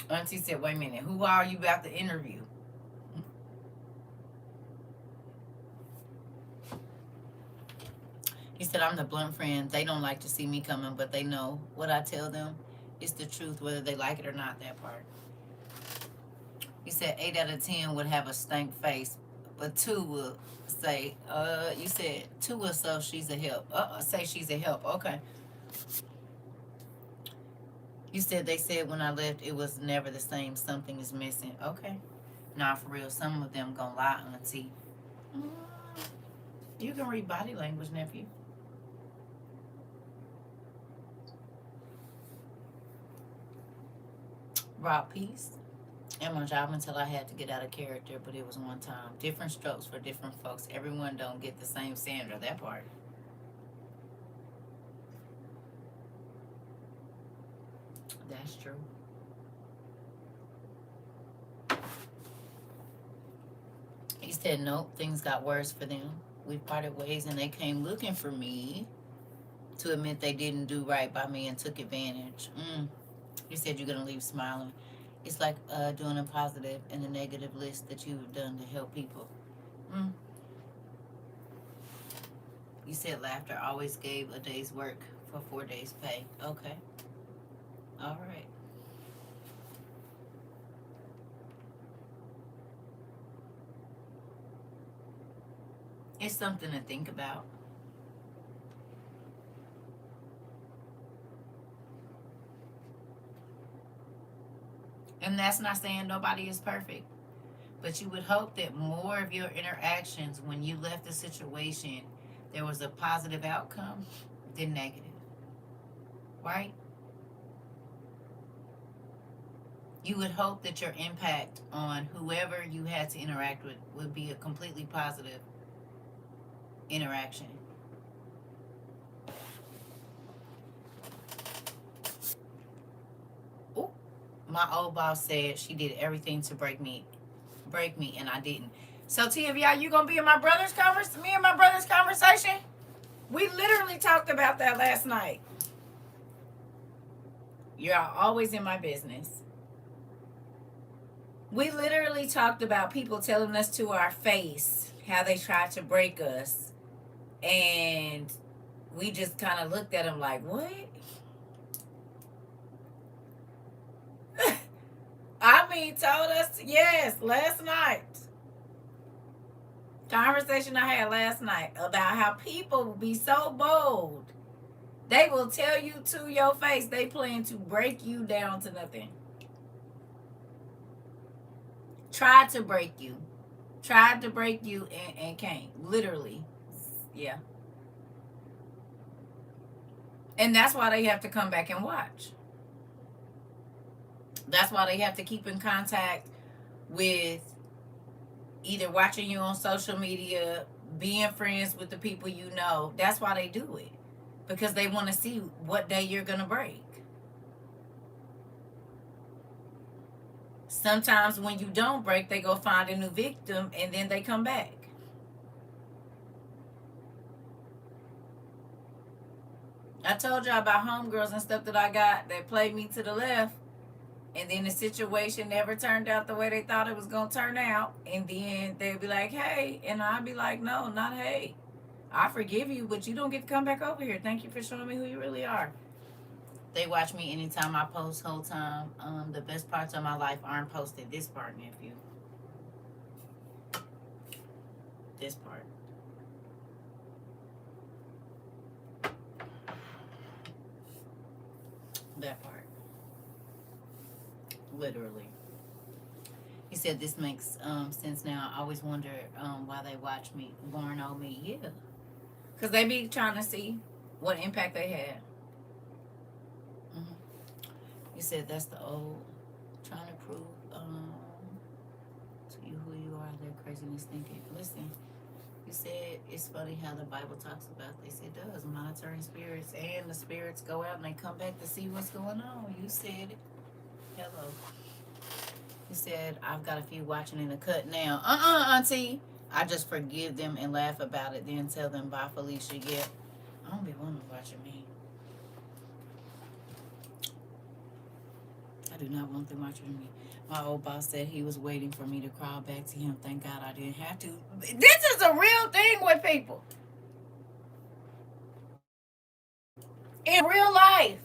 Auntie said, wait a minute. Who are you about to interview? He said, I'm the blunt friend. They don't like to see me coming, but they know what I tell them is the truth, whether they like it or not, that part. He said 8 out of 10 would have a stank face, but 2 will say, you said 2 will say she's a help. Say she's a help. Okay. You said they said when I left it was never the same. Something is missing. Okay. Nah, for real. Some of them gonna lie, Auntie. You can read body language, nephew. Raw peace and my job until I had to get out of character, but it was one time. Different strokes for different folks. Everyone don't get the same Sandra. That part. That's true. He said, nope, things got worse for them. We parted ways and they came looking for me to admit they didn't do right by me and took advantage. He said, you're going to leave smiling. It's like doing a positive and a negative list that you've done to help people. You said laughter always gave a day's work for 4 days' pay. Okay. All right. It's something to think about. And that's not saying nobody is perfect. But you would hope that more of your interactions when you left the situation, there was a positive outcome than negative. Right? You would hope that your impact on whoever you had to interact with would be a completely positive interaction. Ooh. My old boss said she did everything to break me, and I didn't. So Tia, you gonna be in my brother's me and my brother's conversation? We literally talked about that last night. You're always in my business. We literally talked about people telling us to our face how they tried to break us. And we just kind of looked at them like, what? I mean, told us, yes, last night. Conversation I had last night about how people will be so bold. They will tell you to your face they plan to break you down to nothing. Tried to break you. Tried to break you and can't. Literally. Yeah. And that's why they have to come back and watch. That's why they have to keep in contact with either watching you on social media, being friends with the people you know. That's why they do it. Because they want to see what day you're going to break. Sometimes when you don't break, they go find a new victim and then they come back. I told y'all about homegirls and stuff that I got that played me to the left. And then the situation never turned out the way they thought it was going to turn out. And then they'd be like, hey. And I'd be like, no, not hey. I forgive you, but you don't get to come back over here. Thank you for showing me who you really are. They watch me anytime I post whole time. The best parts of my life aren't posted. This part, nephew. This part. That part. Literally. He said this makes sense now. I always wonder why they watch me, born on me. Yeah. Because they be trying to see what impact they had. He said that's the old trying to prove to you who you are, their craziness thinking. Listen, You said it's funny how the Bible talks about this. It does. Monitoring spirits, and the spirits go out and they come back to see what's going on. You said it. Hello. You said, I've got a few watching in the cut now. Auntie. I just forgive them and laugh about it, then tell them, bye, Felicia. Yeah. I don't be wanting to watching me. I do not want them watching me. My old boss said he was waiting for me to crawl back to him. Thank God I didn't have to. This is a real thing with people. In real life.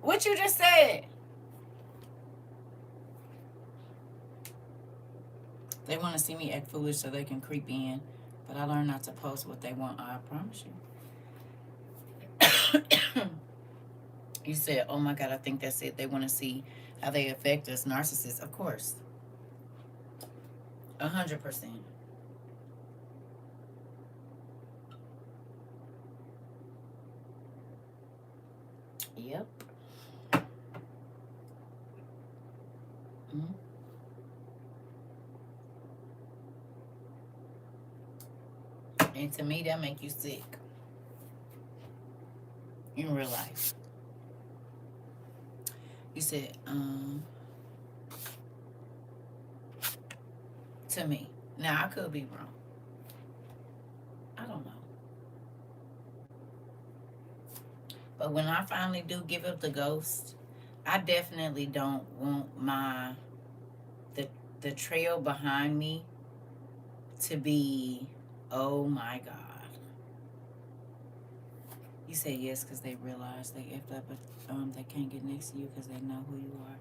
What you just said. They want to see me act foolish so they can creep in. But I learned not to post what they want. I promise you. You said, oh my God, I think that's it. They want to see how they affect us. Narcissists, of course. 100%. Yep. Mm-hmm. And to me, that make you sick. In real life. You said, to me. Now, I could be wrong. I don't know. But when I finally do give up the ghost, I definitely don't want the trail behind me to be, oh my God. You say yes because they realize they effed up, but they can't get next to you because they know who you are.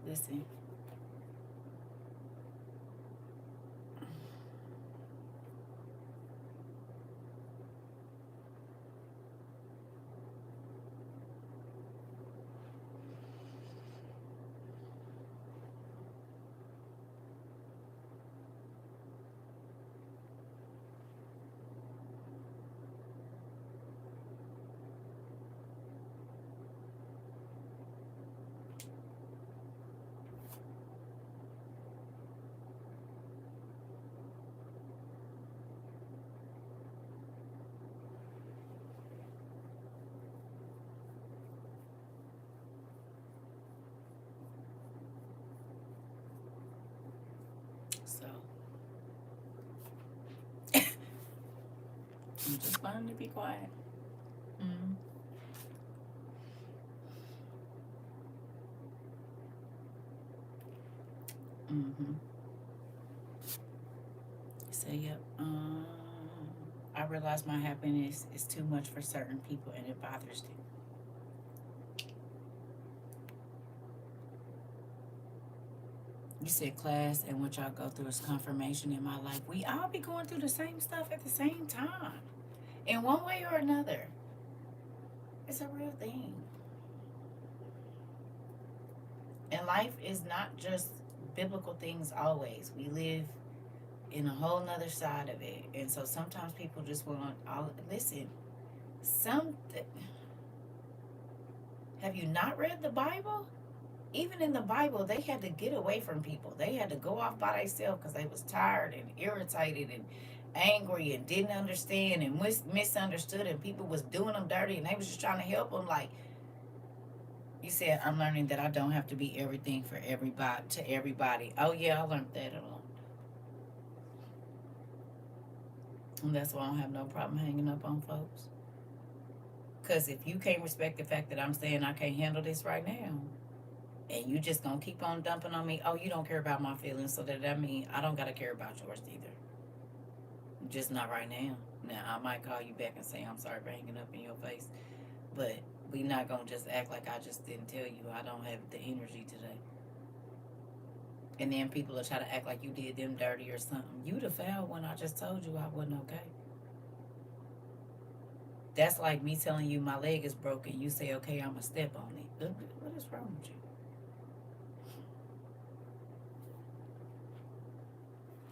Listen. So, I'm just learning to be quiet. Mm-hmm. Mm-hmm. So, yep. I realize my happiness is too much for certain people and it bothers them. You said class and what y'all go through is confirmation in my life. We all be going through the same stuff at the same time. In one way or another. It's a real thing. And life is not just biblical things always. We live in a whole nother side of it. And so sometimes people just want all listen, have you not read the Bible? Even in the Bible, they had to get away from people. They had to go off by themselves because they was tired and irritated and angry and didn't understand and misunderstood, and people was doing them dirty and they was just trying to help them. Like you said, I'm learning that I don't have to be everything for everybody to everybody. Oh yeah, I learned that alone. And that's why I don't have no problem hanging up on folks. Because if you can't respect the fact that I'm saying I can't handle this right now, and you just gonna keep on dumping on me, oh, you don't care about my feelings, so that means I don't gotta care about yours either. Just not right now. Now, I might call you back and say I'm sorry for hanging up in your face, but we not gonna just act like I just didn't tell you I don't have the energy today. And then people will try to act like you did them dirty or something. You the foul one. I just told you I wasn't okay. That's like me telling you my leg is broken. You say, okay, I'm going to step on it. What is wrong with you?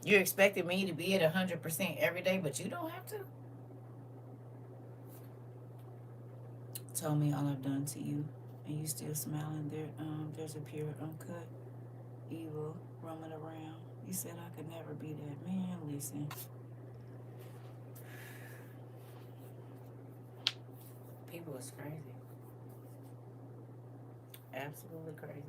You're expecting me to be at 100% every day, but you don't have to? Told me all I've done to you, and you still smiling. There's a pure, uncut evil roaming around. You said I could never be that man. Listen, people is crazy. Absolutely crazy.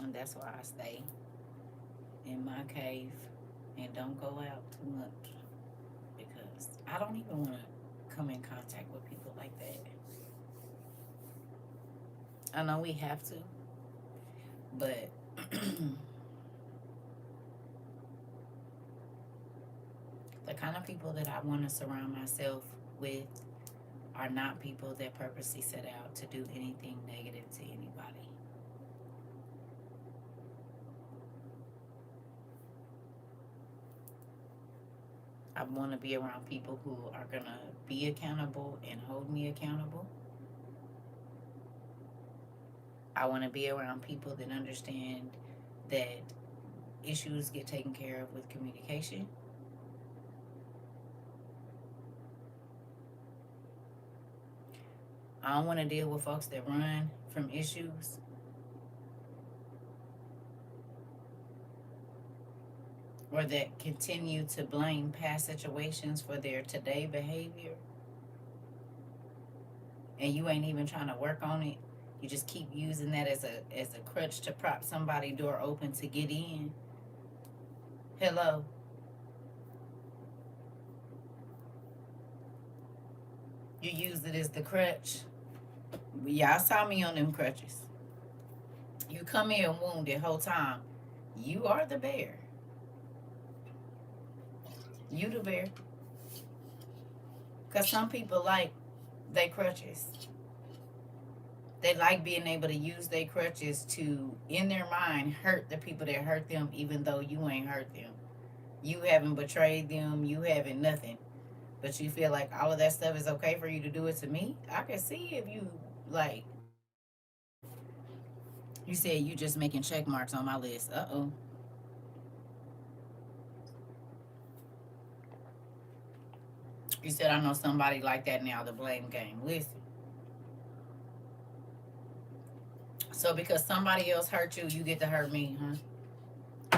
And that's why I stay in my cave and don't go out too much. Because I don't even want to come in contact with people like that. I know we have to, but the kind of people that I want to surround myself with are not people that purposely set out to do anything negative to anybody. I want to be around people who are going to be accountable and hold me accountable. I want to be around people that understand that issues get taken care of with communication. I don't want to deal with folks that run from issues. Or that continue to blame past situations for their today behavior. And you ain't even trying to work on it. You just keep using that as a crutch to prop somebody's door open to get in. Hello. You use it as the crutch. Y'all saw me on them crutches. You come here wounded whole time. You are the bear. You the bear. Because some people like their crutches. They like being able to use their crutches to, in their mind, hurt the people that hurt them, even though you ain't hurt them. You haven't betrayed them. You haven't nothing. But you feel like all of that stuff is okay for you to do it to me? I can see if you, like, you said you just making check marks on my list. Uh-oh. You said I know somebody like that now, the blame game. Listen. So because somebody else hurt you, you get to hurt me, huh?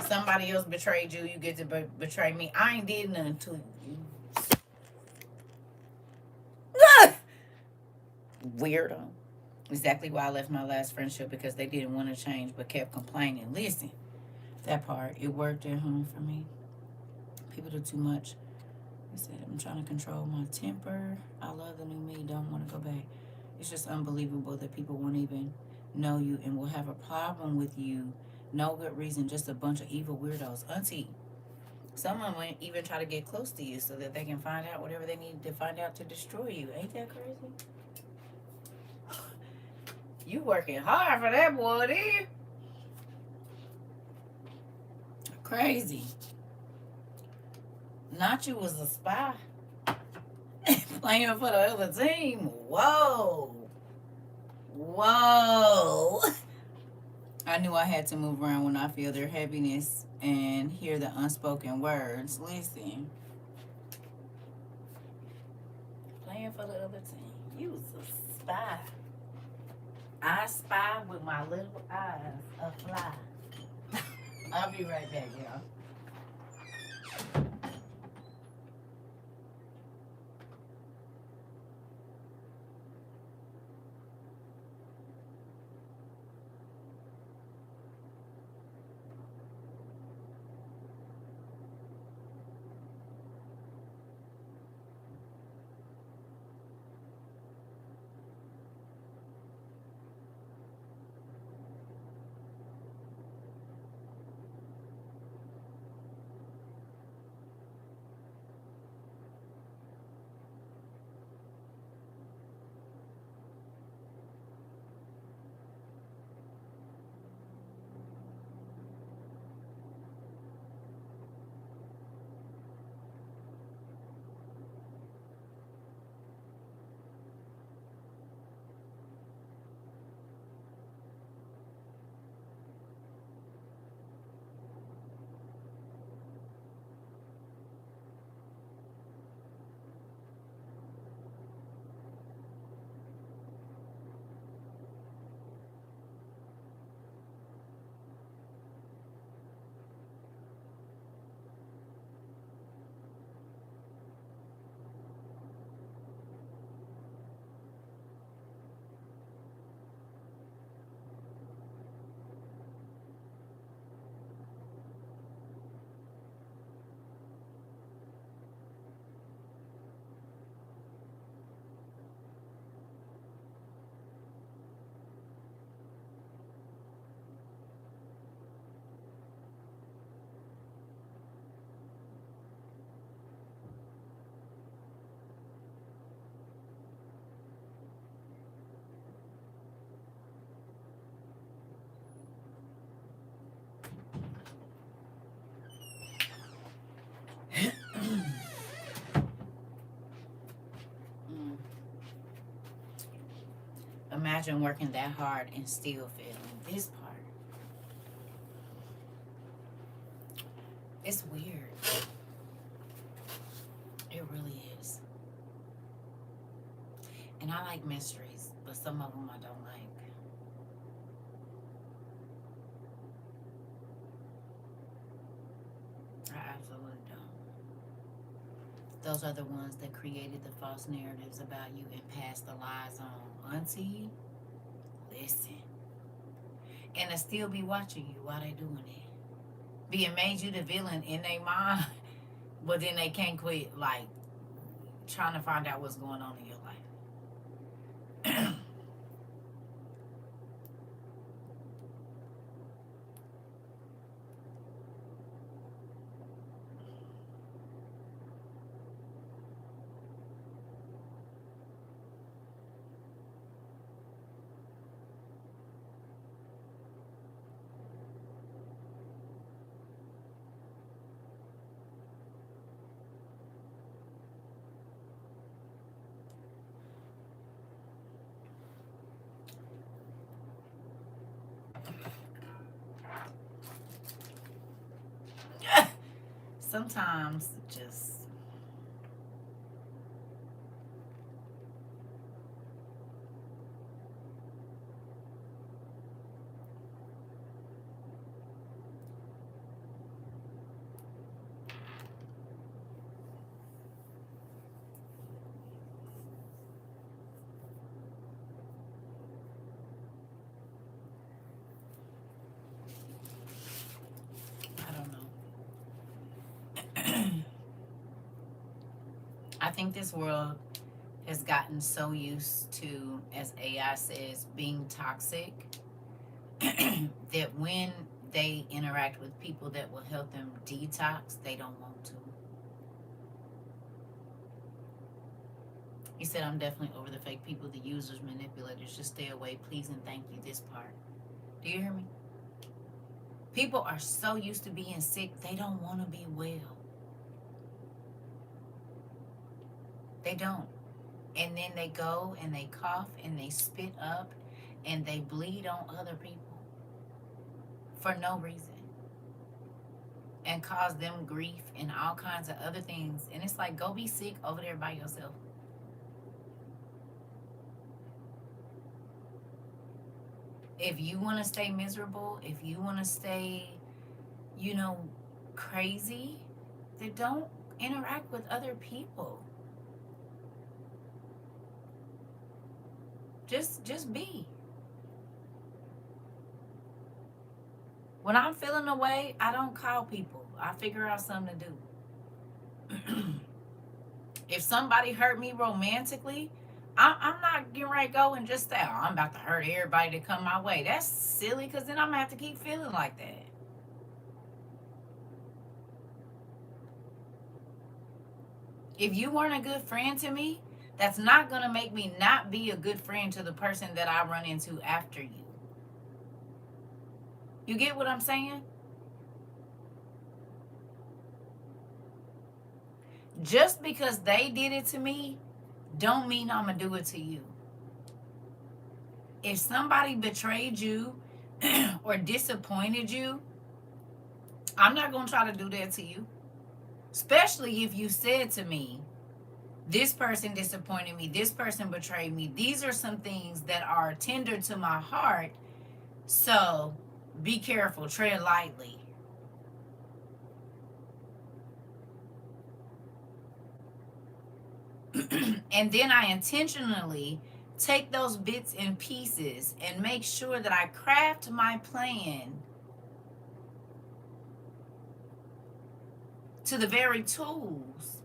Somebody else betrayed you, you get to betray me. I ain't did nothing to you. Weirdo. Exactly why I left my last friendship, because they didn't want to change but kept complaining. Listen, that part, it worked at home for me. People do too much. I said, I'm trying to control my temper. I love the new me, don't want to go back. It's just unbelievable that people won't even know you and will have a problem with you. No good reason, just a bunch of evil weirdos. Auntie, someone won't even try to get close to you so that they can find out whatever they need to find out to destroy you. Ain't that crazy? You working hard for that boy, there. Crazy. Not you was a spy. Playing for the other team. Whoa. Whoa. I knew I had to move around when I feel their heaviness and hear the unspoken words. Listen. Playing for the other team. You was a spy. I spy with my little eyes a fly. I'll be right back, y'all. Imagine working that hard and still failing. This part, it's weird. It really is. And I like mysteries, but some of them I don't like. I absolutely don't. Those are the ones that created the false narratives about you and passed the lies on. Auntie, listen. And I still be watching you while they doing it. Being made you the villain in their mind, but then they can't quit, like, trying to find out what's going on in your life. Sometimes just, I don't know. I think this world has gotten so used to, as AI says, being toxic that when they interact with people that will help them detox, they don't want to. He said, I'm definitely over the fake people, the users, manipulators. Just stay away, please, and thank you. This part. Do you hear me? People are so used to being sick, they don't want to be well. They don't. And then they go and they cough and they spit up and they bleed on other people for no reason and cause them grief and all kinds of other things. And it's like, go be sick over there by yourself. If you want to stay miserable, if you want to stay, you know, crazy, then don't interact with other people. Just be. When I'm feeling away, I don't call people. I figure out something to do. If somebody hurt me romantically, I'm not getting ready to go and just say, oh, I'm about to hurt everybody to come my way. That's silly, because then I'm going to have to keep feeling like that. If you weren't a good friend to me, that's not going to make me not be a good friend to the person that I run into after you. You get what I'm saying? Just because they did it to me, don't mean I'm going to do it to you. If somebody betrayed you or disappointed you, I'm not going to try to do that to you. Especially if you said to me, this person disappointed me, this person betrayed me. These are some things that are tender to my heart. So be careful, tread lightly. And then I intentionally take those bits and pieces and make sure that I craft my plan to the very tools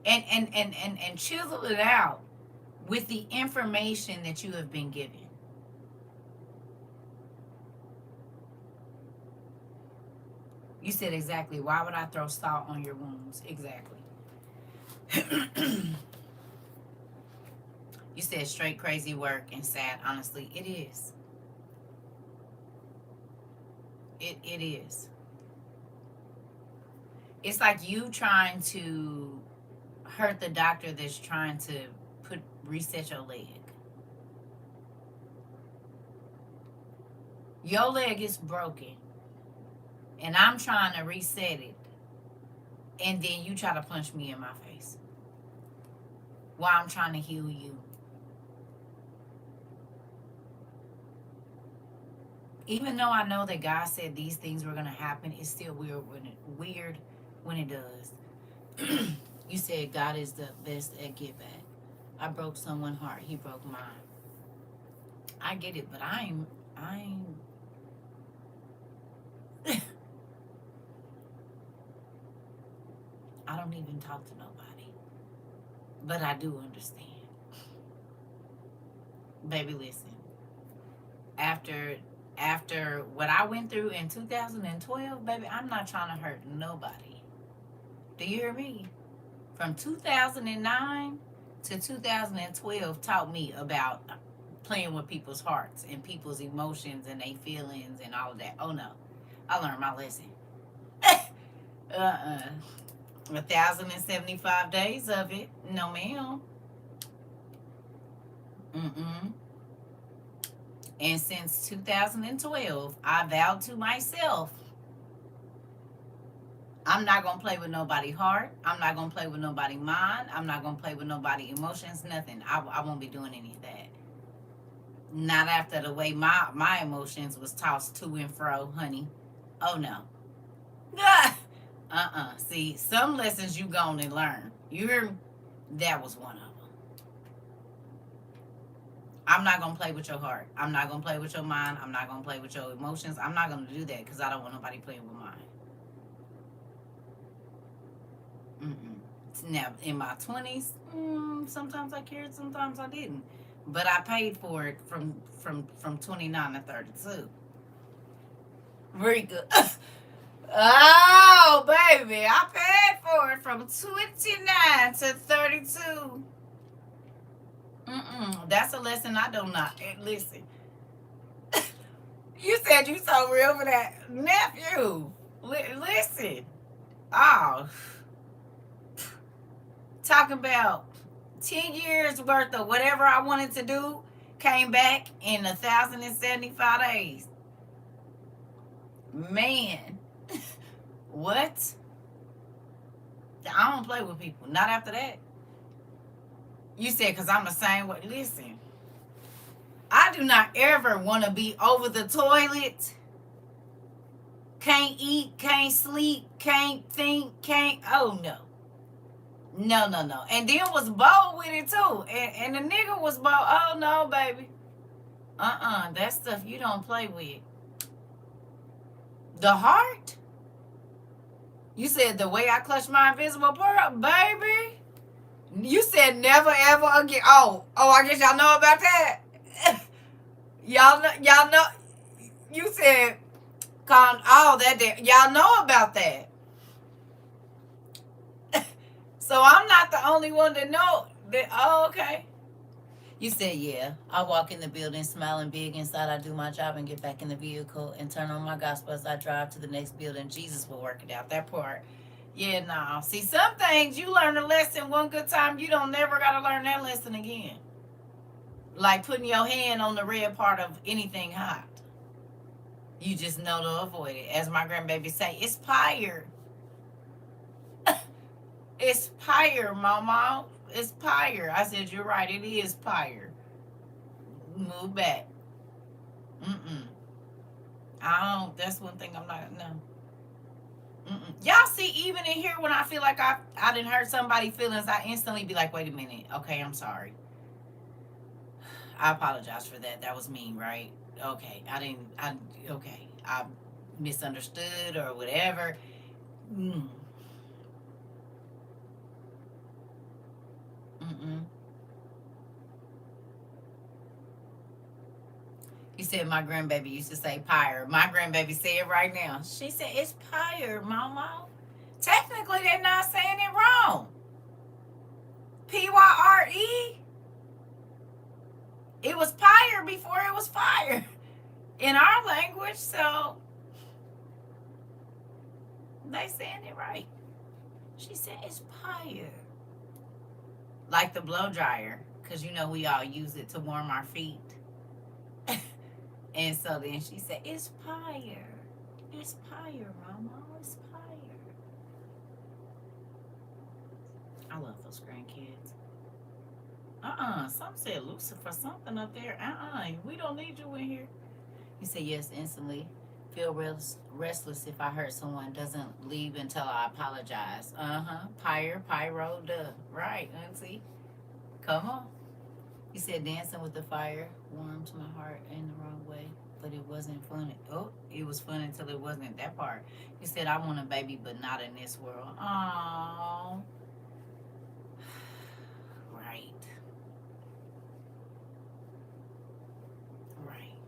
and chisel it out with the information that you have been given. You said exactly. Why would I throw salt on your wounds? Exactly. You said straight crazy work and sad. Honestly, it is. It is. It's like you trying to hurt the doctor that's trying to reset your leg. Your leg is broken, and I'm trying to reset it, and then you try to punch me in my face while I'm trying to heal you. Even though I know that God said these things were going to happen, it's still weird when it does. You said God is the best at give back. I broke someone's heart. He broke mine. I get it, but I don't even talk to nobody. But I do understand. Baby, listen. After what I went through in 2012, baby, I'm not trying to hurt nobody. Do you hear me? From 2009 to 2012 taught me about playing with people's hearts and people's emotions and their feelings and all of that. Oh no, I learned my lesson. 1,075 days of it. No, ma'am. And since 2012, I vowed to myself, I'm not going to play with nobody's heart. I'm not going to play with nobody's mind. I'm not going to play with nobody's emotions, nothing. I won't be doing any of that. Not after the way my emotions was tossed to and fro, honey. Oh, no. See, some lessons you gonna learn. You hear me? That was one of them. I'm not gonna play with your heart. I'm not gonna play with your mind. I'm not gonna play with your emotions. I'm not gonna do that because I don't want nobody playing with mine. Now, in my 20s, sometimes I cared, sometimes I didn't. But I paid for it from 29 to 32. Very good. Oh, baby, I paid for it from 29 to 32. That's a lesson I do not. Listen, you said you so real for that. Nephew, listen. Oh, talking about 10 years worth of whatever I wanted to do came back in 1,075 days. Man, what? I don't play with people. Not after that. You said because I'm the same way. Listen, I do not ever want to be over the toilet. Can't eat, can't sleep, can't think, can't. Oh, no. No. And then was bold with it, too. And the nigga was bold. Oh, no, baby. That stuff you don't play with. The heart? You said the way I clutched my invisible pearl, baby. You said never ever again. Oh, I guess y'all know about that. y'all know. You said, that day. Y'all know about that. So I'm not the only one that know that. Oh, okay. You said, yeah. I walk in the building smiling big inside. I do my job and get back in the vehicle and turn on my gospel as I drive to the next building. Jesus will work it out. That part. Yeah, no. See, some things you learn a lesson one good time, you don't never got to learn that lesson again. Like putting your hand on the red part of anything hot. You just know to avoid it. As my grandbaby say, it's fire. It's fire, mama. It's fire. I said, you're right. It is fire. Move back. That's one thing I'm not, no. Y'all see, even in here, when I feel like I didn't hurt somebody's feelings, I instantly be like, wait a minute. Okay, I'm sorry. I apologize for that. That was mean, right? Okay. Okay. I misunderstood or whatever. You said my grandbaby used to say pyre. My grandbaby say it right now. She said, it's pyre, mama. Technically, they're not saying it wrong. Pyre. It was pyre before it was fire in our language, so they saying it right. She said, it's pyre. like the blow dryer, because you know we all use it to warm our feet. And so then she said, "It's fire. It's fire, Mama. It's fire." I love those grandkids. Some said Lucifer something up there. We don't need you in here. He said, "Yes, instantly. Feel restless if I hurt someone. Doesn't leave until I apologize." Pyro, duh. Right, auntie. Come on. He said, "Dancing with the fire warmed my heart in the wrong way, but it wasn't funny." Oh, it was fun until it wasn't, that part. He said, "I want a baby, but not in this world." Oh, right, right.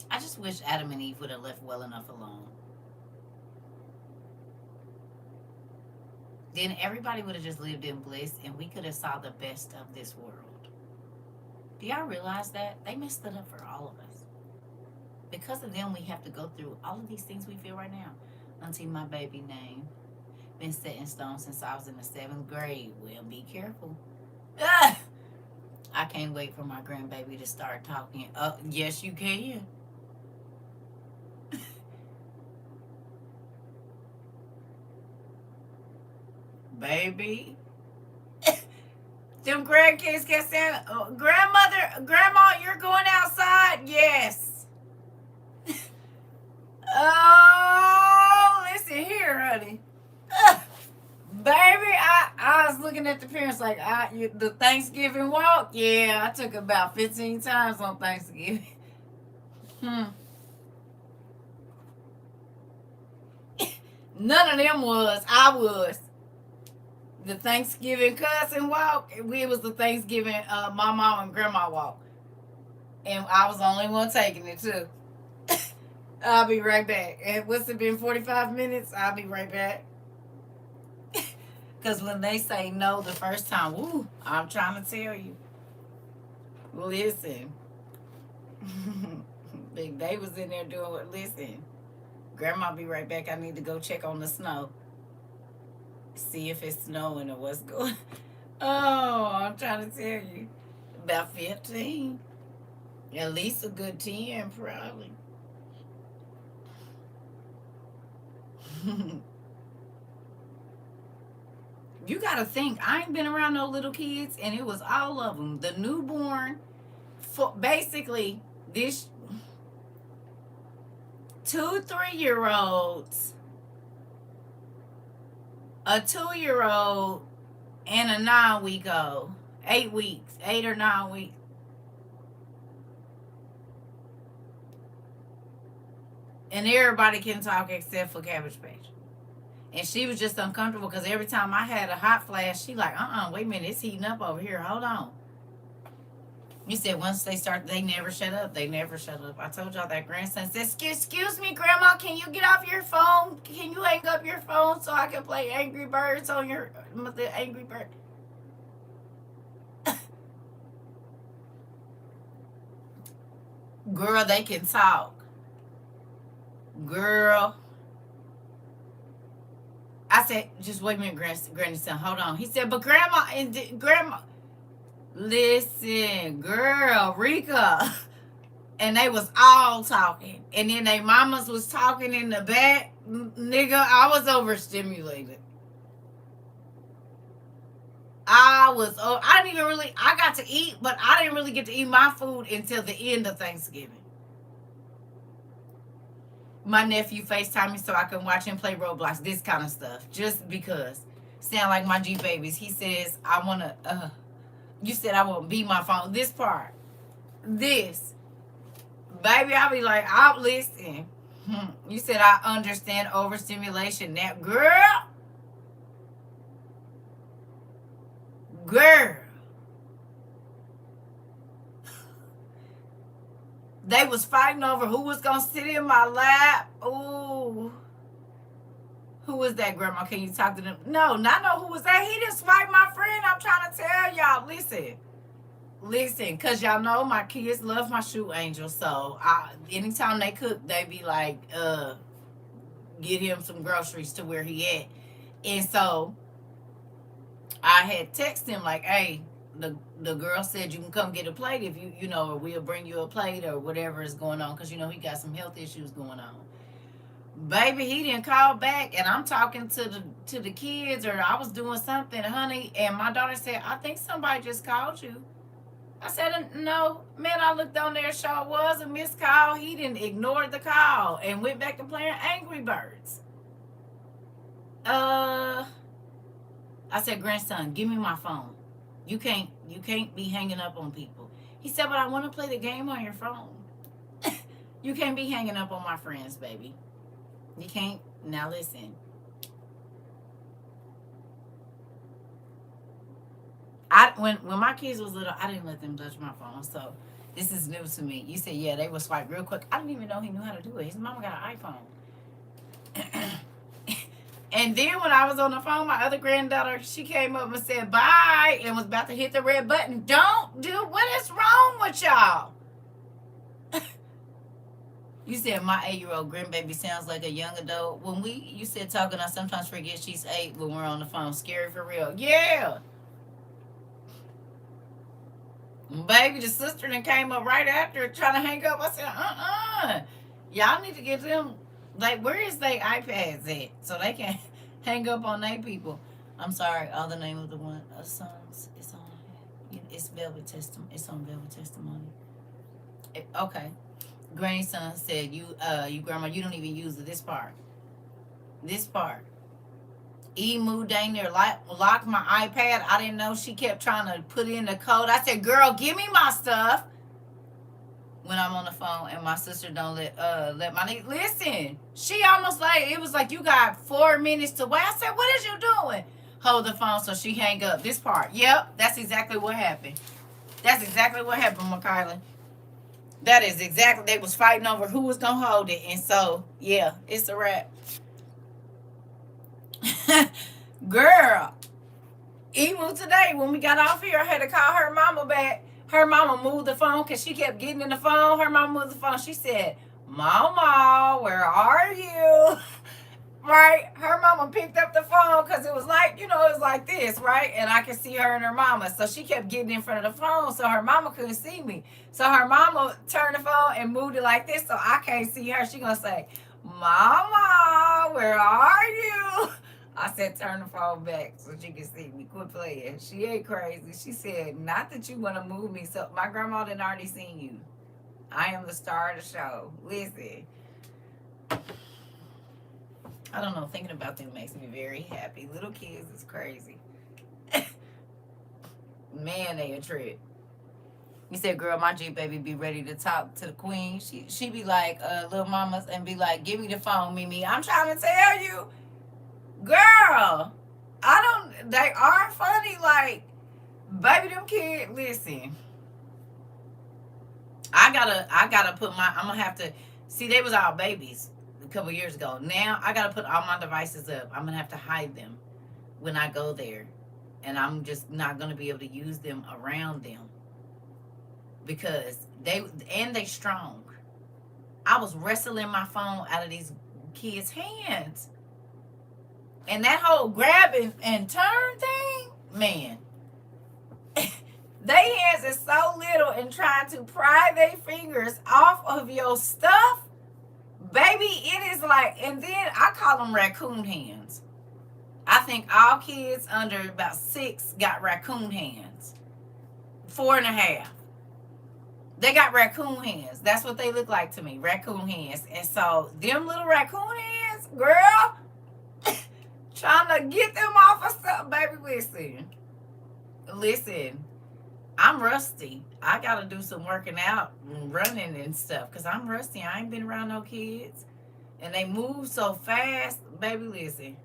I just wish Adam and Eve would have left well enough alone. Then everybody would have just lived in bliss, and we could have saw the best of this world. Do y'all realize that? They messed it up for all of us. Because of them, we have to go through all of these things we feel right now. Until my baby name been set in stone since I was in the 7th grade. Well, be careful. Ah! I can't wait for my grandbaby to start talking. Yes, you can. Baby. Them grandkids kept saying, Grandma, you're going outside? Yes. Oh, listen here, honey. Baby, I was looking at the parents like, the Thanksgiving walk? Yeah, I took about 15 times on Thanksgiving. None of them was. I was. The Thanksgiving cousin walk, it was the Thanksgiving my mom and grandma walk. And I was the only one taking it too. I'll be right back. And what's it been, 45 minutes? I'll be right back. Because when they say no the first time, woo, I'm trying to tell you. Listen. Big Day was in there doing what? Listen. Grandma be right back. I need to go check on the snow. See if it's snowing or what's going. Oh, I'm trying to tell you. About 15. At least a good 10, probably. You gotta think, I ain't been around no little kids, and it was all of them. The newborn, basically, this 2-3-year-olds, a 2-year-old, and a 9-week-old. 8 weeks, 8 or 9 weeks. And everybody can talk except for Cabbage Patch. And she was just uncomfortable because every time I had a hot flash, she like, wait a minute, it's heating up over here. Hold on. You said once they start, they never shut up. They never shut up. I told y'all that grandson said, excuse me, Grandma, can you get off your phone? Can you hang up your phone so I can play Angry Birds on the Angry Bird? Girl, they can talk. Girl. I said, just wait a minute, grandson, hold on. He said, but Grandma, listen, girl, Rika. And they was all talking. And then they mamas was talking in the back. Nigga, I was overstimulated. I didn't even really, I got to eat, but I didn't really get to eat my food until the end of Thanksgiving. My nephew FaceTimed me so I can watch him play Roblox, this kind of stuff. Just because. Sound like my G babies. He says, I want to, you said I won't be my phone. This part. This. Baby, I'll be like, I'll listen. You said I understand overstimulation. Now, girl. They was fighting over who was going to sit in my lap. Ooh. Who was that, Grandma? Can you talk to them? No, not know who was that. He didn't swipe my friend. I'm trying to tell y'all. Listen, because y'all know my kids love my shoe angel. So anytime they cook, they be like, get him some groceries to where he at. And so I had texted him like, hey, the girl said you can come get a plate if you know, or we'll bring you a plate or whatever is going on, because you know he got some health issues going on. Baby, he didn't call back, and I'm talking to the kids, or I was doing something, honey, and my daughter said, I think somebody just called you. I said, no, man, I looked on there, sure it was a missed call. He didn't ignore the call and went back to playing Angry Birds. I said, grandson, give me my phone. You can't be hanging up on people. He said, but I want to play the game on your phone. You can't be hanging up on my friends, baby. You can't. Now listen. When my kids was little, I didn't let them touch my phone. So this is new to me. You said, yeah, they would swipe real quick. I didn't even know he knew how to do it. His mama got an iPhone. And then when I was on the phone, my other granddaughter, she came up and said bye and was about to hit the red button. Don't do, what is wrong with y'all? You said my 8-year-old grandbaby sounds like a young adult. When you said talking, I sometimes forget she's 8 when we're on the phone. Scary for real. Yeah. Baby, the sister then came up right after trying to hang up. I said, y'all need to get them, like, where is their iPads at? So they can hang up on their people. I'm sorry, all the name of the one songs is on. It's Velvet Testimony. It's on Velvet Testimony. Okay. Grandson said, you grandma, you don't even use this part. This part. E moved down there, locked my iPad. I didn't know she kept trying to put in the code. I said, girl, give me my stuff. When I'm on the phone, and my sister don't let my niece listen. She almost like, it was like, you got 4 minutes to wait. I said, what is you doing? Hold the phone so she hang up. This part. Yep, that's exactly what happened. That's exactly what happened, McKayla. That is exactly, they was fighting over who was gonna hold it. And so, yeah, it's a wrap. Girl, even today when we got off here, I had to call her mama back. Her mama moved the phone because she kept getting in the phone. Her mama moved the phone. She said, Mama, where are you? Right? Her mama picked up the phone because it was like, it was like this, right? And I could see her and her mama. So she kept getting in front of the phone so her mama couldn't see me. So her mama turned the phone and moved it like this so I can't see her. She gonna say, Mama, where are you? I said, turn the phone back so she can see me. Quit playing. She ain't crazy. She said, not that you want to move me. So my grandma didn't already seen you. I am the star of the show. Listen. I don't know. Thinking about them makes me very happy. Little kids is crazy. Man, they a trip. You said, girl, my G baby be ready to talk to the queen. She be like, little mamas, and be like, give me the phone, Mimi. I'm trying to tell you. Girl, they are funny, like, baby, them kids, listen. I gotta put I'm gonna have to, see, they was all babies a couple years ago. Now, I gotta put all my devices up. I'm gonna have to hide them when I go there. And I'm just not gonna be able to use them around them. Because they strong. I was wrestling my phone out of these kids' hands. And that whole grab and turn thing, man, they hands is so little and trying to pry their fingers off of your stuff, baby, it is like, and then I call them raccoon hands. I think all kids under about 6 got raccoon hands. 4.5. They got raccoon hands. That's what they look like to me, raccoon hands. And so them little raccoon hands, girl, trying to get them off of stuff, baby. Listen, I'm rusty. I gotta do some working out and running and stuff because I'm rusty. I ain't been around no kids, and they move so fast, baby. Listen,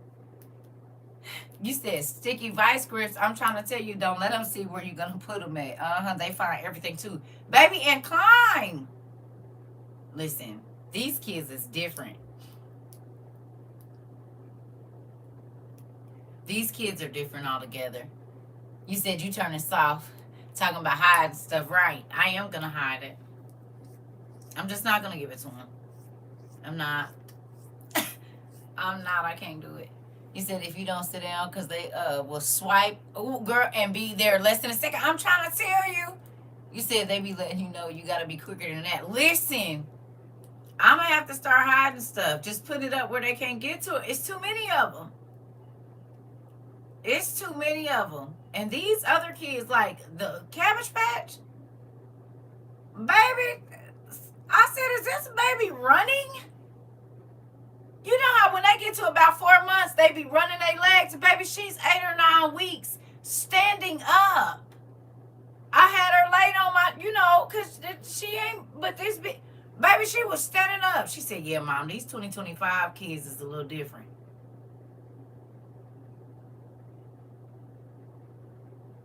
you said sticky vice grips. I'm trying to tell you, don't let them see where you're gonna put them at. They find everything too, baby, and climb. Listen, these kids is different. These kids are different altogether. You said you turning soft, talking about hiding stuff. Right. I am going to hide it. I'm just not going to give it to him. I'm not. I'm not. I can't do it. He said if you don't sit down, because they will swipe, ooh, girl, and be there less than a second. I'm trying to tell you. You said they be letting you know you got to be quicker than that. Listen, I'm going to have to start hiding stuff. Just put it up where they can't get to it. It's too many of them. It's too many of them. And these other kids, like the Cabbage Patch, baby, I said, is this baby running? You know how when they get to about 4 months, they be running their legs. Baby, she's 8 or 9 weeks standing up. I had her laid on my, because she ain't, but baby, she was standing up. She said, yeah, Mom, these 2025 kids is a little different.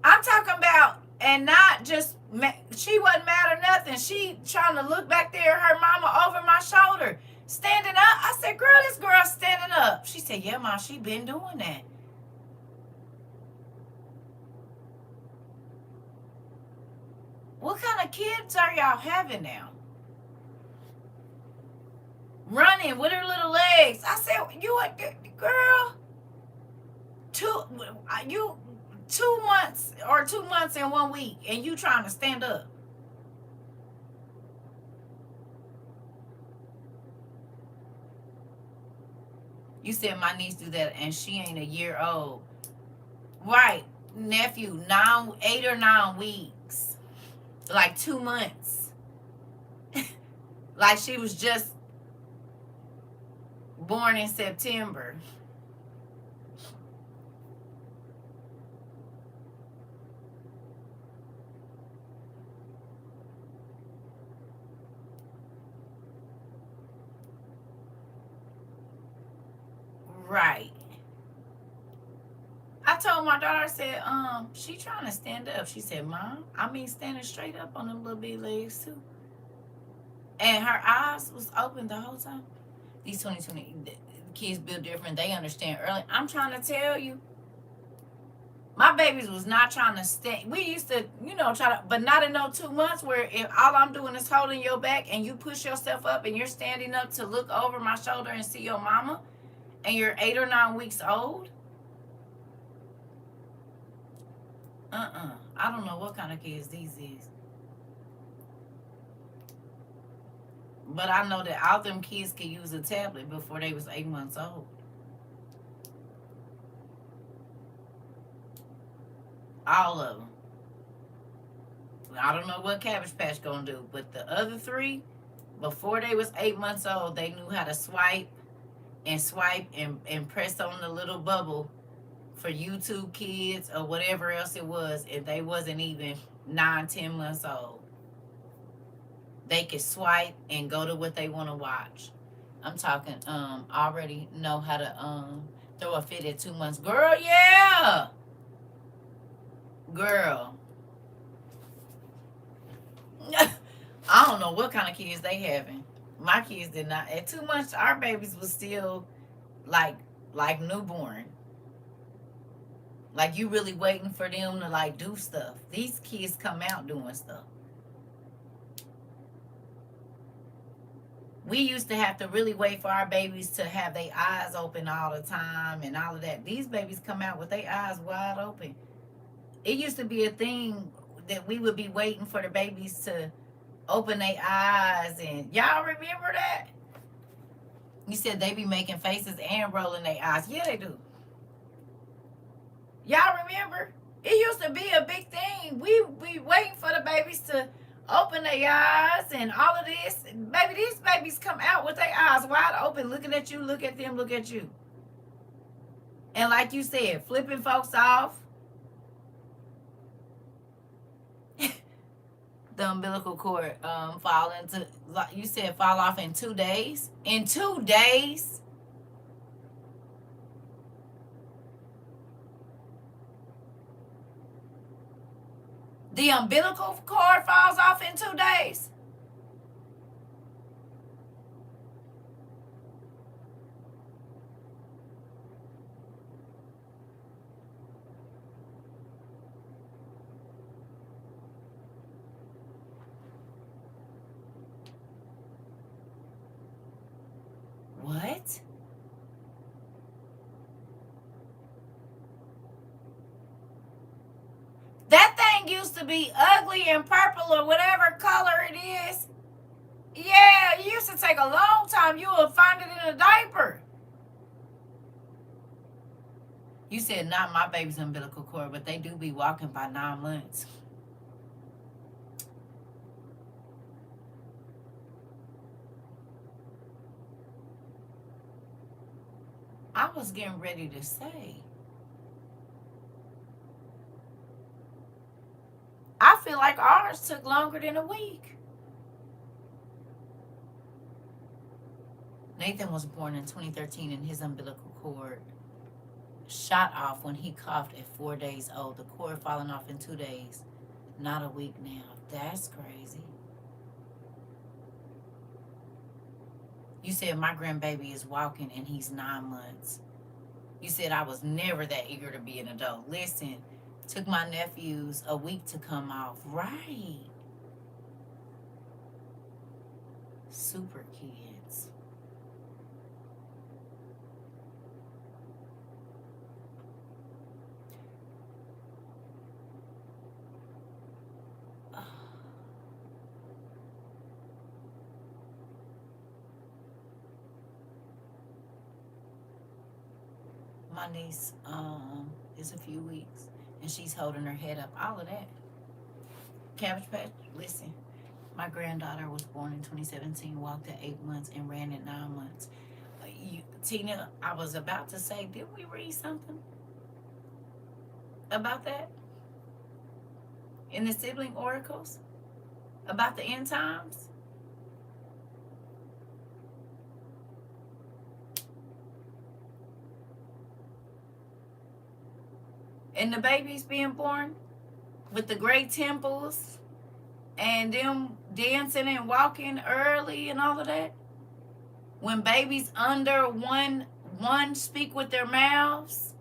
I'm talking about, and not just, she wasn't mad or nothing. She trying to look back there, her mama over my shoulder, standing up. I said, girl, this girl's standing up. She said, yeah, Mom, she been doing that. What kind of kids are y'all having now? Running with her little legs. I said, you a girl? 2 months or 2 months and 1 week, and you trying to stand up? You said my niece do that, and she ain't a year old. Right, nephew, 8 or 9 weeks, like 2 months, like she was just born in September. Right. I told my daughter, I said, she trying to stand up. She said, Mom, I mean standing straight up on them little big legs too. And her eyes was open the whole time. These 2020 kids build different. They understand early. I'm trying to tell you. My babies was not trying to stand. We used to, try to, but not in no 2 months where if all I'm doing is holding your back and you push yourself up and you're standing up to look over my shoulder and see your mama and you're 8 or 9 weeks old. I don't know what kind of kids these is. But I know that all them kids could use a tablet before they was 8 months old. All of them. I don't know what Cabbage Patch gonna do, but the other 3, before they was 8 months old, they knew how to swipe and press on the little bubble for YouTube Kids or whatever else it was, and they wasn't even 9, 10 months old. They could swipe and go to what they want to watch. I'm talking already know how to throw a fit at 2 months. Girl, yeah. Girl. I don't know what kind of kids they having. My kids did not. At 2 months, our babies was still like newborn. Like you really waiting for them to like do stuff. These kids come out doing stuff. We used to have to really wait for our babies to have their eyes open all the time and all of that. These babies come out with their eyes wide open. It used to be a thing that we would be waiting for the babies to open their eyes, and y'all remember that? You said they be making faces and rolling their eyes. Yeah, they do. Y'all remember? It used to be a big thing. We waiting for the babies to open their eyes and all of this. Baby, these babies come out with their eyes wide open, looking at you, look at them, look at you. And like you said, flipping folks off. The umbilical cord fall into, you said fall off in 2 days? In 2 days? The umbilical cord falls off in 2 days? What? to be ugly and purple or whatever color it is. Yeah, it used to take a long time. You would find it in a diaper. You said not my baby's umbilical cord, but they do be walking by 9 months. I was getting ready to say, I feel like ours took longer than a week. Nathan was born in 2013 and his umbilical cord shot off when he coughed at 4 days old. The cord falling off in 2 days. Not a week now. That's crazy. You said my grandbaby is walking and he's 9 months. You said I was never that eager to be an adult. Listen, took my nephews a week to come off. Right. Super kids. My niece is a few weeks and she's holding her head up. All of that. Cabbage Patch, listen. My granddaughter was born in 2017, walked at 8 months, and ran at 9 months. Tina, I was about to say, did we read something about that in the sibling oracles? About the end times? And the babies being born with the great temples and them dancing and walking early and all of that. When babies under one speak with their mouths.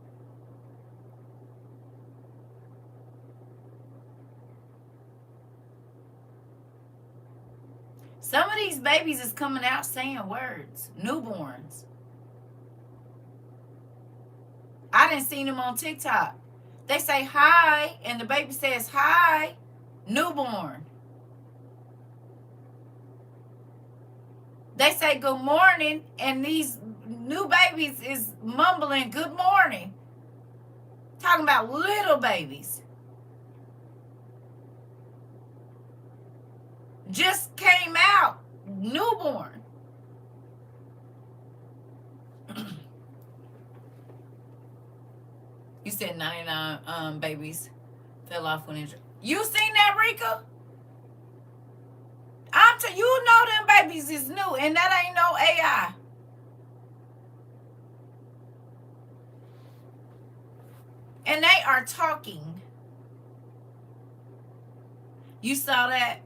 Some of these babies is coming out saying words. Newborns. I didn't see them on TikTok. They say hi, and the baby says hi, newborn. They say good morning, and these new babies is mumbling good morning. Talking about little babies. Just came out, newborn. You said 99 babies fell off when injured. You seen that, Rika? You know them babies is new, and that ain't no AI. And they are talking. You saw that?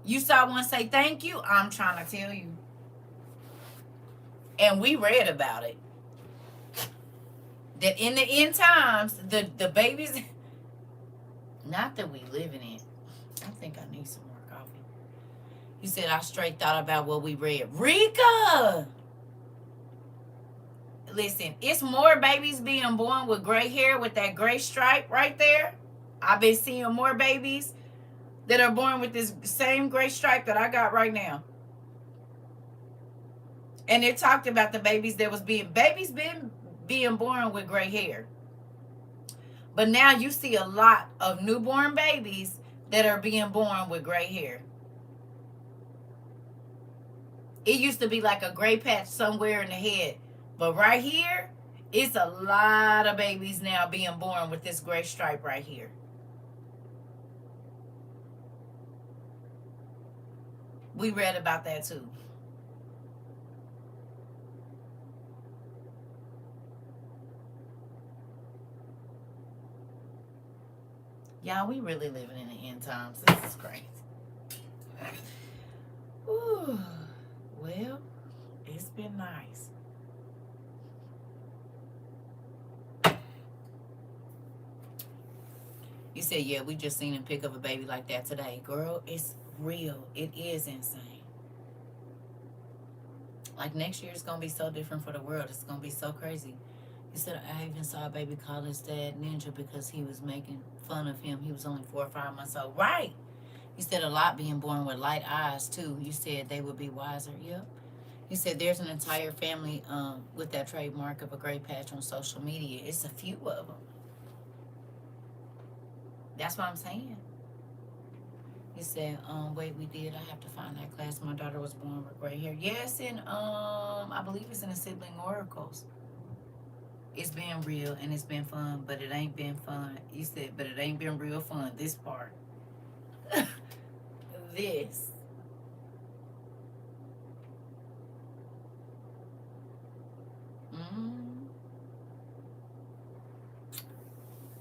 You saw one say thank you? I'm trying to tell you. And we read about it. That in the end times, the babies, not that we live in it. I think I need some more coffee. You said I straight thought about what we read. Rika! Listen, it's more babies being born with gray hair with that gray stripe right there. I've been seeing more babies that are born with this same gray stripe that I got right now. And they talked about the babies that was being born with gray hair. But now you see a lot of newborn babies that are being born with gray hair. It used to be like a gray patch somewhere in the head. But right here, it's a lot of babies now being born with this gray stripe right here. We read about that too. Y'all, we really living in the end times. This is crazy. Ooh, well, it's been nice. You said, yeah, we just seen him pick up a baby like that today. Girl, it's real. It is insane. Like next year, it's going to be so different for the world. It's going to be so crazy. You He said, I even saw a baby call his dad Ninja because he was making fun of him. He was only 4 or 5 months old. Right. You said a lot being born with light eyes, too. You said they would be wiser. Yep. You said there's an entire family with that trademark of a gray patch on social media. It's a few of them. That's what I'm saying. He said, wait, we did. I have to find that class. My daughter was born with gray hair. Yes, and I believe it's in the Sibling Oracles. It's been real and it's been fun, but it ain't been fun. You said, but it ain't been real fun. This part. This. Mm.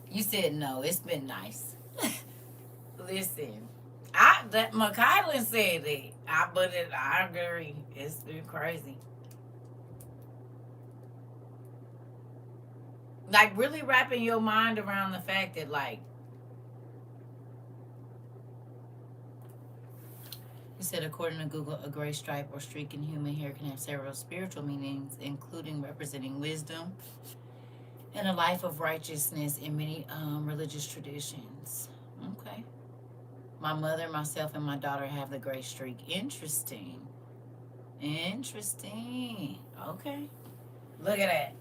You said no. It's been nice. Listen, that McKylan said it. I agree. It's been crazy. Like really wrapping your mind around the fact that like you said, according to Google, a gray stripe or streak in human hair can have several spiritual meanings, including representing wisdom and a life of righteousness in many religious traditions. Okay. My mother, myself, and my daughter have the gray streak. Interesting. Interesting. Okay. Look at that.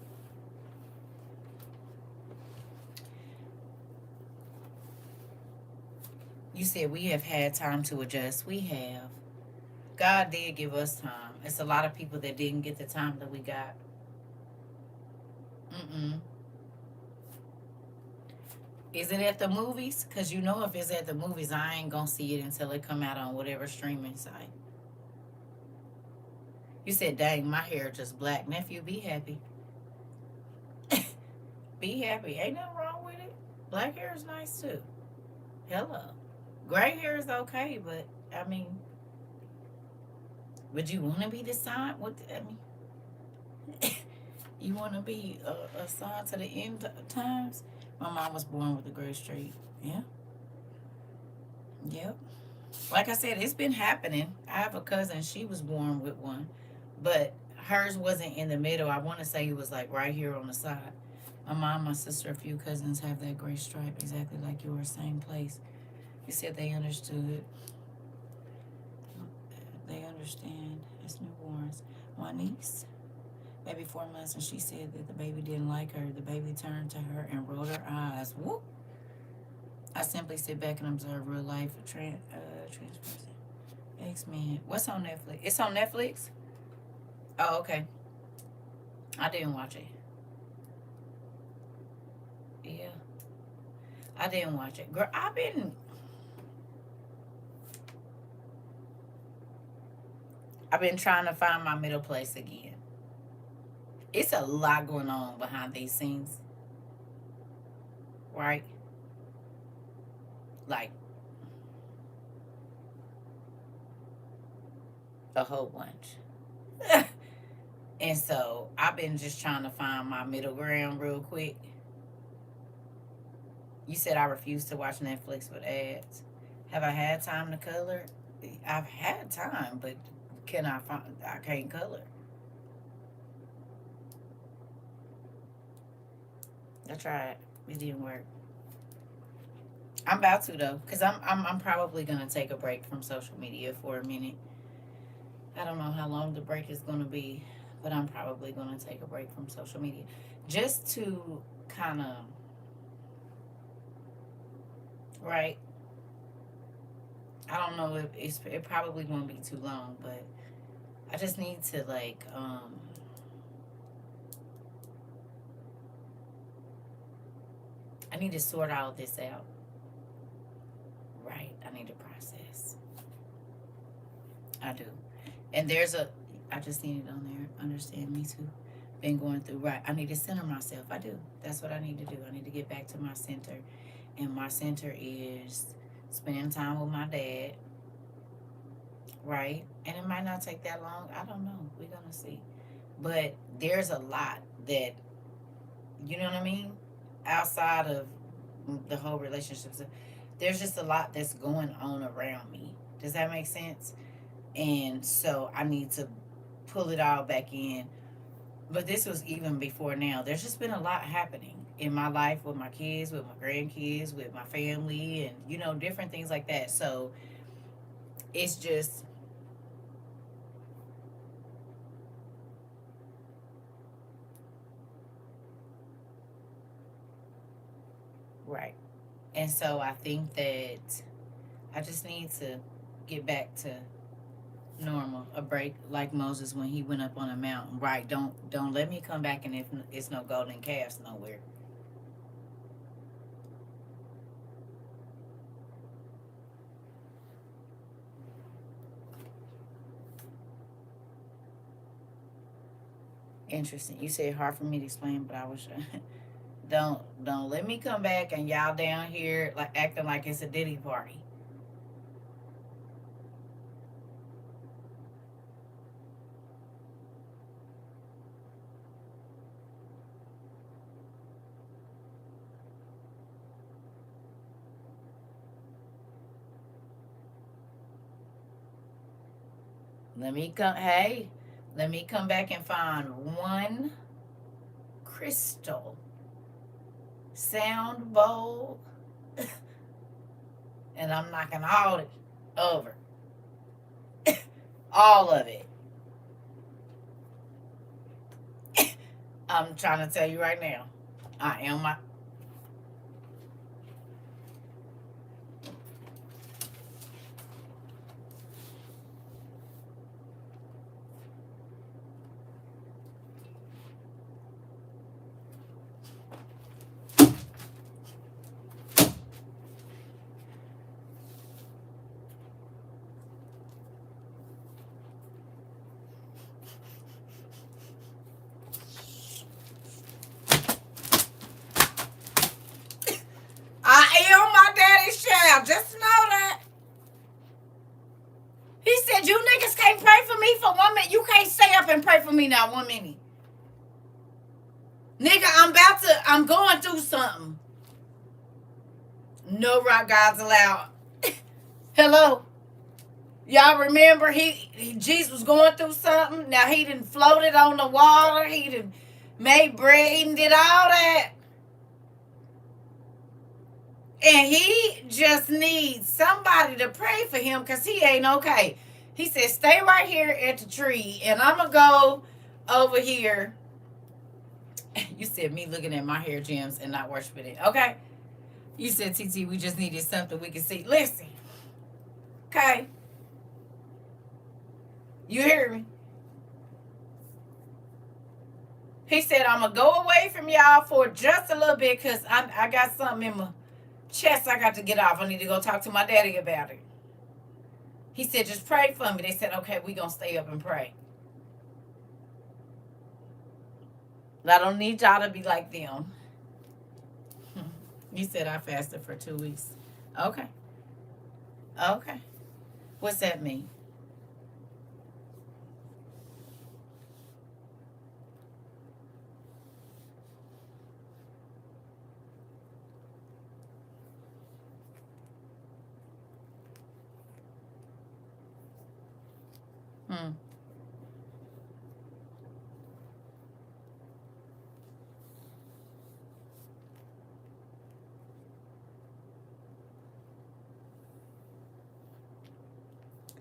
You said we have had time to adjust. We have. God did give us time. It's a lot of people that didn't get the time that we got. Mm-mm. Is it at the movies? Because you know if it's at the movies, I ain't going to see it until it come out on whatever streaming site. You said, dang, my hair just black. Nephew, be happy. Be happy. Ain't nothing wrong with it. Black hair is nice too. Hello. Gray hair is okay, but I mean, would you want to be the sign? What I mean, you want to be a sign to the end of times? My mom was born with a gray streak. Yeah. Yep. Like I said, it's been happening. I have a cousin. She was born with one, but hers wasn't in the middle. I want to say it was like right here on the side. My mom, my sister, a few cousins have that gray stripe exactly like yours, same place. You said they understood. They understand as newborns. My niece, baby 4 months, and she said that the baby didn't like her. The baby turned to her and rolled her eyes. Whoop. I simply sit back and observe real life trans person. X-Men. What's on Netflix? It's on Netflix? Oh, okay. I didn't watch it. Yeah. I didn't watch it. Girl, I've been trying to find my middle place again. It's a lot going on behind these scenes, right? Like a whole bunch. And so I've been just trying to find my middle ground real quick. You said I refuse to watch Netflix with ads. Have I had time to color? I've had time, but can I find? I can't color. I tried. It didn't work. I'm about to though, cause I'm probably gonna take a break from social media for a minute. I don't know how long the break is gonna be, but I'm probably gonna take a break from social media, just to kind of right. I don't know if it probably won't be too long, but I just need to like I need to sort all this out. Right. I need to process. I do. And I just need it on there. Understand me too. Been going through, right. I need to center myself. I do. That's what I need to do. I need to get back to my center. And my center is spending time with my dad. Right. And it might not take that long. I don't know. We're going to see. But there's a lot that, you know what I mean? Outside of the whole relationship, there's just a lot that's going on around me. Does that make sense? And so I need to pull it all back in But this was even before now. There's just been a lot happening in my life with my kids, with my grandkids, with my family, and different things like that. So it's just right. And so I think that I just need to get back to normal, a break like Moses when he went up on a mountain. Right? Don't let me come back and if it's no golden calves nowhere. Interesting. You said hard for me to explain, but I was don't let me come back and y'all down here like acting like it's a Diddy party. Let me come. Hey, let me come back and find one crystal sound bowl, and I'm knocking all it over, all of it. I'm trying to tell you right now. I am my. I am my daddy's child. Just know that. He said, you niggas can't pray for me for 1 minute. You can't stay up and pray for me now 1 minute. Nigga, I'm going through something. No rock gods allowed. Hello? Y'all remember Jesus was going through something? Now he done floated on the water. He done made bread. He done did all that. And he just needs somebody to pray for him because he ain't okay. He said, stay right here at the tree and I'm going to go over here. You said me looking at my hair gems and not worshiping it. Okay. You said, TT, we just needed something we could see. Listen. Okay. You hear me? He said, I'm going to go away from y'all for just a little bit because I got something in my chest I got to get off. I need to go talk to my daddy about it. He said, just pray for me. They said, okay, we going to stay up and pray. I don't need y'all to be like them. You said I fasted for 2 weeks. Okay. Okay. What's that mean? Hmm.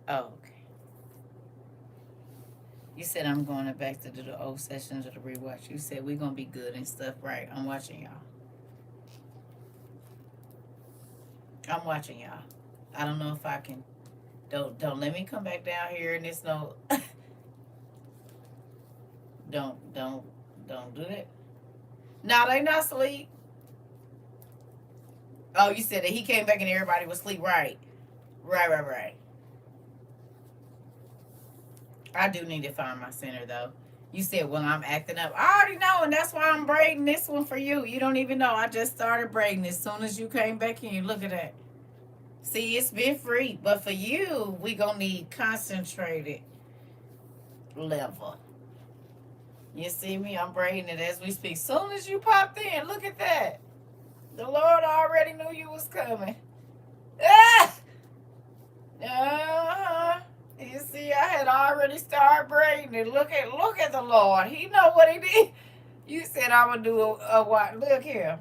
Oh, okay. You said I'm going back to do the old sessions of the rewatch. You said we're gonna be good and stuff, right? I'm watching y'all. I'm watching y'all. I don't know if I can. Don't let me come back down here and it's no. don't do that. No, they not asleep. Oh, you said that he came back and everybody was asleep, right? Right. I do need to find my center though. You said, well, I'm acting up. I already know, and that's why I'm braiding this one for you. You don't even know. I just started braiding as soon as you came back in. Look at that. See, it's been free. But for you, we going to need concentrated level. You see me? I'm braiding it as we speak. Soon as you popped in, look at that. The Lord already knew you was coming. Ah! Uh-huh. You see, I had already started braiding it. Look at the Lord. He know what he did. You said I would do a what? Look here.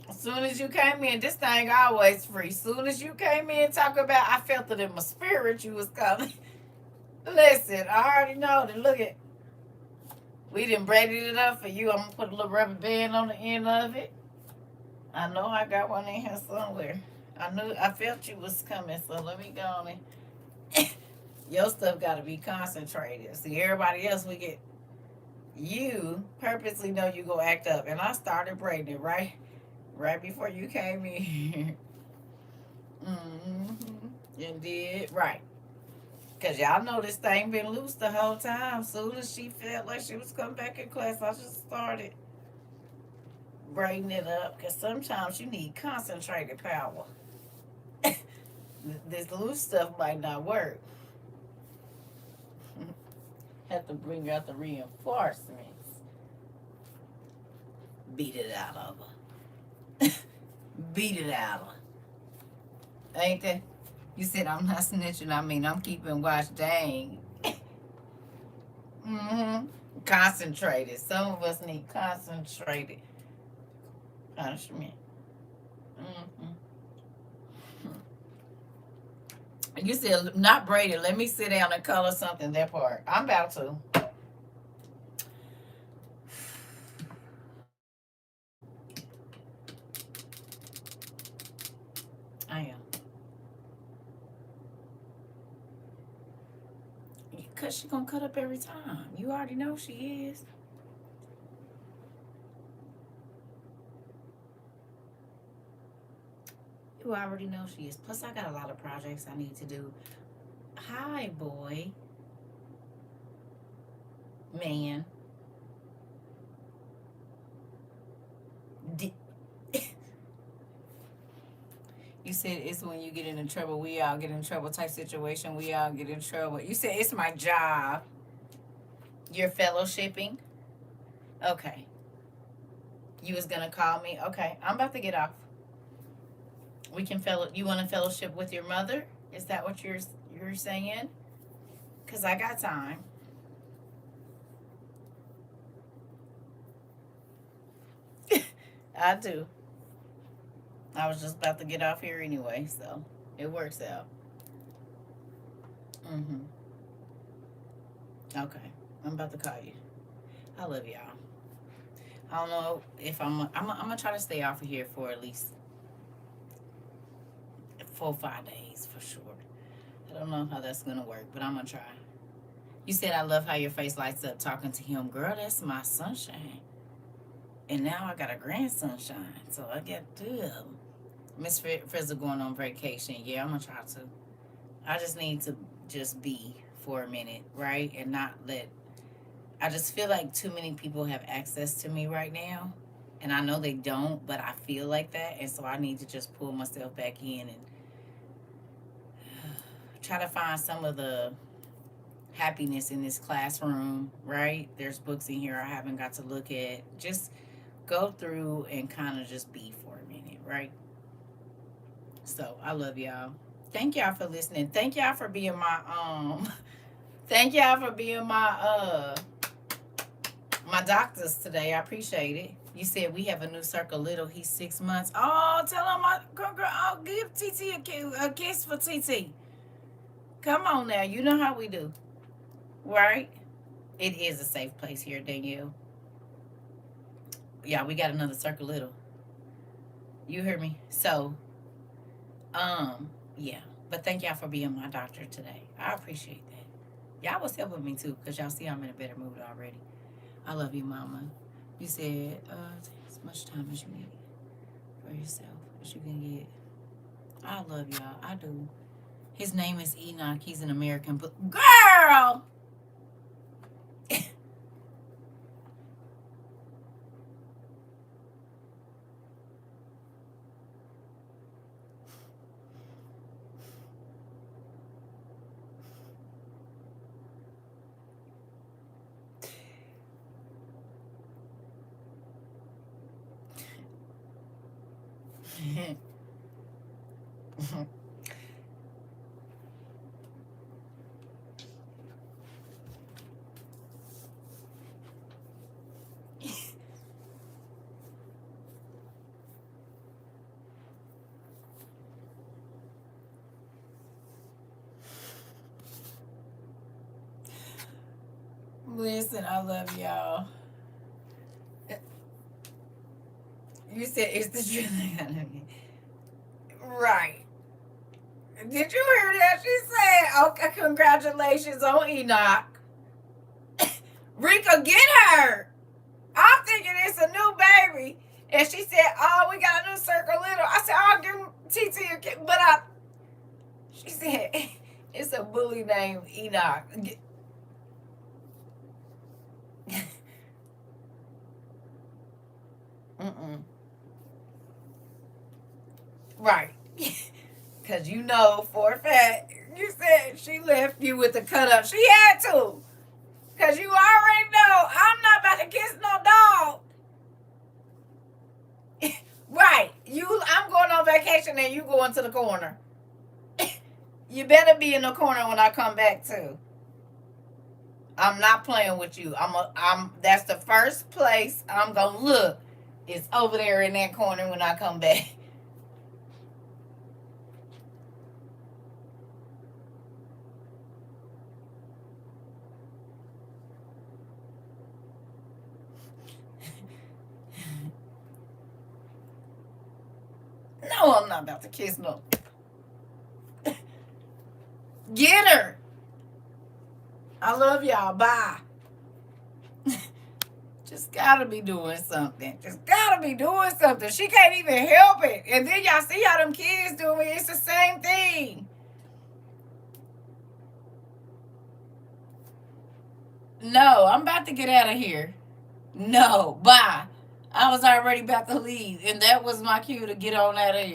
As soon as you came in, this thing always free. As soon as you came in, talk about, I felt it in my spirit you was coming. Listen, I already know that. Look at, we done braided it up for you. I'm gonna put a little rubber band on the end of it. I know I got one in here somewhere. I felt you was coming, so let me go on it. Your stuff gotta be concentrated. See, everybody else we get, you purposely know you go act up, and I started braiding it right before you came in. Mm-hmm. And did right. Cause y'all know this thing been loose the whole time. Soon as she felt like she was coming back in class, I just started braiding it up. Cause sometimes you need concentrated power. This loose stuff might not work. Have to bring out the reinforcements. Beat it out of her. Beat it out of her. Ain't that? You said I'm not snitching. I mean, I'm keeping watch. Dang. Mm-hmm. Concentrated. Some of us need concentrated punishment. Mm-hmm. You said not braided. Let me sit down and color something that part. I'm about to. I am. Cause she gonna cut up every time. You already know she is. You already know she is. Plus, I got a lot of projects I need to do. Hi, boy. Man. You said it's when you get into trouble, we all get in trouble type situation. We all get in trouble. You said it's my job. You're fellowshipping? Okay. You was gonna call me? Okay. I'm about to get off. We can you want to fellowship with your mother? Is that what you're saying? Cause I got time. I do. I was just about to get off here anyway, so it works out. Mm-hmm. Okay. I'm about to call you. I love y'all. I don't know if I'm gonna try to stay off of here for at least 4 or 5 days for sure. I don't know how that's gonna work, but I'm gonna try. You said I love how your face lights up talking to him. Girl, that's my sunshine. And now I got a grandsunshine, so I get them. Miss Frizzle going on vacation. Yeah, I'm gonna try to. I just need to just be for a minute, right? And not let. I just feel like too many people have access to me right now. And I know they don't, but I feel like that. And so I need to just pull myself back in and try to find some of the happiness in this classroom, right? There's books in here I haven't got to look at. Just go through and kind of just be for a minute, right? So I love y'all. Thank y'all for listening. Thank y'all for being my thank y'all for being my doctors today. I appreciate it. You said we have a new circle little. He's 6 months. Oh, tell him girl, I'll give TT a kiss for TT. Come on now. You know how we do. Right? It is a safe place here, Danielle. Yeah, we got another circle little. You hear me? So, yeah. But thank y'all for being my doctor today. I appreciate that. Y'all was helping me too, because y'all see I'm in a better mood already. I love you, Mama. You said, take as much time as you need for yourself as you can get. I love y'all. I do. His name is Enoch. He's an American, but girl! Listen, I love y'all. You said it's the truth. Right. Did you hear that? She said, okay, congratulations on Enoch. Rika, get her. I'm thinking it's a new baby. And she said, oh, we got a new circle little. I said, I'll give TT a kid. She said, it's a bully named Enoch. Mm-mm. Right. Because you know for a fact, you said she left you with the cut up. She had to. Because you already know I'm not about to kiss no dog. Right. I'm going on vacation and you going to the corner. You better be in the corner when I come back too. I'm not playing with you. That's the first place I'm gonna look. It's over there in that corner when I come back. No, I'm not about to kiss no. Get her. I love y'all. Bye. Just gotta be doing something. Just gotta be doing something. She can't even help it. And then y'all see how them kids do it. It's the same thing. No, I'm about to get out of here. No, bye. I was already about to leave, and that was my cue to get on out of here.